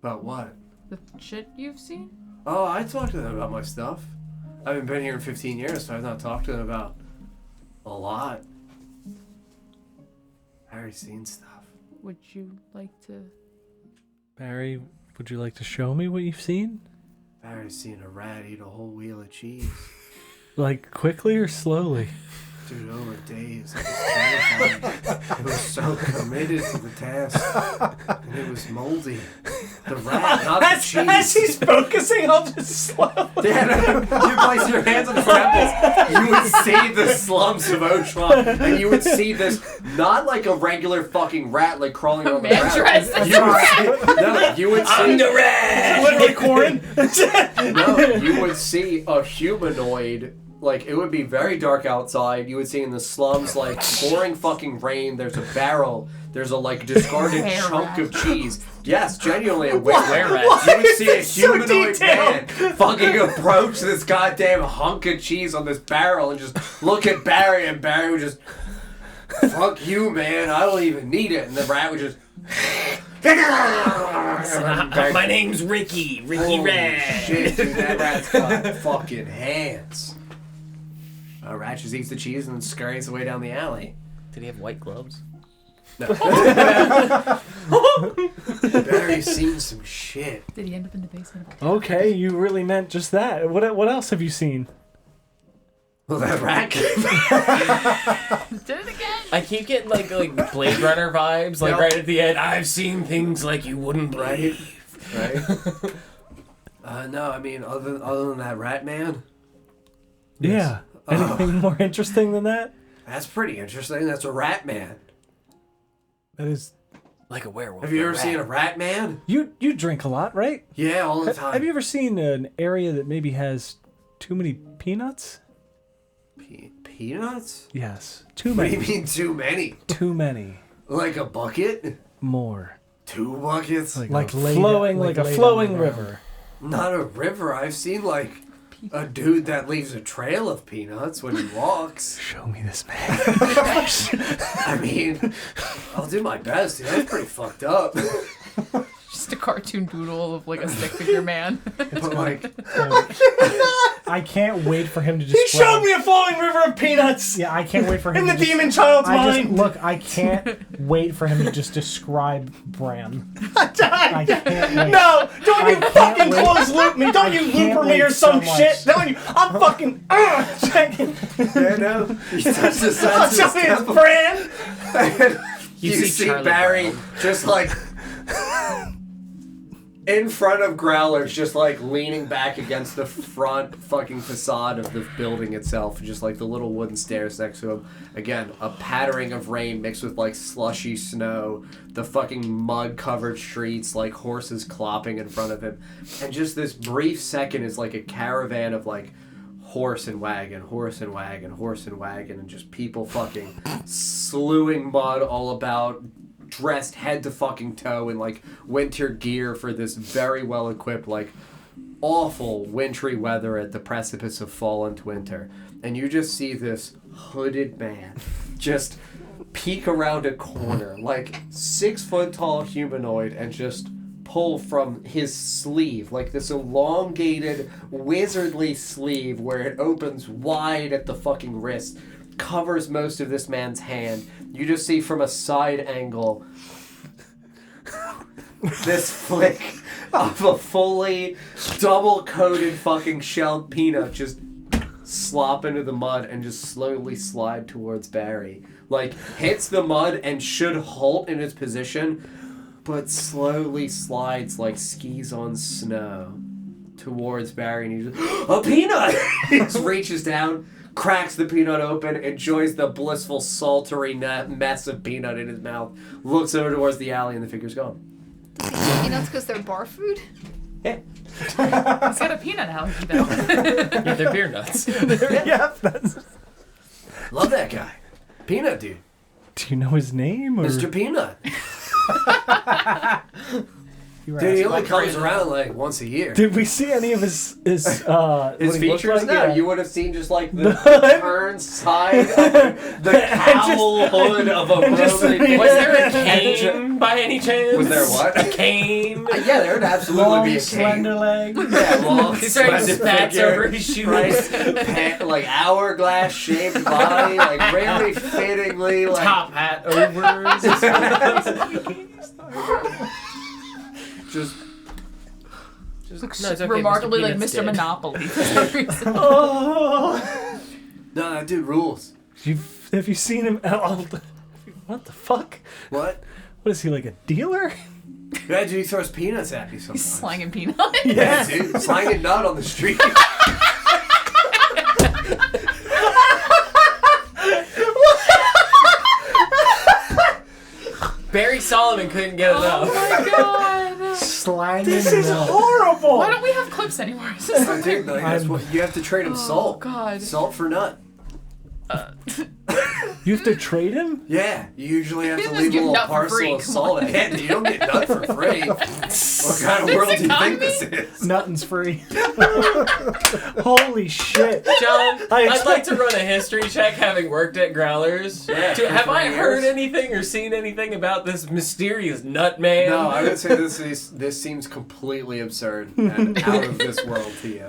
About what? The shit you've seen? Oh, I talk to them about my stuff. I haven't been here in 15 years, so I've not talked to them about a lot. Barry Barry's seen stuff. Would you like to? Barry, would you like to show me what you've seen? Barry's seen a rat eat a whole wheel of cheese. Like, quickly or slowly? Dude, over days. It was terrifying. It was so committed to the task. And it was moldy. The rat, not the cheese. As he's focusing, I'll just slow. Yeah, you place your hands on the temples, you would see the slums of Oshuamp, and you would see this, not like a regular fucking rat, like crawling on the Man ground. dressed as You would see, no, you would see the rat! Literally, Corin. no, you would see a humanoid. Like, it would be very dark outside. You would see in the slums, like, pouring fucking rain. There's a barrel. There's a, like, discarded Were chunk of rats. cheese. Yes, genuinely a Were rats. You would see a so humanoid man detailed? fucking approach this goddamn hunk of cheese on this barrel and just look at Barry, and Barry would just, fuck you, man. I don't even need it. And the rat would just... My name's Ricky. Ricky Holy Rat. shit, dude, that rat's got fucking hands. Rat just eats the cheese and then scurries away down the alley. Did he have white gloves? No. Barry's seen some shit. Did he end up in the basement? Okay, you really meant just that. What else have you seen? Well, that rat came Did it again? I keep getting like Blade Runner vibes, like right at the end. I've seen things like you wouldn't believe. Right? No, I mean, other than that rat man, Yeah. Anything more interesting than that? that's pretty interesting. That's a rat man. That is. Like a werewolf. Have you or ever seen a rat man? You drink a lot, right? Yeah, all the time. Have you ever seen an area that maybe has too many peanuts? Peanuts? Yes. Too What do many. you mean too many? Too many. Like a bucket? More. 2 buckets? Like laid- flowing, like like a laid flowing on the ground. river. Not a river. I've seen like a dude that leaves a trail of peanuts when he walks. Show me this man. I mean, I'll do my best. Dude. That's pretty fucked up. Just a cartoon doodle of like a stick figure man. But like, I can't wait for him to He describe. showed me a flowing river of peanuts Yeah, I can't wait for him in the to just- demon child's mind. Look, I can't wait for him to just describe Bran. I can't wait. No! Don't you I can't fucking wait. close loop me! Don't you can't looper me or wait some so much. shit! Don't you? I'm fucking. yeah, no. You touch the I'll sense show of me his temple. brand! And You you see see Charlie Barry Brown. just like in front of Growlers, just like leaning back against the front fucking facade of the building itself, just like the little wooden stairs next to him. Again, a pattering of rain mixed with like slushy snow, the fucking mud covered streets, like horses clopping in front of him. And just this brief second is like a caravan of like horse and wagon, horse and wagon, horse and wagon, and just people fucking slewing mud all about, dressed head to fucking toe in like winter gear for this very well equipped, like awful wintry weather at the precipice of fall into winter. And you just see this hooded man just peek around a corner, like 6 foot tall humanoid, and just pull from his sleeve, like this elongated, wizardly sleeve where it opens wide at the fucking wrist, covers most of this man's hand. You just see from a side angle this flick of a fully double-coated fucking shelled peanut just slop into the mud and just slowly slide towards Barry. Like, hits the mud and should halt in its position, but slowly slides like skis on snow towards Barry, and he just, a peanut! He just reaches down, cracks the peanut open, enjoys the blissful, saltery mess of peanut in his mouth, looks over towards the alley, and the figure's gone. Peanuts because they're bar food? Yeah. He's got a peanut allergy though. Yeah, they're beer nuts. Yeah, that's. Love that guy. Peanut dude. Do you know his name? Or? Mr. Peanut. You were Dude, he asking. only comes around like once a year. Did we see any of his His what he looked features? like? No, Yeah. you would have seen just like the turn side of the cowl hood of a just- Roman. Was there a cane by any chance? Was there what? A cane? Yeah, there would absolutely Long, be a cane. slender legs. Yeah, long, He's wearing slender spats figure, over his shoes. right? Like hourglass shaped body, like really fittingly, like Top hat overs. just. Looks No, it's okay, remarkably Mr. like Peanut's Mr. dead. Monopoly for some reason. Oh. No, that dude rules. Have you seen him? What the fuck? What? What is he, like a dealer? Yeah, dude, he throws peanuts at me He's sometimes. slanging peanuts. Yeah, dude, slanging nut on the street. Barry Solomon couldn't get enough. Oh my god. Slanging This is nut. horrible. Why don't we have clips anymore? This is I think like, that's what you have to trade him Oh, salt. God. Salt for nut. You have to trade him? Yeah, you usually have You to just leave a give little nut for parcel free, of come salt. on. Yeah, you don't get nut for free. What kind of world do you think this is? Nothing's free. Holy shit. John, I I'd like to run a history check having worked at Growlers. Yeah, for Have I 3 heard years. anything or seen anything about this mysterious nut man? No, I would say this seems completely absurd and out of this world to you.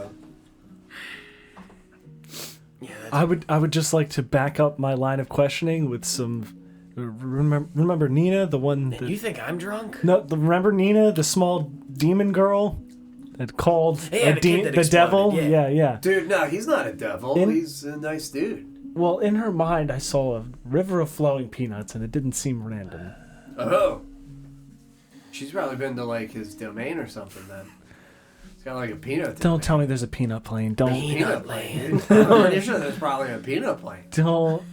Yeah, I would just like to back up my line of questioning with some. Remember Nina, the one. and you think I'm drunk? No, remember Nina, the small demon girl that called Yeah, the kid that the devil. exploded, Yeah, yeah. Dude, no, he's not a devil. In- He's a nice dude. Well, in her mind, I saw a river of flowing peanuts, and it didn't seem random. Oh. She's probably been to like his domain or something then. It's got like a peanut. Don't tell me there's a peanut plane. Don't. Peanut plane. Dude. I'm pretty sure there's probably a peanut plane. Don't.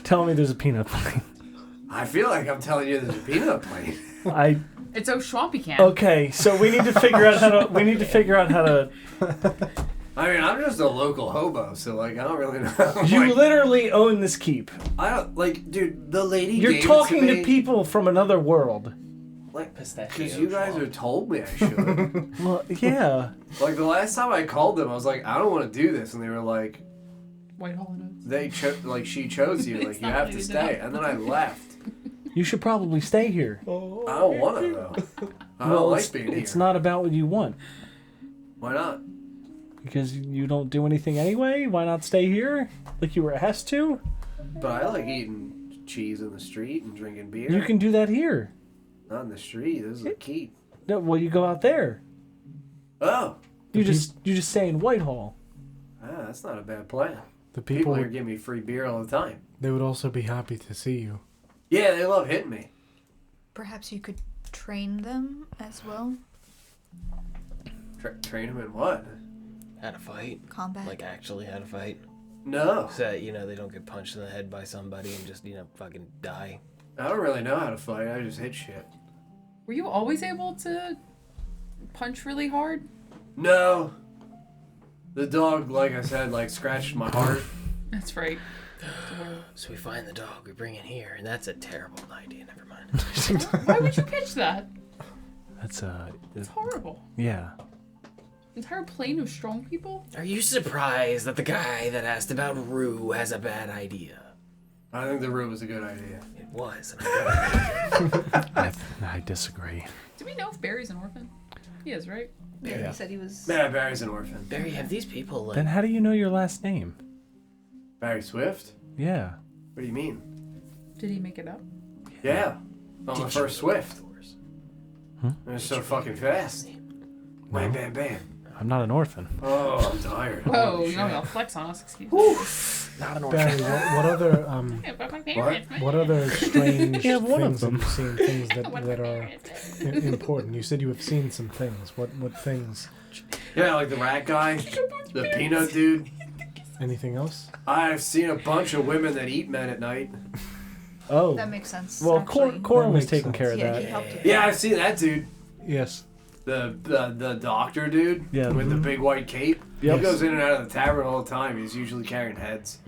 Tell me there's a peanut plane. I feel like I'm telling you there's a peanut plane. I. It's Oshuamp can. Okay, so we need to figure out how to. We need to figure out how to. I mean, I'm just a local hobo, so like I don't really know. You Like, literally own this keep. I don't like, dude. The lady. You're gave it talking to to me, people from another world. like, Pistachio because you guys swamp. are told me I should. Well, yeah. Like the last time I called them, I was like, I don't want to do this, and they were like, Whitehall notes. she chose you, like It's you not have really to the stay, job. and then I left. You should probably stay here. I don't want to though. I don't like being here. it's not about what you want. Why not? Because you don't do anything anyway? Why not stay here? Like you were asked to? But I like eating cheese in the street and drinking beer. You can do that here. Not in the street. This is a keep. No, well, you go out there. Oh, You just stay in Whitehall. that's not a bad plan. The People people, here give me free beer all the time. they would also be happy to see you. Yeah, they love hitting me. Perhaps you could train them as well. Train them in what? How to fight. Combat. Like actually how to fight. No, So that, they don't get punched in the head by somebody and just, fucking die. I don't really know how to fight. I just hit shit. Were you always able to punch really hard? No. The dog, like I said, scratched my heart. That's right. So we find the dog, we bring it here, and that's a terrible idea, never mind. Why would you pitch that? That's It's horrible. yeah. Entire plane of strong people? Are you surprised that the guy that asked about Rue has a bad idea? I think the route was a good idea. It was. And I disagree. Do we know if Barry's an orphan? He is, right? Yeah, he said he was. Yeah, Barry's an orphan. Barry, have these people, Then how do you know your last name? Barry Swift? Yeah. What do you mean? Did he make it up? Yeah. I'm the first Swift. Huh? They're so fucking fast. Bam, bam, bam. I'm not an orphan. Oh, I'm tired. Whoa, Holy you know, shit. I'll flex on us, excuse me. Not an Barry, what other Yeah, but my parents, man. what other strange Yeah, one of things have them. you seen? Things that What that my are parents. important. You said you have seen some things. What things? Yeah, like the rat guy, the peanut dude. Anything else? I've seen a bunch of women that eat men at night. Oh. That makes sense. Well, actually. Corin That was makes taking sense. care of Yeah, that. he helped with Yeah, that. I've seen that dude. Yes. The doctor dude Yeah. with the big white cape. Yep. He goes in and out of the tavern all the time. He's usually carrying heads,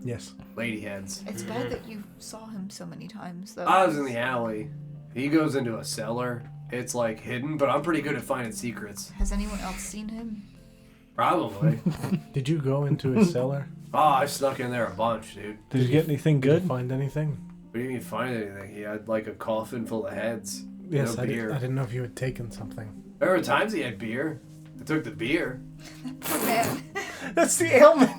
Yes. lady heads. It's bad that you saw him so many times, though. I was in the alley. He goes into a cellar. It's like hidden, but I'm pretty good at finding secrets. Has anyone else seen him? Probably. Did you go into his cellar? Oh, I snuck in there a bunch, dude. Did you get anything Did you good? find anything? What do you mean find anything? He had like a coffin full of heads. Yes, No I beer. didn't know if you had taken something. There were times he had beer. I took the beer. Man. That's the ailment.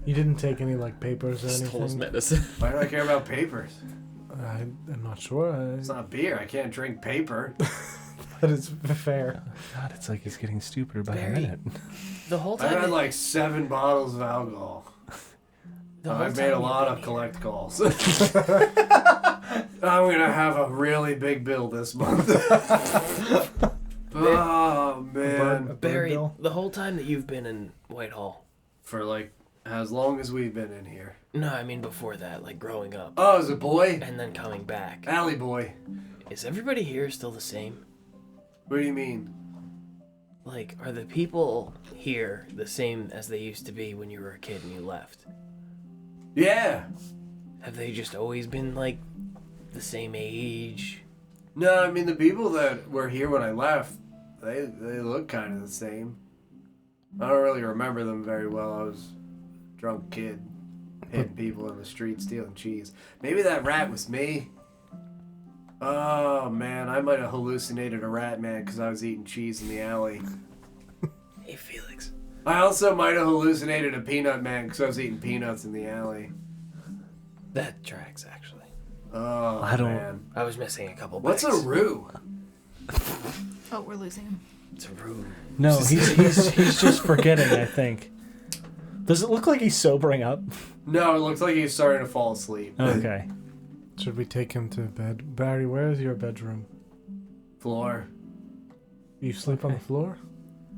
You didn't take any like papers or Stole his anything? medicine. Why do I care about papers? I'm not sure. It's not beer. I can't drink paper. That is fair. God, it's like he's getting stupider by the Barry. minute. The whole I've time. had like 7 bottles of alcohol. I've made a lot of collect calls. I'm gonna have a really big bill this month. Oh man. Barry, bill? the whole time that you've been in Whitehall. For like as long as we've been in here. No, I mean before that, like growing up. Oh, as a boy? And then coming back. Alley boy. Is everybody here still the same? What do you mean? Like, are the people here the same as they used to be when you were a kid and you left? Yeah. Have they just always been, like, the same age? No, I mean the people that were here when I left, they look kind of the same. I don't really remember them very well. I was a drunk kid, hitting people in the street, stealing cheese. Maybe that rat was me. Oh man, I might have hallucinated a rat man because I was eating cheese in the alley. Hey, Felix. I also might have hallucinated a peanut man because I was eating peanuts in the alley. That tracks, actually. Oh, I don't- man. I was missing a couple What's a bags. roo? Oh, we're losing him. It's a room. No, he's just forgetting, I think. Does it look like he's sobering up? No, it looks like he's starting to fall asleep. Okay. Should we take him to bed? Barry, where is your bedroom? Floor. You sleep on the floor?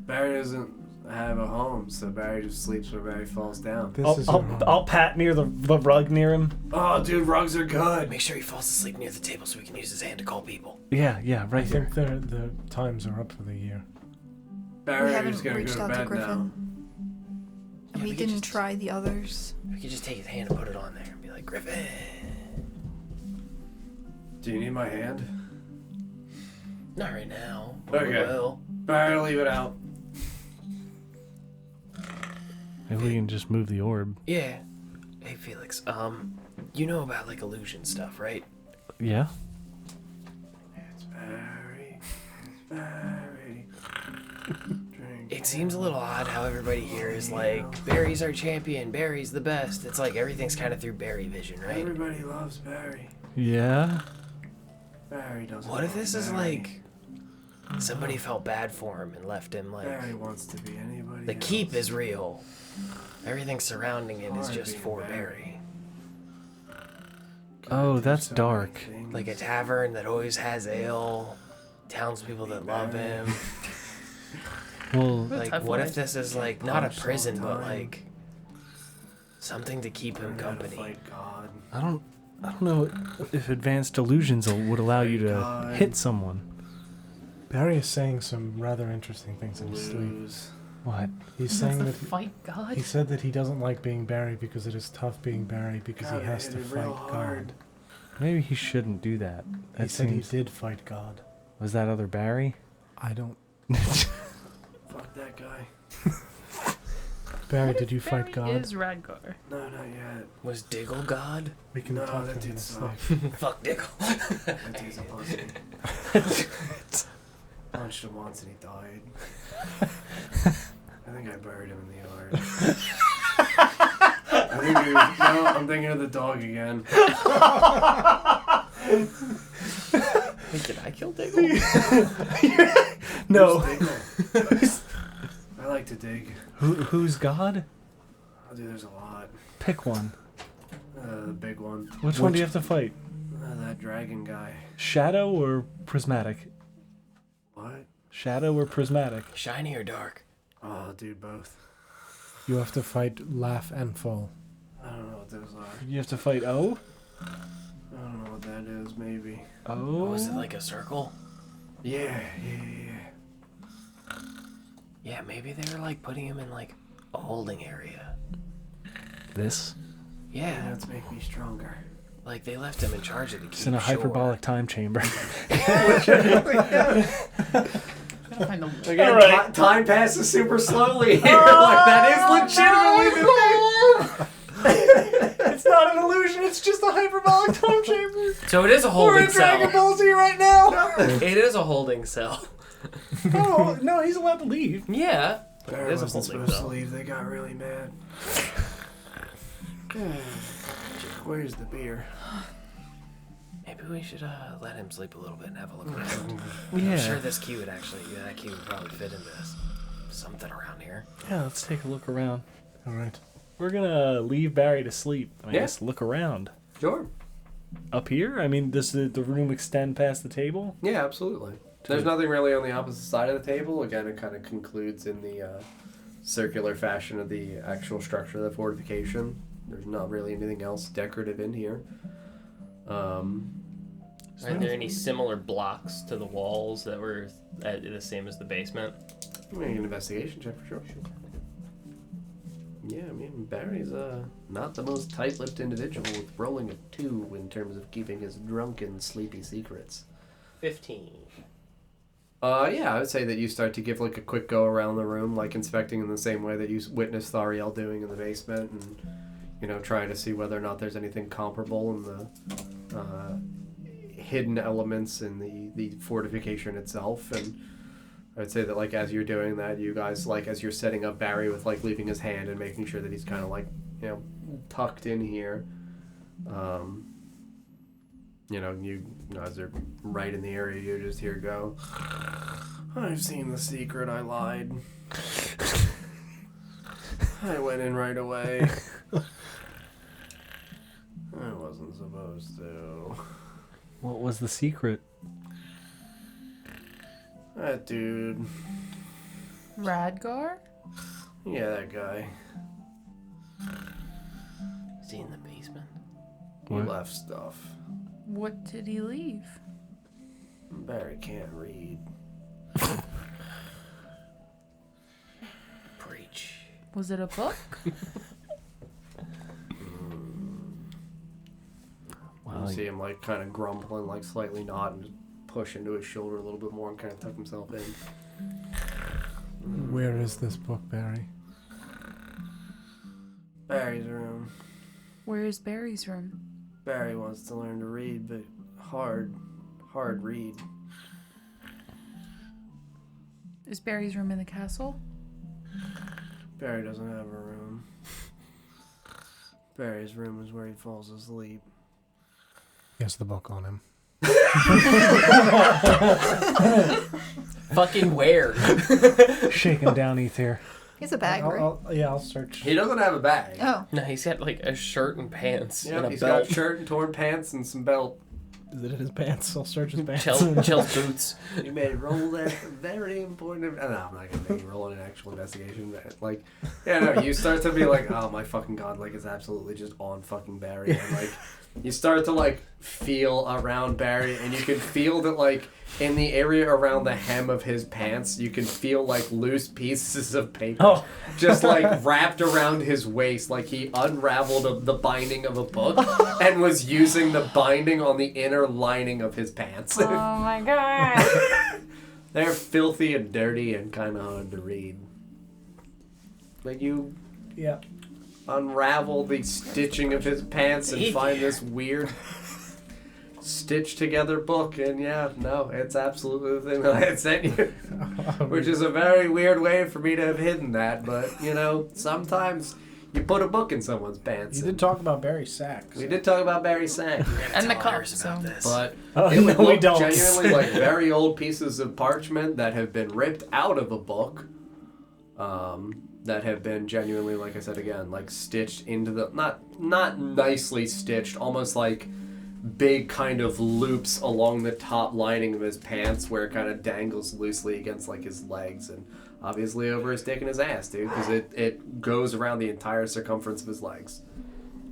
Barry doesn't have a home, so Barry just sleeps where Barry falls down. This is your home. I'll pat near the rug near him. Oh, dude, rugs are good. Make sure he falls asleep near the table so he can use his hand to call people. Yeah, I right here. think the times are up for the year. Barry, We I'm just haven't gonna go reached to out to bed Griffin. now. And we we could didn't just- try the others. We could just take his hand and put it on there and be like, Griffin. Do you need my hand? Not right now. But we Okay. will. Barry, leave it out. Maybe we can just move the orb. Yeah. Hey, Felix. You know about, like, illusion stuff, right? Yeah? It's Barry. It's Barry. Drink. It seems a little odd how everybody here is like, Barry's our champion, Barry's the best. It's like everything's kind of through Barry vision, right? Everybody loves Barry. Yeah? Barry doesn't. What if love this is Barry. like somebody felt bad for him and left him like Barry wants to be anybody. the else. keep is real. Everything surrounding it is Hard just being for Barry. Barry. Oh, that's So many dark. things. Like a tavern that always has ale, townspeople that love him. Well, Like, tough what life. if this is like not a Pumps all prison, the but time. like something to keep him Learn how to company? fight God. I don't know if advanced illusions would allow you to God. hit someone. Barry is saying some rather interesting things in his sleep. Lose. What? He's That's saying the that fight god. he said that he doesn't like being Barry because it is tough being Barry because God, he has I to hit it fight real hard. God. Maybe he shouldn't do that. He That said he seems. did fight God. Was that other Barry? I don't. Fuck that guy. Barry, What did if you fight Barry God? Is Radgar. No, not yet. Was Diggle God? We can No, talk that in dude his sucks. sleep. Fuck Diggle. That dude's a pussy. Punched him once and he died. I think I buried him in the yard. I think he was, no, I'm thinking of the dog again. Wait, did I kill Diggle? No. Who's Diggle? I like to dig. Who's God? Oh, dude, there's a lot. Pick one. The big one. Which one do you have to fight? That dragon guy. Shadow or prismatic? What? Shadow or prismatic? Shiny or dark? Oh, dude, both. You have to fight Laugh and Fall. I don't know what those are. You have to fight O? I don't know what that is, maybe. O? Was it like a circle? Yeah. Yeah, maybe they were like putting him in like a holding area. This? Yeah. Let's make me stronger. Like, they left him in charge of the It's in a hyperbolic time chamber. Gotta find the Again, Alright. time passes super slowly here. Like, that is legitimately the thing. It's not an illusion. It's just a hyperbolic time chamber. So it is a We're holding in Dragon cell. Ball Z right now. It is a holding cell. Oh no, he's allowed to leave. Yeah. But it Barry is a wasn't holding supposed to cell. leave. They got really mad. Where's the beer? Maybe we should let him sleep a little bit and have a look around. Yeah. I'm sure this key would actually, that key would probably fit into something around here. Yeah, let's take a look around. All right. We're gonna leave Barry to sleep. I Yeah. guess look around. Sure. Up here? I mean, does the room extend past the table? Yeah, absolutely. There's nothing really on the opposite side of the table. Again, it kind of concludes in the circular fashion of the actual structure of the fortification. There's not really anything else decorative in here. Are there any similar blocks to the walls that were the same as the basement? Make an investigation check for sure. Yeah, I mean, Barry's not the most tight-lipped individual with rolling a 2 in terms of keeping his drunken, sleepy secrets. 15. Yeah, I would say that you start to give like a quick go around the room, like inspecting in the same way that you witnessed Thariel doing in the basement, and trying to see whether or not there's anything comparable in the hidden elements in the fortification itself. And I would say that like as you're doing that, you guys like as you're setting up Barry with like leaving his hand and making sure that he's kind of like tucked in here. You guys are right in the area. You just hear go. I've seen the secret. I lied. I went in right away. I wasn't supposed to. What was the secret? That dude. Radgar? Yeah, that guy. Is he in the basement? He What? left stuff. What did he leave? Barry can't read. Preach. Was it a book? You see him like kind of grumbling, like slightly nod and just push into his shoulder a little bit more and kind of tuck himself in. Where is this book, Barry? Barry's room. Where is Barry's room? Barry wants to learn to read, but hard read. Is Barry's room in the castle? Barry doesn't have a room. Barry's room is where he falls asleep. He has the book on him. Fucking where? Shaking down Ether. He's a bag, right? I'll search. He doesn't have a bag. Oh. No, he's got like a shirt and pants and a He's belt. got a shirt and torn pants and some belt. Is it in his pants? I'll search his pants. Chell's boots. You may roll that very important. No, I'm not gonna make you roll an actual investigation. Like, you start to be like, oh my fucking god, like it's absolutely just on fucking Barry, and like you start to like feel around Barry, and you can feel that like in the area around the hem of his pants, you can feel like loose pieces of paper just like wrapped around his waist, like he unraveled the binding of a book and was using the binding on the inner lining of his pants. Oh my god. They're filthy and dirty and kind of hard to read. But you unravel the stitching of his pants and find this weird stitched together book, and it's absolutely the thing that I had sent you. Which is a very weird way for me to have hidden that, but sometimes you put a book in someone's pants. You did talk about Barry Sachs. We did talk about Barry Sachs. And the Tell cup, Iris about so. this. But Oh, it would no, we look don't. genuinely like very old pieces of parchment that have been ripped out of a book. That have been genuinely, like I said again, like stitched into the not nicely stitched, almost like big kind of loops along the top lining of his pants where it kind of dangles loosely against like his legs and obviously over his dick and his ass, dude, because it goes around the entire circumference of his legs.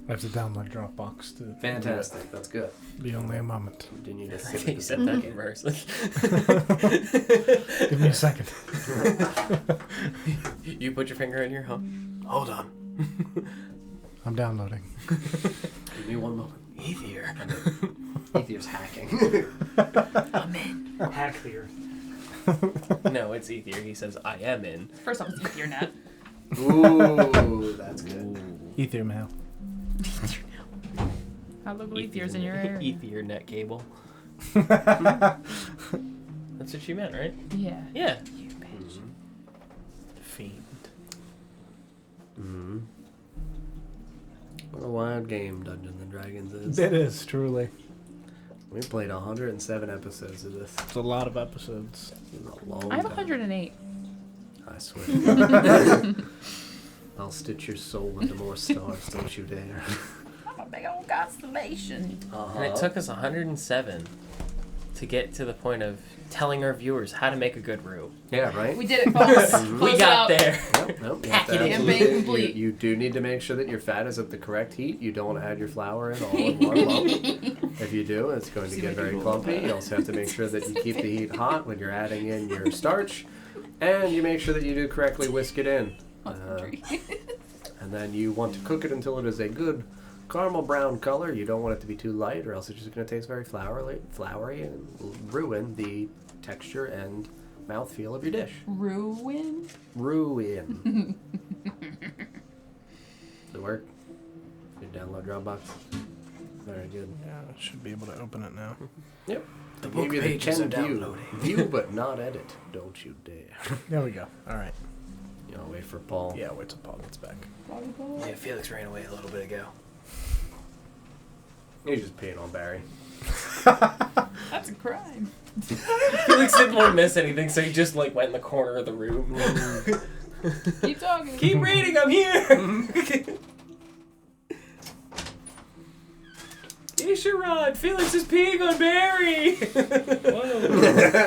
I have to download Dropbox to. Fantastic, that's good. Be only a moment. Do you need to I sit think you with said that in person. Give me a second. You put your finger in your Hold on. I'm downloading. Give me one moment. Ether. Atheist hacking. I'm in. Hack the earth. No, it's Ether. He says, I am in. First off, it's Ethernet. Ooh, that's good. Ether mail. How local Ether's in your area? Ethernet cable. That's what she meant, right? Yeah. Yeah. You bitch. Fiend. Mm-hmm. What a wild game Dungeons and Dragons is. It is, truly. We played 107 episodes of this. It's a lot of episodes. In a long I have time. 108. I swear to God. I'll stitch your soul into more stars, don't you dare. I'm a big old constellation. And it took us 107 to get to the point of telling our viewers how to make a good brew. Yeah, right? We did it, folks. Mhm. We got there. Nope, Pack it in. Campaign complete. You do need to make sure that your fat is at the correct heat. You don't want to add your flour in all in one lump. If you do, it's going to get very clumpy. You also have to make sure that you keep the heat hot when you're adding in your starch. And you make sure that you do correctly whisk it in. And then you want to cook it until it is a good caramel brown color. You don't want it to be too light or else it's just going to taste very floury and ruin the texture and mouthfeel of your dish. Ruin? Ruin. Does it work? You download Dropbox? Very good. Yeah, I should be able to open it now. Yep. The Give book you the pages are can view. downloading. View but not edit. Don't you dare. There we go. All right. You know, wait for Paul. Yeah, wait till Paul gets back. Yeah, Felix ran away a little bit ago. He's just peeing on Barry. That's a crime. Felix didn't want to miss anything, so he just like went in the corner of the room. Keep talking. Keep reading, I'm here! Isharad, Felix is peeing on Barry!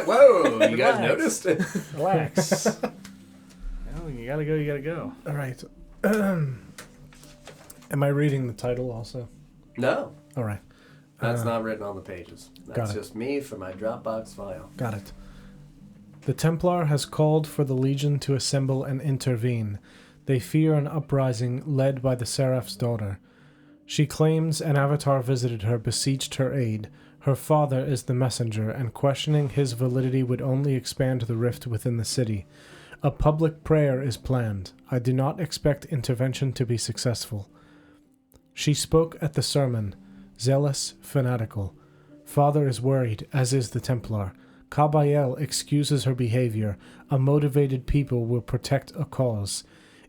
Whoa, you guys Relax. noticed? Relax. Oh, you gotta go, you gotta go. All right. Am I reading the title also? No, All right. that's not written on the pages. That's got it. just me for my Dropbox file. Got it. The Templar has called for the Legion to assemble and intervene. They fear an uprising led by the Seraph's daughter. She claims an avatar visited her, beseeched her aid. Her father is the messenger, and questioning his validity would only expand the rift within the city. A public prayer is planned. I do not expect intervention to be successful. She spoke at the sermon, zealous, fanatical. Father is worried, as is the Templar. Kabayel excuses her behavior. A motivated people will protect a cause.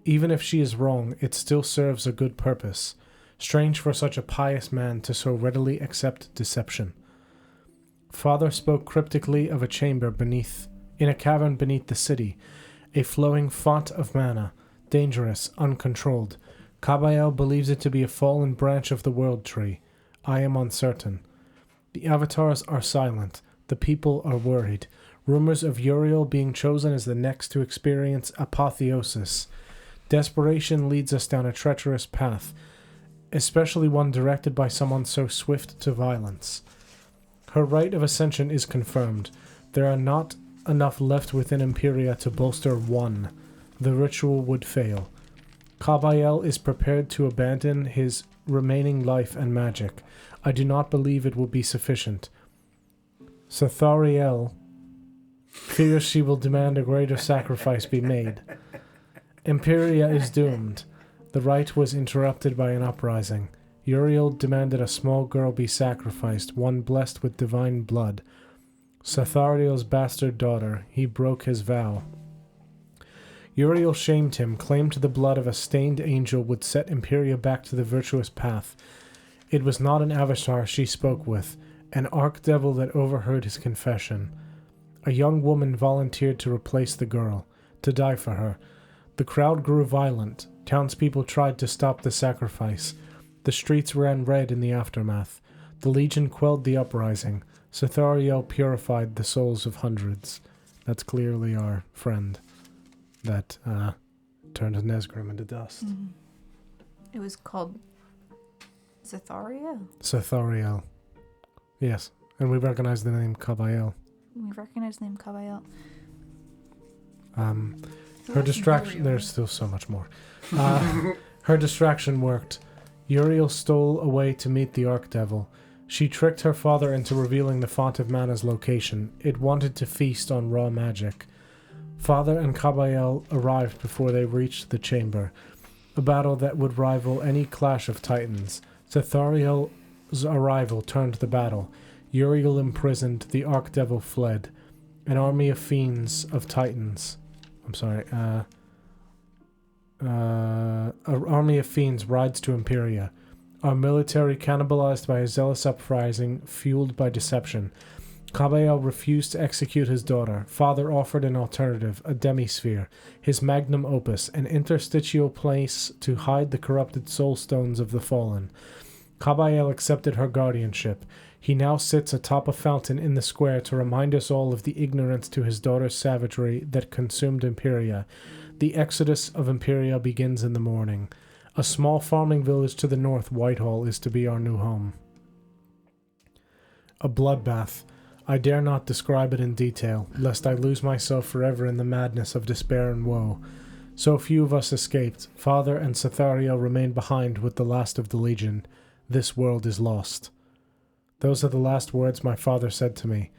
Even if she is wrong, it still serves a good purpose. Strange for such a pious man to so readily accept deception. Father spoke cryptically of a chamber in a cavern beneath the city, a flowing font of mana, dangerous, uncontrolled. Kabayel believes it to be a fallen branch of the world tree. I am uncertain. The avatars are silent. The people are worried. Rumors of Uriel being chosen as the next to experience apotheosis. Desperation leads us down a treacherous path, especially one directed by someone so swift to violence. Her rite of ascension is confirmed. There are not enough left within Imperia to bolster one. The ritual would fail. Kabayel is prepared to abandon his remaining life and magic. I do not believe it will be sufficient. Sathariel fears she will demand a greater sacrifice be made. Imperia is doomed. The rite was interrupted by an uprising. Uriel demanded a small girl be sacrificed, one blessed with divine blood. Sathariel's bastard daughter. He broke his vow. Uriel shamed him, claimed the blood of a stained angel would set Imperia back to the virtuous path. It was not an avatar she spoke with, an archdevil that overheard his confession. A young woman volunteered to replace the girl, to die for her. The crowd grew violent. Townspeople tried to stop the sacrifice. The streets ran red in the aftermath. The Legion quelled the uprising. Sathariel purified the souls of hundreds. That's clearly our friend that turned Nesgrim into dust. Mm-hmm. It was called Zatharia. Sathariel. Yes, and we recognize the name Kabayel. We recognize the name Kabayel. Her distraction... There's still so much more. Her distraction worked. Uriel stole away to meet the Archdevil. She tricked her father into revealing the Font of Mana's location. It wanted to feast on raw magic. Father and Kabael arrived before they reached the chamber, a battle that would rival any clash of titans. Cethariel's arrival turned the battle. Uriel imprisoned, the Archdevil fled. An army of fiends of titans. An army of fiends rides to Imperia. Our military cannibalized by a zealous uprising fueled by deception. Kabael refused to execute his daughter. Father offered an alternative, a demisphere, his magnum opus, an interstitial place to hide the corrupted soul stones of the fallen. Kabael accepted her guardianship. He now sits atop a fountain in the square to remind us all of the ignorance to his daughter's savagery that consumed Imperia. The exodus of Imperia begins in the morning. A small farming village to the north, Whitehall, is to be our new home. A bloodbath. I dare not describe it in detail, lest I lose myself forever in the madness of despair and woe. So few of us escaped. Father and Cethariel remained behind with the last of the Legion. This world is lost. Those are the last words my father said to me.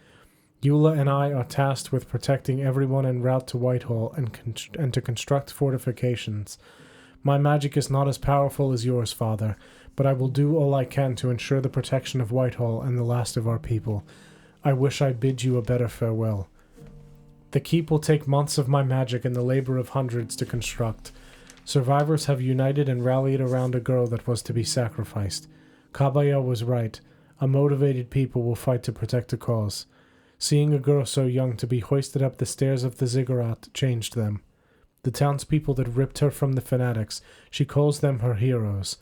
Eula and I are tasked with protecting everyone en route to Whitehall and to construct fortifications. My magic is not as powerful as yours, Father, but I will do all I can to ensure the protection of Whitehall and the last of our people. I wish I bid you a better farewell. The keep will take months of my magic and the labor of hundreds to construct. Survivors have united and rallied around a girl that was to be sacrificed. Kabael was right. A motivated people will fight to protect a cause. Seeing a girl so young to be hoisted up the stairs of the ziggurat changed them. The townspeople that ripped her from the fanatics, she calls them her heroes.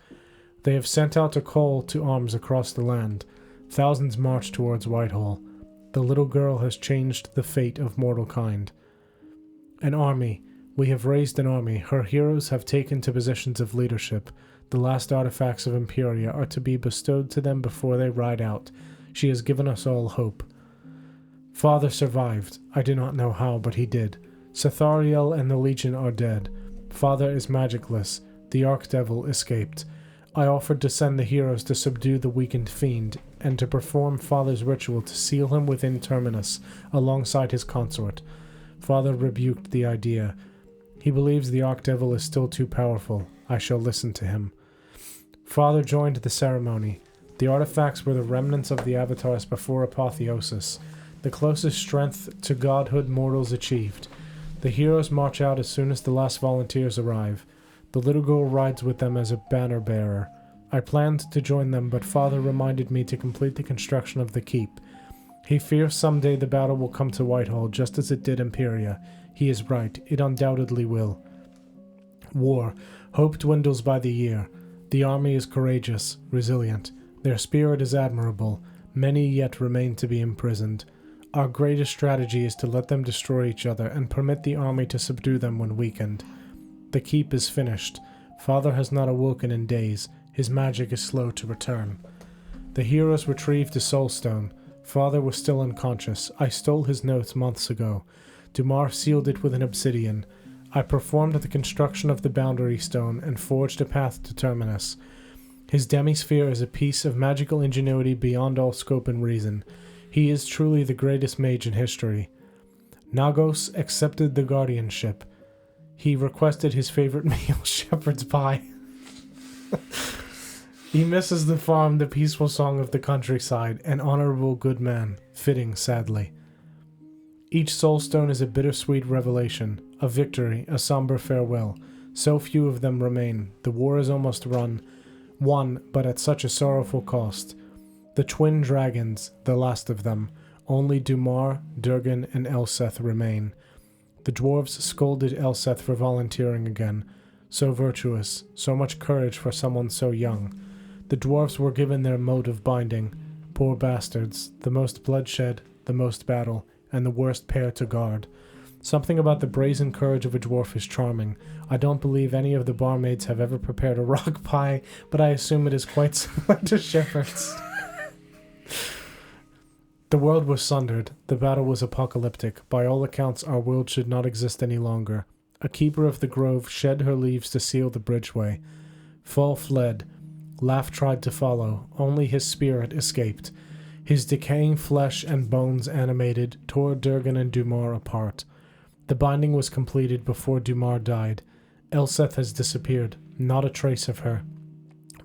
They have sent out a call to arms across the land. Thousands march towards Whitehall. The little girl has changed the fate of mortal kind. An army. We have raised an army. Her heroes have taken to positions of leadership. The last artifacts of Imperia are to be bestowed to them before they ride out. She has given us all hope. Father survived. I do not know how, but he did. Cethariel and the Legion are dead. Father is magicless. The Archdevil escaped. I offered to send the heroes to subdue the weakened fiend, and to perform Father's ritual to seal him within Terminus, alongside his consort. Father rebuked the idea. He believes the Archdevil is still too powerful. I shall listen to him. Father joined the ceremony. The artifacts were the remnants of the avatars before apotheosis, the closest strength to godhood mortals achieved. The heroes march out as soon as the last volunteers arrive. The little girl rides with them as a banner bearer. I planned to join them, but Father reminded me to complete the construction of the keep. He fears someday the battle will come to Whitehall, just as it did Imperia. He is right. It undoubtedly will. War. Hope dwindles by the year. The army is courageous, resilient. Their spirit is admirable. Many yet remain to be imprisoned. Our greatest strategy is to let them destroy each other and permit the army to subdue them when weakened. The keep is finished. Father has not awoken in days. His magic is slow to return. The heroes retrieved the soul stone. Father was still unconscious. I stole his notes months ago. Dumar sealed it with an obsidian. I performed the construction of the boundary stone and forged a path to Terminus. His demisphere is a piece of magical ingenuity beyond all scope and reason. He is truly the greatest mage in history. Nagos accepted the guardianship. He requested his favorite meal, shepherd's pie. He misses the farm, the peaceful song of the countryside, an honorable good man, fitting sadly. Each soulstone is a bittersweet revelation, a victory, a somber farewell. So few of them remain. The war is almost won, but at such a sorrowful cost. The twin dragons, the last of them. Only Dumar, Durgan, and Elseth remain. The dwarves scolded Elseth for volunteering again. So virtuous, so much courage for someone so young. The dwarves were given their mode of binding. Poor bastards, the most bloodshed, the most battle, and the worst pair to guard. Something about the brazen courage of a dwarf is charming. I don't believe any of the barmaids have ever prepared a rock pie, but I assume it is quite similar to Shepherd's. The world was sundered. The battle was apocalyptic. By all accounts, our world should not exist any longer. A keeper of the grove shed her leaves to seal the bridgeway. Fall fled. Laugh tried to follow, only his spirit escaped. His decaying flesh and bones animated, tore Durgan and Dumar apart. The binding was completed before Dumar died. Elseth has disappeared, not a trace of her.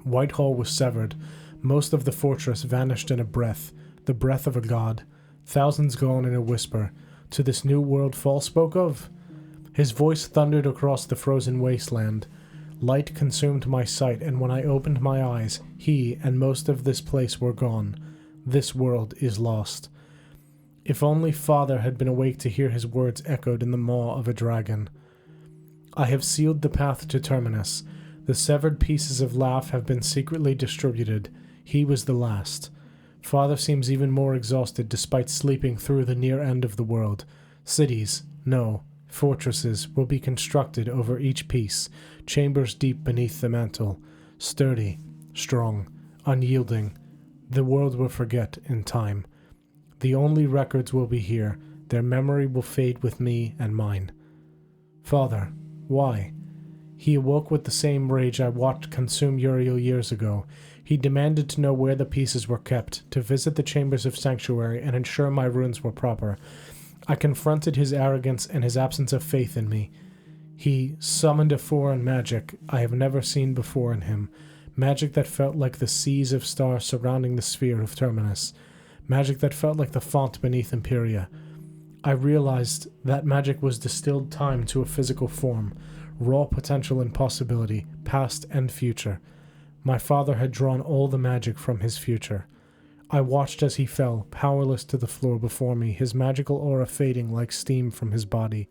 Whitehall was severed. Most of the fortress vanished in a breath, the breath of a god. Thousands gone in a whisper. To this new world Fall spoke of? His voice thundered across the frozen wasteland. Light consumed my sight, and when I opened my eyes, he and most of this place were gone. This world is lost. If only Father had been awake to hear his words echoed in the maw of a dragon. I have sealed the path to Terminus. The severed pieces of Laugh have been secretly distributed. He was the last. Father seems even more exhausted despite sleeping through the near end of the world. Cities, no, fortresses will be constructed over each piece, chambers deep beneath the mantle, sturdy, strong, unyielding. The world will forget in time. The only records will be here. Their memory will fade with me and mine. Father, why? He awoke with the same rage I watched consume Uriel years ago. He demanded to know where the pieces were kept, to visit the chambers of sanctuary and ensure my runes were proper. I confronted his arrogance and his absence of faith in me. He summoned a foreign magic I have never seen before in him. Magic that felt like the seas of stars surrounding the sphere of Terminus. Magic that felt like the font beneath Imperia. I realized that magic was distilled time to a physical form, raw potential and possibility, past and future. My father had drawn all the magic from his future. I watched as he fell, powerless to the floor before me, his magical aura fading like steam from his body.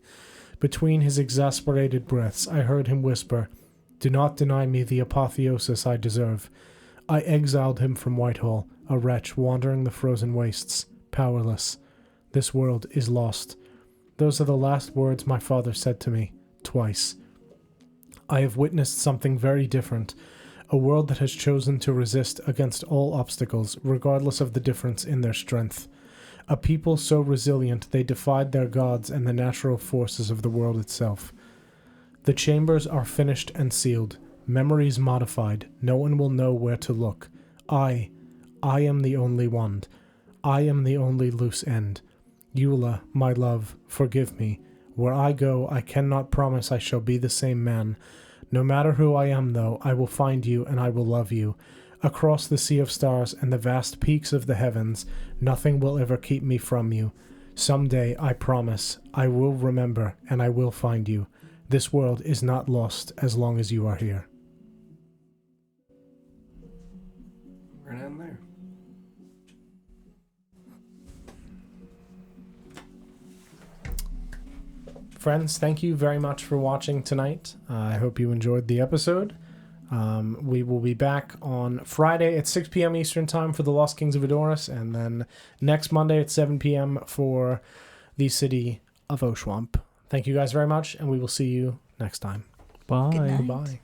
Between his exasperated breaths, I heard him whisper, "Do not deny me the apotheosis I deserve." I exiled him from Whitehall, a wretch wandering the frozen wastes, powerless. This world is lost. Those are the last words my father said to me, twice. I have witnessed something very different, a world that has chosen to resist against all obstacles, regardless of the difference in their strength. A people so resilient they defied their gods and the natural forces of the world itself. The chambers are finished and sealed, memories modified, no one will know where to look. I am the only one. I am the only loose end. Eula, my love, forgive me. Where I go, I cannot promise I shall be the same man. No matter who I am, though, I will find you and I will love you. Across the sea of stars and the vast peaks of the heavens, nothing will ever keep me from you. Someday, I promise, I will remember and I will find you. This world is not lost as long as you are here. We're gonna end there. Friends, thank you very much for watching tonight. I hope you enjoyed the episode. We will be back on Friday at 6 p.m. Eastern Time for the Lost Kings of Edoras, and then next Monday at 7 p.m. for the City of Oshuamp. Thank you guys very much, and we will see you next time. Bye. Good night. Goodbye.